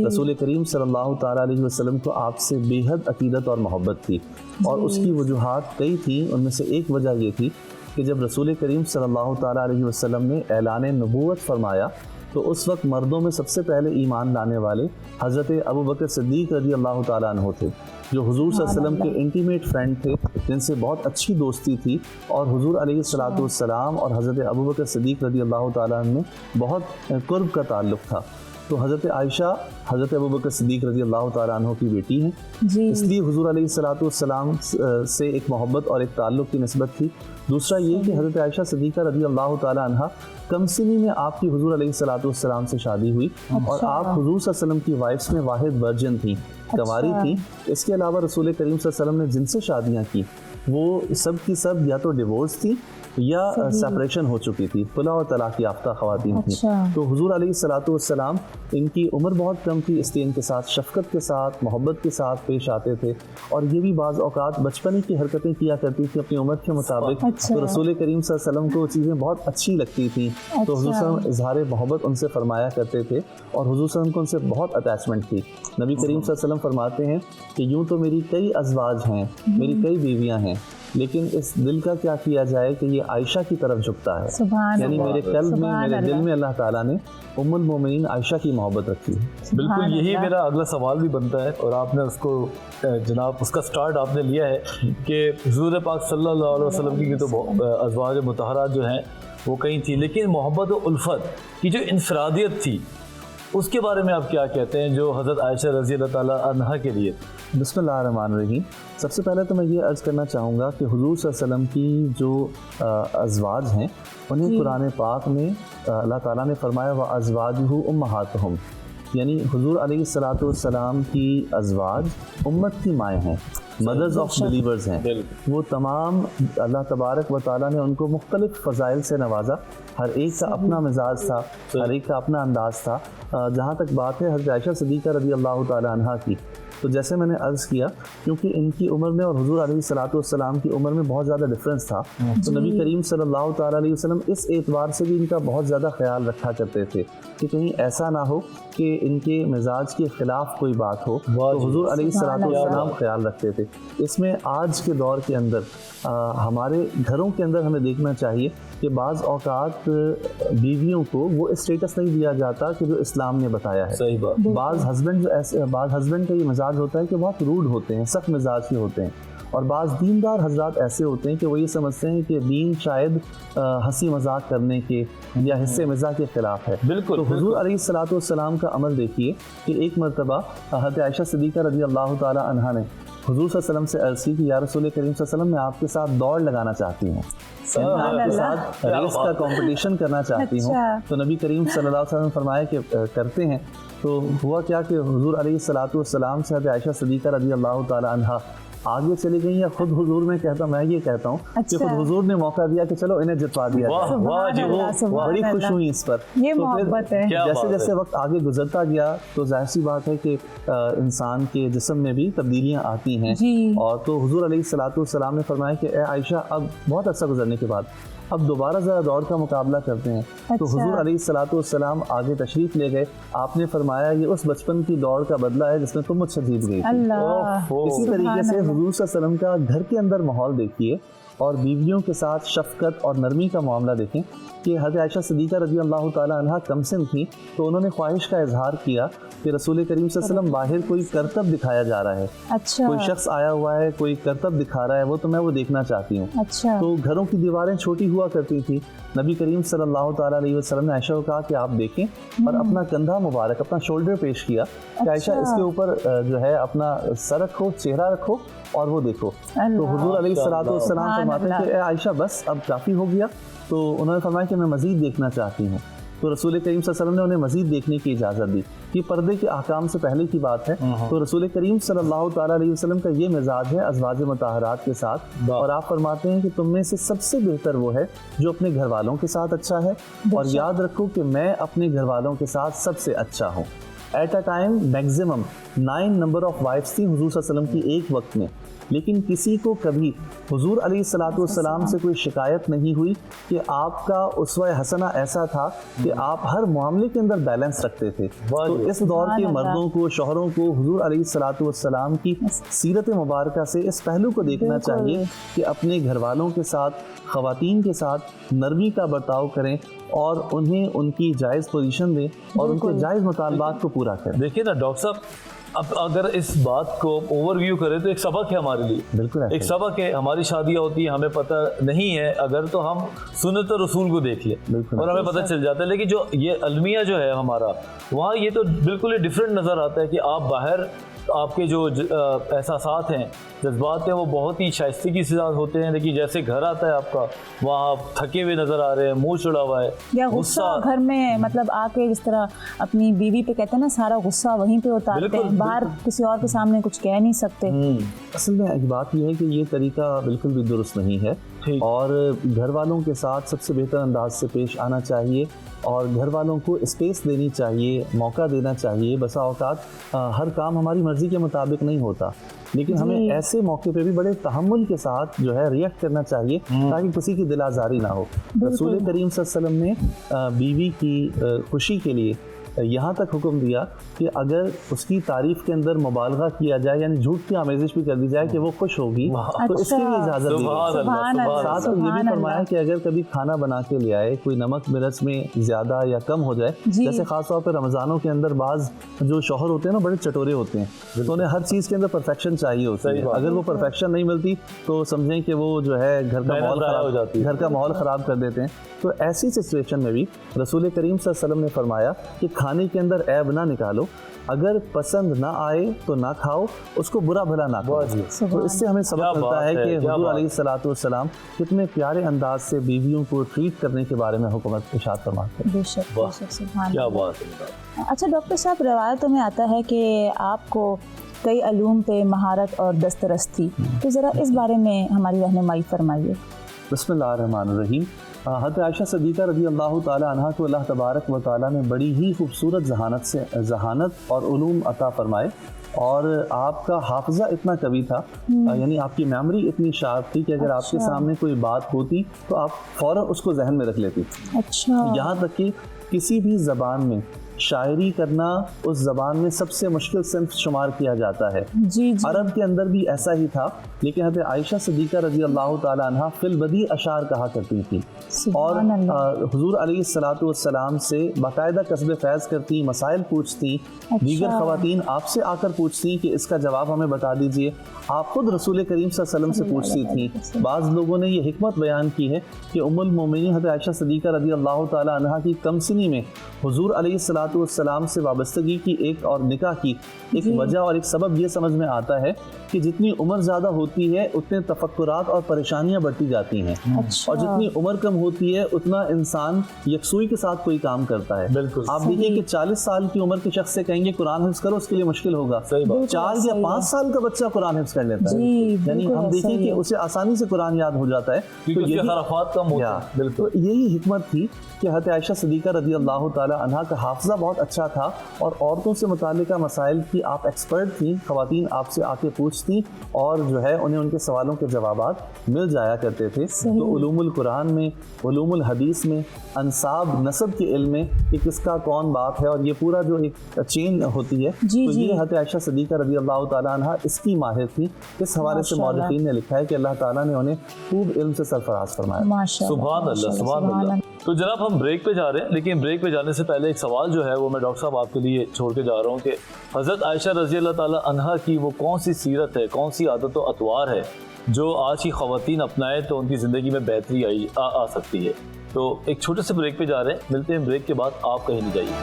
रसूल करीम सल्लल्लाहु ताला अलैहि वसल्लम को आपसे बेहद अक़ीदत और मोहब्बत थी और उसकी वजूहात कई थी। उनमें से एक वजह ये थी कि जब रसूल करीम सल्लल्लाहु ताला अलैहि वसल्लम ने ऐलान नबूवत फरमाया तो उस वक्त मर्दों में सबसे पहले ईमान लाने वाले हज़रत अबू बकर सिद्दीक़ रज़ी अल्लाह ताला अन्हु थे, जो हुज़ूर सल्लल्लाहु अलैहि वसल्लम के इंटीमेट फ्रेंड थे, जिनसे बहुत अच्छी दोस्ती थी और हुज़ूर अलैहिस्सलातु वस्सलाम और हज़रत अबू बकर सिद्दीक़ रज़ी अल्लाह ताला अन्हु में बहुत कुर्ब का ताल्लुक़ था। तो हज़रत आयशा हज़रत अबू बकर सिद्दीक़ रज़ी अल्लाह ताला अन्हु की बेटी हैं, इसलिए हुज़ूर अलैहिस्सलातु वस्सलाम से एक मोहब्बत और एक ताल्लुक़ की निस्बत थी। दूसरा ये कि हज़रत आयशा सिद्दीक़ा रज़ी अल्लाह ताला अन्हा कमसिनी में आपकी हुज़ूर अलैहिस्सलातु वस्सलाम से शादी हुई और आप हुज़ूर सल्लल्लाहु अलैहि वसल्लम की वाइफ्स में वाहिद वर्जिन थी, कंवारी थी। इसके अलावा रसूल करीम सल्लल्लाहु अलैहि वसल्लम ने जिनसे शादियाँ की वो सब की सब या तो डिवोर्स थी या सेपरेशन हो चुकी थी, खुला और तलाक़ याफ्ता ख़वातीन थी। तो हुज़ूर अलैहिस्सलातु वस्सलाम इनकी उम्र बहुत कम थी, इसलिए इनके साथ शफ़क़त के साथ, मोहब्बत के साथ पेश आते थे और ये भी बाज़ औक़ात बचपन की हरकतें किया करती थी अपनी उम्र के मुताबिक। तो रसूल करीम सल्लल्लाहु अलैहि वसल्लम को चीज़ें बहुत अच्छी लगती थी, तो हुज़ूर सल्लल्लाहु अलैहि वसल्लम इज़हार मोहब्बत उनसे फरमाया करते थे और हुज़ूर सल्लल्लाहु अलैहि वसल्लम को उनसे बहुत अटैचमेंट थी। नबी करीम सल्लल्लाहु अलैहि वसल्लम फरमाते हैं कि यूँ तो मेरी कई अज़वाज हैं, मेरी कई बीवियाँ हैं, लेकिन इस दिल का क्या किया जाए कि ये आयशा की तरफ झुकता है। यानी मेरे कल्ब में, मेरे दिल में अल्लाह ताला ने उम्मुल मोमिनीन आयशा की मोहब्बत रखी है। बिल्कुल यही मेरा अगला सवाल भी बनता है और आपने उसको जनाब उसका स्टार्ट आपने लिया है कि हुज़ूर पाक सल्लल्लाहु अलैहि वसल्लम की तो अज़वाज मुतहरात जो हैं वो कई थी, लेकिन मोहब्बत और उल्फत की जो इंफरादियत थी उसके बारे में आप क्या कहते हैं जो हज़रत आयशा रज़ी अल्लाह ताला अन्हा के लिए? बिस्मिल्लाहिर्रहमानिर्रहीम। सबसे पहले तो मैं ये अर्ज़ करना चाहूँगा कि हुज़ूर सल्लल्लाहु अलैहि वसल्लम की जो अज़वाज हैं उन्हें कुरान पाक में अल्लाह ताला ने फरमाया व अज़वाजुहु उम्महातुहुम, यानी हुज़ूर अलैहिस्सलातु वस्सलाम की अज़वाज उम्मत की माएँ हैं, मदर्स ऑफ बिलीवर्स हैं। वो तमाम अल्लाह तबारक व ताला ने उनको मुख्तलिफ़ फ़ज़ाइल से नवाजा, हर एक का अपना मिजाज था, हर एक का अपना अंदाज़ था। जहाँ तक बात है हज़रत आयशा सिद्दीक़ा रज़ी अल्लाह ताला अन्हा की, तो जैसे मैंने अर्ज़ किया क्योंकि इनकी उम्र में और हुज़ूर अलैहिस्सलातु वस्सलाम की उम्र में बहुत ज़्यादा डिफरेंस था, तो नबी करीम सल्लल्लाहु ताला अलैहि वसल्लम इस एतबार से भी इनका बहुत ज़्यादा ख्याल रखा करते थे कि कहीं ऐसा ना हो कि इनके मिजाज के ख़िलाफ़ कोई बात हो, तो हुज़ूर अलैहिस्सलातु वस्सलाम ख्याल रखते थे। इसमें आज के दौर के अंदर हमारे घरों के अंदर हमें देखना चाहिए कि बाज़ औक़ात बीवियों को वो स्टेटस नहीं दिया जाता कि जो इस्लाम ने बताया है। सही बात। बाज़ हस्बैंड का ये मिजाज होता है कि बहुत रूड होते हैं, सख्त मिजाज के होते हैं, और बाज़ दीनदार हज़रात ऐसे होते हैं कि वो ये समझते हैं कि दीन शायद हंसी मजाक करने के या हिस्से मज़ाक के ख़िलाफ़ है। बिल्कुल। तो हुज़ूर अलैहिस्सलातु वस्सलाम का अमल देखिए कि एक मरतबा हज़रत आयशा सिद्दीक़ा रज़ी अल्लाह ताला अन्हा ने हुज़ूर सल्लल्लाहु अलैहि वसल्लम से अर्ज़ की कि या रसूल करीम सल्लल्लाहु अलैहि वसल्लम मैं आपके साथ दौड़ लगाना चाहती हूँ, आपके साथ रेस का कंपटीशन करना चाहती हूँ। तो नबी करीम सल्लल्लाहु अलैहि वसल्लम फरमाया कि करते हैं। तो हुआ क्या कि हुज़ूर अलैहिस्सलातु वस्सलाम से हज़रत आयशा सिद्दीक़ा रज़ी अल्लाह ताला अन्हा आगे चली गई या खुद हुजूर मैं ये कहता हूँ कि खुद हुजूर ने मौका दिया कि चलो इन्हें जितवा दिया। वाह जी, वो बड़ी खुश हुई इस पर। ये तो मोहब्बत है। जैसे जैसे वक्त आगे गुजरता गया तो जाहिर सी बात है कि इंसान के जिस्म में भी तब्दीलियाँ आती हैं, और तो हुजूर अलैहिस्सलातु वस्सलाम ने फरमाया कि ए आयशा अब बहुत अर्सा गुजरने के बाद अब दोबारा ज़रा दौड़ का मुकाबला करते हैं। तो हुजूर अलैहिस्सलातु वस्सलाम आगे तशरीफ ले गए। आपने फरमाया ये उस बचपन की दौड़ का बदला है जिसमें तुम मुझसे जीत गई थी। इसी तरीके से हुजूर सल्लल्लाहु अलैहि वसल्लम का घर के अंदर माहौल देखिए और बीवियों के साथ शफ़क़त और नरमी का मामला देखें कि हज़रत आयशा सिद्दीक़ा रज़ी अल्लाह ताला अन्हा कमसिन थी, तो उन्होंने ख्वाहिश का इजहार किया कि रसूल करीम सल्लल्लाहु अलैहि वसल्लम बाहर कोई करतब दिखाया जा रहा है, कोई शख्स आया हुआ है, कोई करतब दिखा रहा है, वो तो मैं वो देखना चाहती हूँ। तो घरों की दीवारें छोटी हुआ करती थी। नबी करीम सल्लल्लाहु ताला अलैहि वसल्लम ने आयशा को कहा कि आप देखें, और अपना कंधा मुबारक, अपना शोल्डर पेश किया कि आयशा इसके ऊपर जो है अपना सर रखो, चेहरा रखो और वो देखो। तो हुजूर अलैहिस्सलातु वस्सलाम फरमाते हैं कि आयशा बस अब काफ़ी हो गया। तो उन्होंने फरमाया कि मैं मज़ीद देखना चाहती हूँ। तो रसूल करीम सल्लल्लाहु अलैहि वसल्लम ने उन्हें मज़ीद देखने की इजाज़त दी। ये पर्दे के अहकाम से पहले की बात है। तो रसूल करीम सल्लल्लाहु ताला अलैहि वसल्लम का ये मिजाज है अज़वाज मुताहरात के साथ, और आप फरमाते हैं कि तुम में से सबसे बेहतर वो है जो अपने घर वालों के साथ अच्छा है, और याद रखो कि मैं अपने घर वालों के साथ सबसे अच्छा हूँ। At a time maximum 9 number of wifes थी हुजूर सल्लल्लाहु अलैहि वसल्लम की एक वक्त में, लेकिन किसी को कभी हुजूर अलैहिस्सलातु वस्सलाम से कोई शिकायत नहीं हुई कि आपका उस्वा हसना ऐसा था कि आप हर मामले के अंदर बैलेंस रखते थे। तो इस दौर के मर्दों को, शौहरों को हुजूर अलैहिस्सलातु वस्सलाम की सीरत मुबारका से इस पहलू को देखना चाहिए कि अपने घर वालों के साथ, ख़वातीन के साथ नरमी का बर्ताव करें और उन्हें उनकी जायज़ पोजीशन दें और उनके जायज़ मुतालबात को पूरा करें। देखिए ना डॉक्टर साहब, अब अगर इस बात को ओवरव्यू करें तो एक सबक है हमारे लिए, बिल्कुल एक सबक है। हमारी शादियाँ होती है, हमें पता नहीं है अगर, तो हम सुन्नत रसूल को देख लें और हमें पता चल जाता है। लेकिन जो ये अलमिया जो है हमारा, वहाँ ये तो बिल्कुल ही डिफरेंट नज़र आता है कि आप बाहर आपके जो एहसासात हैं, जज्बात हैं, वो बहुत ही शाइस्तगी से होते हैं, लेकिन जैसे घर आता है आपका, वहाँ आप थके हुए नज़र आ रहे हैं, मुंह चढ़ा हुआ है, या गुस्सा घर में, मतलब आके जिस तरह अपनी बीवी पे कहते हैं ना, सारा गुस्सा वहीं पे उतारते हैं, बाहर किसी और के सामने कुछ कह नहीं सकते। असल में एक बात यह है कि ये तरीका बिल्कुल भी दुरुस्त नहीं है, और घर वालों के साथ सबसे बेहतर अंदाज से पेश आना चाहिए और घर वालों को स्पेस देनी चाहिए, मौका देना चाहिए। बसा औकात हर काम हमारी मर्ज़ी के मुताबिक नहीं होता, लेकिन हमें ऐसे मौके पे भी बड़े तहम्मुल के साथ जो है रिएक्ट करना चाहिए ताकि किसी की दिल आज़ारी ना हो। रसूल करीम सल्लल्लाहु अलैहि वसल्लम ने बीवी की खुशी के लिए यहाँ तक हुक्म दिया कि अगर उसकी तारीफ के अंदर मुबालगा किया जाए, यानी झूठ की आमेज़िश भी कर दी जाए कि वो खुश होगी, तो इसकी भी इजाज़त दी। साथ में ये भी फरमाया कि अगर कभी खाना बना के ले आए, कोई नमक मिर्च में ज़्यादा या कम हो जाए, जैसे ख़ास तौर पर रमज़ानों के अंदर बाज़ जो शौहर होते हैं ना, बड़े चटोरे होते हैं, तो उन्हें हर चीज़ के अंदर परफेक्शन चाहिए होती है। अगर वो परफेक्शन नहीं मिलती तो समझें कि वो जो है घर का माहौल ख़राब कर देते हैं। तो ऐसी सिचुएशन में भी रसूल करीम सल्लल्लाहु अलैहि वसल्लम ने फरमाया कि खाने के अंदर ऐब ना निकालो, अगर पसंद ना आए तो ना खाओ, उसको बुरा भला ना खाओ। तो इससे हमें सबक मिलता है कि हुजूर अलैहिस्सलातु वस्सलाम कितने प्यारे अंदाज से बीवियों को ट्रीट करने के बारे में हुकूमत इरशाद फरमाते हैं। क्या बात है। अच्छा डॉक्टर साहब, रवायतों में आता है कि आपको कई अलूम पे महारत और दस्तरस थी, तो ज़रा इस बारे में हमारी रहनुमाई फरमाइए। बिस्मिल्लाहिर्रहमानिर्रहीम। हज़रत आयशा सिद्दीक़ा रज़ी अल्लाह ताला अन्हा को अल्लाह तबारक व ताला ने बड़ी ही खूबसूरत जहानत और उलूम अता फरमाए, और आपका हाफ़ज़ा इतना कवी था, यानी आपकी मेमोरी इतनी शार्प थी कि अगर आपके सामने कोई बात होती तो आप फ़ौरन उसको जहन में रख लेती। अच्छा। यहाँ तक कि किसी भी ज़बान में शायरी करना उस ज़बान में सबसे मुश्किल सिन्फ शुमार किया जाता है। जी। अरब के अंदर भी ऐसा ही था, लेकिन हज़रत आयशा सिद्दीक़ा रज़ी अल्लाह ताला अन्हा फिल बदी अशार कहा करती थी, और हुज़ूर अलैहिस्सलातु वस्सलाम से बाकायदा कस्बे फैज़ करती, मसाइल पूछती। दीगर ख़वातीन आपसे आकर पूछती कि इसका जवाब हमें बता दीजिए, आप खुद रसूल करीम सल्लल्लाहु अलैहि वसल्लम से पूछती थी। बाज़ लोगों ने ये हिकमत बयान की है कि उम्मुल मोमिनीन हज़रत आयशा सिद्दीक़ा रज़ी अल्लाह ताला अन्हा की कमसिनी में हुज़ूर अलैहिस्सलातु वस्सलाम से वाबस्तगी की एक और निकाह की एक वजह और एक सबब ये समझ में आता है कि जितनी उम्र ज़्यादा होती है उतने तफक्कुरात और परेशानियां बढ़ती जाती हैं। अच्छा। और जितनी उम्र कम होती है उतना इंसान यकसुई के साथ कोई काम करता है। बिल्कुल। आप देखिए कि 40 साल की उम्र के शख्स से कहेंगे कुरान हिफ्ज़ करो, उसके लिए मुश्किल होगा। 4 या 5 साल का बच्चा कुरान हिफ्ज़ कर लेता है, यानी हम देखिए कि उसे आसानी से कुरान याद हो जाता है, तो यही हिकमत थी कि हज़रत आयशा सिद्दीक़ा रज़ी अल्लाह ताला अन्हा का हाफ़ज़ा बहुत अच्छा था, और औरतों से मुताल्लिक़ा मसाइल की आप एक्सपर्ट थी। ख़वातीन आपसे आके पूछती और जो है उन्हें उनके सवालों के जवाबात मिल जाया करते थे। तो उलूमुल कुरान में, उलूमुल हदीस में, अंसाब नसब के इल्म में कि किसका कौन बाप है, और ये पूरा जो एक चेन होती है, तो ये हज़रत आयशा सिद्दीक़ा रज़ी अल्लाह ताला अन्हा इसकी माहिर थी। इस हवाले से मौलिकीन ने लिखा है कि अल्लाह ताला ने उन्हें खूब इल्म से सरफराज फरमाया। सुभान अल्लाह, सुभान अल्लाह। तो जनाब हम ब्रेक पे जा रहे हैं, लेकिन ब्रेक पे जाने से पहले एक सवाल जो है वो मैं डॉक्टर साहब आपके लिए छोड़ के जा रहा हूँ कि हज़रत आयशा रज़ी अल्लाह ताला अन्हा की वो कौन सी सीरत है, कौन सी आदत व अतवार है जो आज की ख़वातीन अपनाएं तो उनकी ज़िंदगी में बेहतरी आ सकती है। तो एक छोटे से ब्रेक पे जा रहे हैं, मिलते हैं ब्रेक के बाद, आप कहीं नहीं जाइए।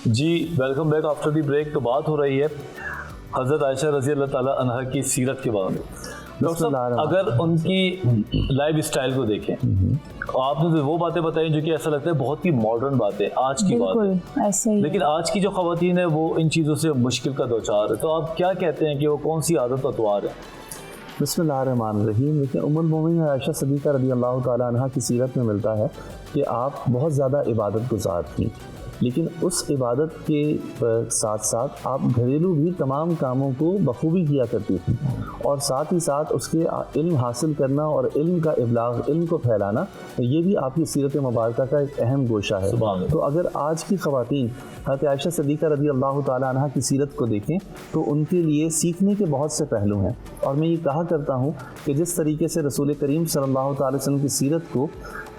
जी welcome back after the break. तो बात हो रही है हज़रत आयशा रज़ी अल्लाह ताला अन्हा की सीरत के बारे में, डॉक्टर साहब अगर उनकी लाइफ स्टाइल को देखें, आपने तो वो बातें बताई जो कि ऐसा लगता है बहुत ही मॉडर्न बातें, आज की बात है, ऐसे ही। लेकिन आज की जो खवातीन है वो इन चीज़ों से मुश्किल का दौचार है, तो आप क्या कहते हैं कि वो कौन सी आदत अतवार है? बिस्मिल्लाहिर्रहमानिर्रहीम। देखिए, उम्मुल मोमिनीन आयशा सिद्दीक़ा रज़ियल्लाहु ताला अन्हा की सीरत में मिलता है कि आप बहुत ज़्यादा इबादत गुज़ार थी, लेकिन उस इबादत के साथ साथ आप घरेलू भी तमाम कामों को बखूबी किया करती थी, और साथ ही साथ उसके इल्म हासिल करना और इल्म का इब्लाग, इल्म को फैलाना, ये भी आपकी सीरत मुबारक का एक अहम गोशा है। तो अगर आज की ख़वातीन हज़रत आयशा सिद्दीक़ा रज़ियल्लाहु ताला अन्हा की सीरत को देखें तो उनके लिए सीखने के बहुत से पहलू हैं, और मैं ये कहा करता हूँ कि जिस तरीके से रसूल करीम सल्लल्लाहु अलैहि वसल्लम की सीरत को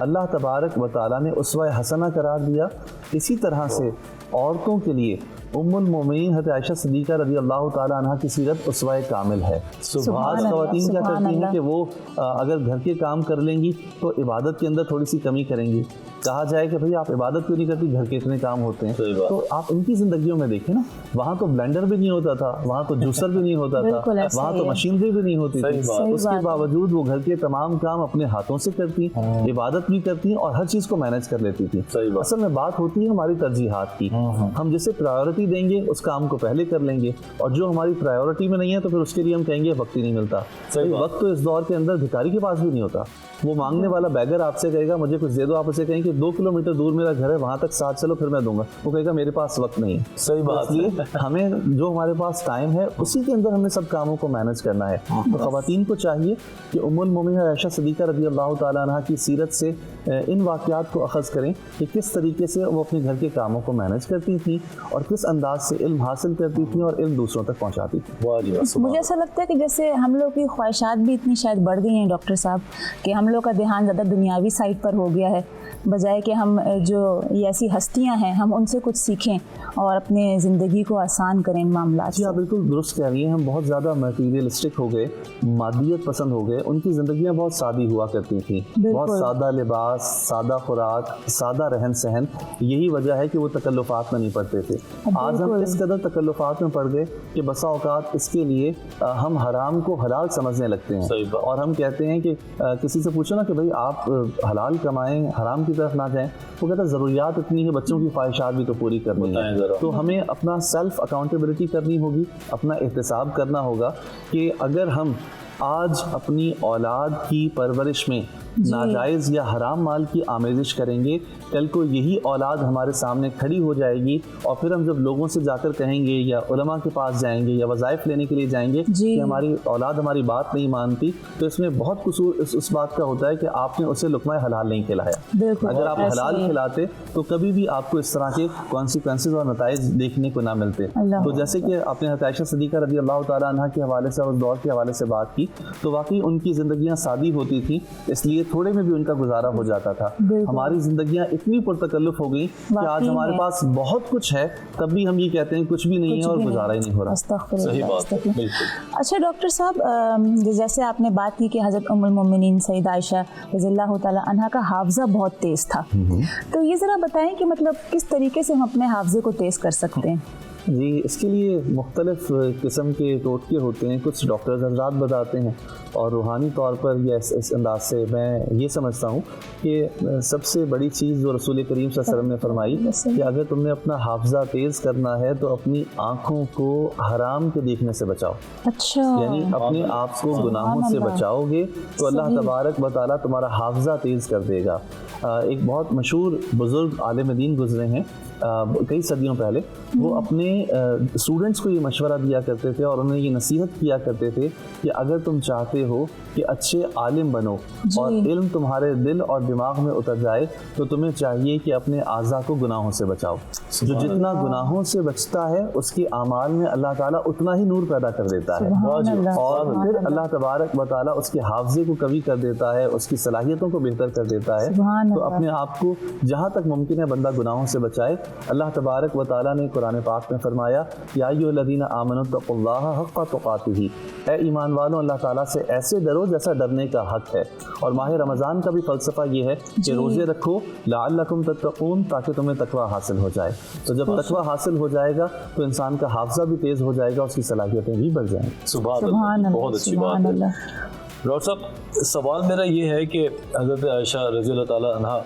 अल्लाह तबारक व तआला ने उसवा हसना करार दिया, इसी तरह से औरतों के लिए उम्मुल मोमिनीन हज़रत आयशा सिद्दीक़ा रज़ियल्लाहु ताला अन्हा की सीरत उसवा कामिल है। आज ख़वातीन क्या करती हैं कि वो अगर घर के काम कर लेंगी तो इबादत के अंदर थोड़ी सी कमी करेंगी। कहा जाए कि भाई आप इबादत क्यों नहीं करती, घर के इतने काम होते हैं, तो आप इनकी ज़िंदगियों में देखें ना, वहाँ तो ब्लेंडर भी नहीं होता था, वहाँ तो जूसर भी नहीं होता था, वहाँ तो मशीनरी भी नहीं होती थी, उसके बावजूद वो घर के तमाम काम अपने हाथों से करती, इबादत भी करती और हर चीज़ को मैनेज कर लेती थी। असल में बात होती है हमारी तरजीहात की, हम जिसे प्रायोरिटी देंगे उस काम को पहले कर लेंगे, और जो हमारी प्रायोरिटी में नहीं है तो फिर उसके लिए हम कहेंगे वक्त ही नहीं मिलता। वक्त तो इस दौर के अंदर भिखारी के पास भी नहीं होता। वो मांगने वाला बैगर आपसे कहेगा मुझे कुछ दे दो, आप उसे कहेंगे 2 किलोमीटर दूर मेरा घर है, वहां तक साथ चलो फिर मैं दूंगा, वो कहेगा मेरे पास वक्त नहीं है। सही बात है। इसलिए हमें जो हमारे पास टाइम है उसी के अंदर हमें सब कामों को मैनेज करना है। तो ख़वातीन को चाहिए कि उम्मुल मोमिनीन आयशा सिद्दीक़ा रज़ियल्लाहु ताला अन्हा की सीरत से इन वाक़यात को अख़ज़ करें कि किस तरीके से वो अपने घर के कामों को मैनेज करती थी और किस अंदाज से इल्म हासिल करती थी और इल्म दूसरों तक पहुँचाती थी। मुझे ऐसा लगता है कि जैसे हम लोग की ख्वाहिशात भी इतनी शायद बढ़ गई हैं डॉक्टर साहब कि हम लोग का ध्यान ज़्यादा दुनियावी साइड पर हो गया है, बजाय कि हम जो ये ऐसी हस्तियां हैं हम उनसे कुछ सीखें और अपने ज़िंदगी को आसान करें इन मामलात से। जी आप बिल्कुल दुरुस्त कह रही हैं। हम बहुत ज़्यादा मटीरियलिस्टिक हो गए, मादियत पसंद हो गए। उनकी ज़िंदगियां बहुत सादी हुआ करती थी, बहुत सादा लिबास, सादा खुराक, सादा रहन सहन, यही वजह है कि वो तकल्लुफ़ात में नहीं पड़ते थे। आज हम इस कदर तकल्लुफ़ात में पड़ गए कि बसा औकात इसके लिए हम हराम को हलाल समझने लगते हैं, और हम कहते हैं कि किसी से पूछो ना कि भाई आप हलाल कमाएं, हराम की तरफ ना जाएं, वो कहता है ज़रूरियात इतनी है, बच्चों की ख्वाहिशात भी तो पूरी करनी है। तो हमें अपना सेल्फ अकाउंटेबिलिटी करनी होगी, अपना एहतसाब करना होगा कि अगर हम आज अपनी औलाद की परवरिश में नाजायज़ या हराम माल की आमेजिश करेंगे, कल को यही औलाद हमारे सामने खड़ी हो जाएगी, और फिर हम जब लोगों से जाकर कहेंगे या उलमा के पास जाएंगे या वज़ाइफ लेने के लिए जाएंगे कि हमारी औलाद हमारी बात नहीं मानती, तो इसमें बहुत कसूर उस बात का होता है कि आपने उसे लुक़मा हलाल नहीं खिलाया। अगर आप हलाल खिलाते तो कभी भी आपको इस तरह के कॉन्सिक्वेंसेस और नताइज देखने को ना मिलते। तो जैसे कि आपने हज़रत आयशा सिद्दीक़ा रज़ियल्लाहु ताला अन्हा के हवाले से और उस दौर के हवाले से बात की, तो वाकई उनकी ज़िंदगियाँ सादी होती थी, इसलिए थोड़े में भी उनका गुजारा हो जाता था। हमारी जिंदगियां इतनी पुरतकल्लुफ हो गई कि आज हमारे पास बहुत कुछ है, तब भी हम ये कहते हैं कुछ भी नहीं है और गुजारा ही नहीं हो रहा। सही बात है, बिल्कुल। अच्छा डॉक्टर साहब, जैसे आपने बात की कि हज़रत उम्मुल मोमिनीन सैयदा आयशा रज़ियल्लाहु ताला अन्हा का हाफ़ज़ा बहुत तेज़ था, तो ये ज़रा बताएं कि मतलब किस तरीके से हम अपने हाफ़ज़े को तेज़ कर सकते हैं? जी, इसके लिए मुख्तलिफ़ किस्म के टोटके होते हैं, कुछ डॉक्टर्स हज़रात बताते हैं, और रूहानी तौर पर या इस अंदाज से मैं ये समझता हूँ कि सबसे बड़ी चीज़ जो रसूल करीम सल्लल्लाहु अलैहि वसल्लम ने फरमाई कि अगर तुमने अपना हाफ़ज़ा तेज़ करना है तो अपनी आँखों को हराम के देखने से बचाओ। अच्छा, यानी अपने आप को गुनाहों से बचाओगे तो अल्लाह तबारक व तआला तुम्हारा हाफ़ज़ा तेज़ कर देगा। एक बहुत मशहूर बुज़ुर्ग आलिम दीन गुज़रे हैं कई सदियों पहले, वो अपने स्टूडेंट्स को ये मशवरा दिया करते थे और उन्हें ये नसीहत किया करते थे कि अगर तुम चाहते हो कि अच्छे आलिम बनो और इल्म तुम्हारे दिल और दिमाग में उतर जाए, तो तुम्हें चाहिए कि अपने आज़ा को गुनाहों से बचाओ। जो जितना गुनाहों से बचता है उसके आमाल में अल्लाह ताला उतना ही नूर पैदा कर देता है, और फिर अल्लाह तबारक व तआला उसके हाफ़ज़े को कवी कर देता है, उसकी सलाहियतों को बेहतर कर देता है। तो अपने आप को जहाँ तक मुमकिन है बंदा गुनाहों से बचाए। अल्लाह तबारक व तआला ने कुरान पाक में फरमाया या अय्युहल्लज़ीना आमनू तक़ुल्लाहा हक़्क़ तुक़ातिही, ऐ ईमान वालों अल्लाह ताला से ऐसे डरो जैसा डरने का हक है। और माह रमज़ान का भी फ़लसफ़ा ये है कि रोज़े रखो लअल्लकुम तत्तक़ून, ताकि तुम्हें तकवा हासिल हो जाए। तो जब तकवा हासिल हो जाएगा तो इंसान का हाफ़ज़ा भी तेज़ हो जाएगा, उसकी सलाहियतें भी बढ़ जाएंगी। सुभान अल्लाह, बहुत अच्छी बात है। डॉक्टर साहब, सवाल मेरा ये है कि हज़रत आयशा रज़ी अल्लाह ताला अन्हा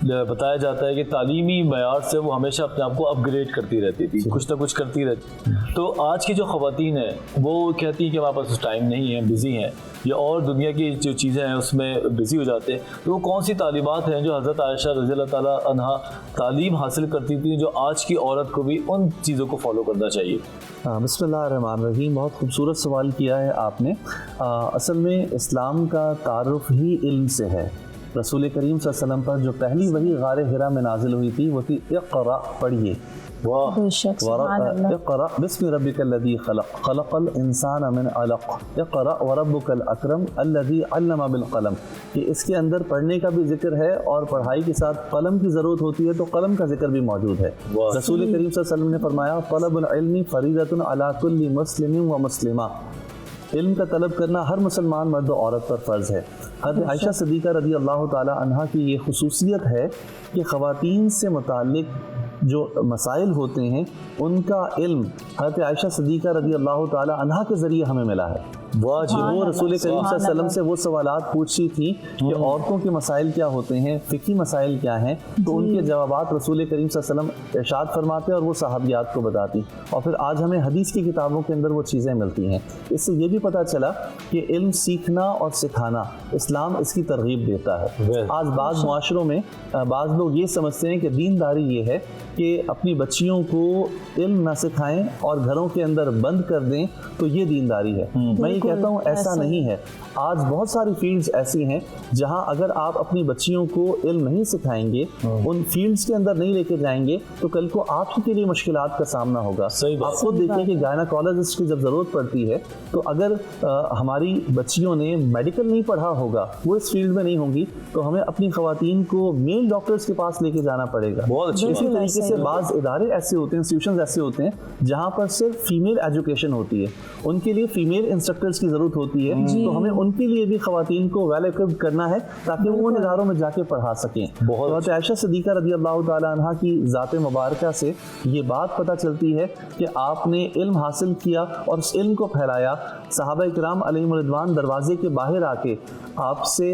बताया जाता है कि तालीमी मयार से वो हमेशा अपने आप को अपग्रेड करती रहती थी, कुछ ना कुछ करती रहती। तो आज की जो ख़वातीन हैं वो कहती हैं कि हमारे पास टाइम नहीं है, बिज़ी हैं, या और दुनिया की जो चीज़ें हैं उसमें बिज़ी हो जाते हैं। तो वो कौन सी तालीमात हैं जो हज़रत आयशा रज़ी अल्लाह ताला अन्हा तालीम हासिल करती थी, जो आज की औरत को भी उन चीज़ों को फॉलो करना चाहिए? बिस्मिल्लाहिर्रहमानिर्रहीम, बहुत खूबसूरत सवाल किया है आपने। असल में इस्लाम का तारुफ ही इल्म से है। रसूल करीम सल्लल्लाहु अलैहि वसल्लम पर जो पहली वही गारे हिरा में नाजिल हुई थी वो थी इक़रा, पढ़िए, इक़रा बिस्मि रब्बिकल्लज़ी खलक़, खलक़ल इंसान मिन अलक़, इक़रा व रब्बुकल अकरम अल्लज़ी अल्लमा बिल क़लम। कि इसके अंदर पढ़ने का भी जिक्र है और पढ़ाई के साथ कलम की ज़रूरत होती है, तो कलम का जिक्र भी मौजूद है। रसूल करीम सल्लल्लाहु अलैहि वसल्लम ने फरमाया तलबुल इल्मी फ़रीज़तुन अला कुल्ली मुस्लिमिन व मुस्लिमा, इल्म का तलब करना हर मुसलमान मर्द और औरत पर फ़र्ज़ है। हज़रत आयशा सिद्दीक़ा रज़ी अल्लाह ताला अन्हा की ये खुसूसियत है कि ख़वातीन से मुताल्लिक़ जो मसाइल होते हैं उनका इल्म हज़रत आयशा सिद्दीक़ा रज़ी अल्लाह ताला अन्हा के ज़रिए हमें मिला है। वो रसूल करीम सल्लल्लाहु अलैहि वसल्लम से वो सवालात पूछती थी कि औरतों के मसाइल क्या होते हैं, फ़िक़ही मसाइल क्या हैं, तो उनके जवाबात रसूल करीम सल्लल्लाहु अलैहि वसल्लम इरशाद फरमाते और वो सहाबियात को बताती। और फिर आज हमें हदीस की किताबों के अंदर वो चीज़ें मिलती हैं। इससे ये भी पता चला कि इल्म सीखना और सिखाना इस्लाम इसकी तरगीब देता है। आज बाज़ मुआशरों में बाज़ लोग ये समझते हैं कि दीनदारी ये है कि अपनी बच्चियों को इल्म ना सिखाएं और घरों के अंदर बंद कर दें, तो ये दीनदारी है। मैं ये कहता हूँ ऐसा नहीं है। आज बहुत सारी फील्ड्स ऐसी हैं जहां अगर आप अपनी बच्चियों को इल्म नहीं सिखाएंगे, उन फील्ड्स के अंदर नहीं लेके जाएंगे, तो कल को आपके के लिए मुश्किलात का सामना होगा। आपको देखिए कि गायनाकोलॉजिस्ट की जब ज़रूरत पड़ती है, तो अगर हमारी बच्चियों ने मेडिकल नहीं पढ़ा होगा, वो इस फील्ड में नहीं होंगी, तो हमें अपनी ख़वातीन को मेल डॉक्टर्स के पास लेके जाना पड़ेगा। बहुत अच्छी इसी तरीके से बाज़ इदारे ऐसे होते हैं, इंस्टीट्यूशन ऐसे होते हैं जहाँ पर सिर्फ फीमेल एजुकेशन होती है, उनके लिए फीमेल इंस्ट्रक्टर्स की ज़रूरत होती है। तो हमें उनके लिए भी ख़वातीन को वेल इक्विप्ड करना है ताकि वो उन इदारों में जाके पढ़ा सकें। बहुत आयशा सिद्दीक़ा रज़ी अल्लाह ताला अन्हा की ज़ात मुबारका से ये बात पता चलती है कि आपने इल्म हासिल किया और उस इल्म को फैलाया। सहाबा इकराम अलैहिम रिज़वान दरवाजे के बाहर आके आपसे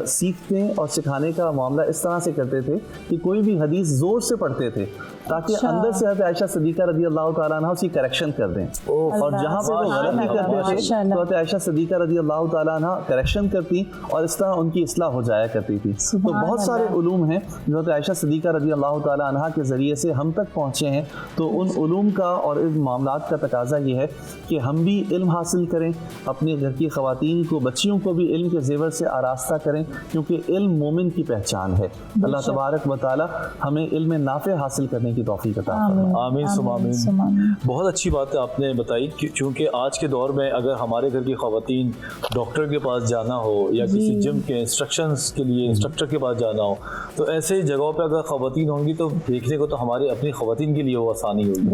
सीखने और सिखाने का मामला इस तरह से करते थे कि कोई भी हदीस ज़ोर से पढ़ते थे ताकि अंदर से हज़रत आयशा सिद्दीक़ा रज़ी अल्लाह ताला अन्हा उसकी करेक्शन कर दें। और जहाँ पर वो गलत नहीं करते थे तो हज़रत आयशा सिद्दीक़ा रज़ी अल्लाह ताला अन्हा करेक्शन करती और इस तरह उनकी इस्लाह हो जाया करती थी। तो बहुत सारे उलूम हैं जो हज़रत आयशा सिद्दीक़ा रज़ी अल्लाह ताला अन्हा के ज़रिए से हम तक पहुँचे हैं। तो उन उलूम का और इन मामलात का तकाज़ा ये है कि हम भी इल्म हासिल करें, अपने घर की ख़वातीन को, बच्चियों को भी इल्म के ज़ेवर से आरास्ता करें, क्योंकि इल्म मोमिन की पहचान है। अल्लाह तबारक व तआला हमें इल्म नाफ़े हासिल करने की तौफीक अता फरमाए। आमीन सुम्मा आमीन। बहुत अच्छी बात है आपने बताई, क्योंकि आज के दौर में अगर हमारे घर की ख़वातीन डॉक्टर के पास जाना हो या किसी जिम के इंस्ट्रक्शंस के लिए इंस्ट्रक्टर के पास जाना हो, तो ऐसे जगहों पे अगर ख़वातीन होंगी तो देखने को तो हमारी अपनी ख़वातीन के लिए वो आसानी होगी।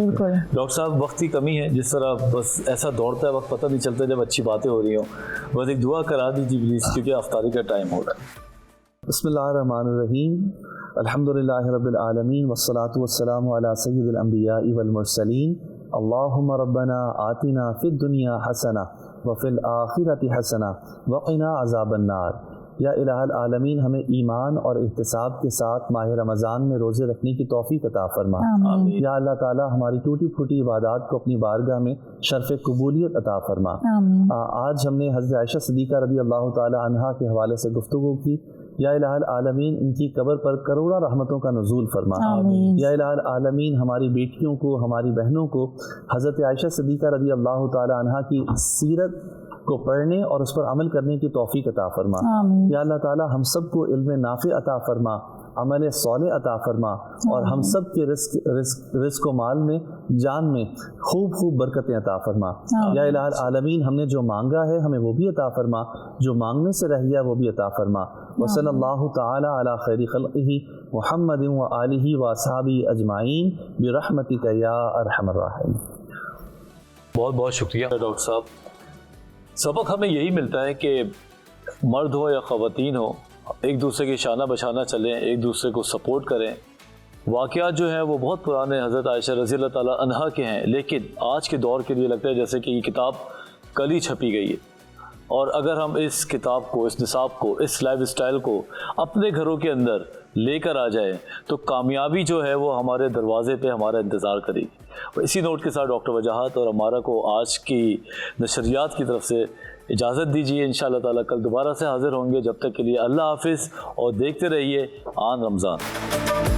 डॉक्टर साहब, वक्त की कमी है, जिस तरह बस ऐसा दौड़ता है वक्त, पता नहीं चलता जब अच्छी बातें हो रही हों। बस एक दुआ करा दीजिए प्लीज़, क्योंकि अफ्तारी का टाइम हो रहा है। बिस्मिल्लाहिर्रहमानिर्रहीम, अल्हम्दुलिल्लाहि रब्बिल आलमीन, वस्सलातु वस्सलामु अला सय्यिदिल अंबिया'i वल मुरसलीन, अल्लाहुम्मा रब्बना आतिना फिद दुनिया हसना व फिल आखिरति हसना व क़िना अज़ाबन नार। या इलाहल आलमीन, हमें ईमान और एहतिसाब के साथ माह रमज़ान में रोज़े रखने की तौफीक अता फरमा। या अल्लाह ताला हमारी टूटी फूटी इबादत को अपनी बारगाह में शर्फ़ कबूलियत अता फरमा। आज हमने हज़रत आयशा सिद्दीक़ा रज़ी अल्लाह ताला अन्हा के हवाले से गुफ्तगू की। या इलाहल आलमीन, इनकी कब्र पर करोड़ा रहमतों का नुज़ूल फरमा। या इलाहल आलमीन, हमारी बेटियों को, हमारी बहनों को हज़रत आयशा सिद्दीक़ा रज़ी अल्लाह ताला अन्हा की सीरत को पढ़ने और उस पर अमल करने की तौफीक अता फरमा। या अल्लाह ताला हम सबको इल्म नाफ़े अता फरमा, अमल सौले अता फरमा और हम सब के रिस्क व माल में, जान में खूब बरकतें अता फरमा। या इलाही आलमीन, हमने जो मांगा है हमें वो भी अता फरमा, जो मांगने से रह गया वो भी अता फरमा। वसल्लल्लाहु ताला अला खैरि खल्क़िही मुहम्मदिन व आलिही व असहाबिही अजमाइन बिरहमतिका या अरहमर राहिमीन। बहुत बहुत शुक्रिया डॉक्टर साहब। सबक हमें यही मिलता है कि मर्द हो या ख़वातीन हो, एक दूसरे की शाना बशाना चलें, एक दूसरे को सपोर्ट करें। वाक़यात जो हैं वो बहुत पुराने हज़रत आयशा रज़ी अल्लाह ताला अन्हा के हैं, लेकिन आज के दौर के लिए लगता है जैसे कि ये किताब कल ही छपी गई है। और अगर हम इस किताब को, इस निसाब को, इस लाइफ स्टाइल को अपने घरों के अंदर लेकर आ जाए तो कामयाबी जो है वो हमारे दरवाज़े पे हमारा इंतज़ार करेगी। इसी नोट के साथ डॉक्टर वजाहत और हमारा को आज की नशरियात की तरफ से इजाज़त दीजिए। इंशाअल्लाह ताला कल दोबारा से हाज़िर होंगे। जब तक के लिए अल्लाह हाफिज़ और देखते रहिए आन रमज़ान।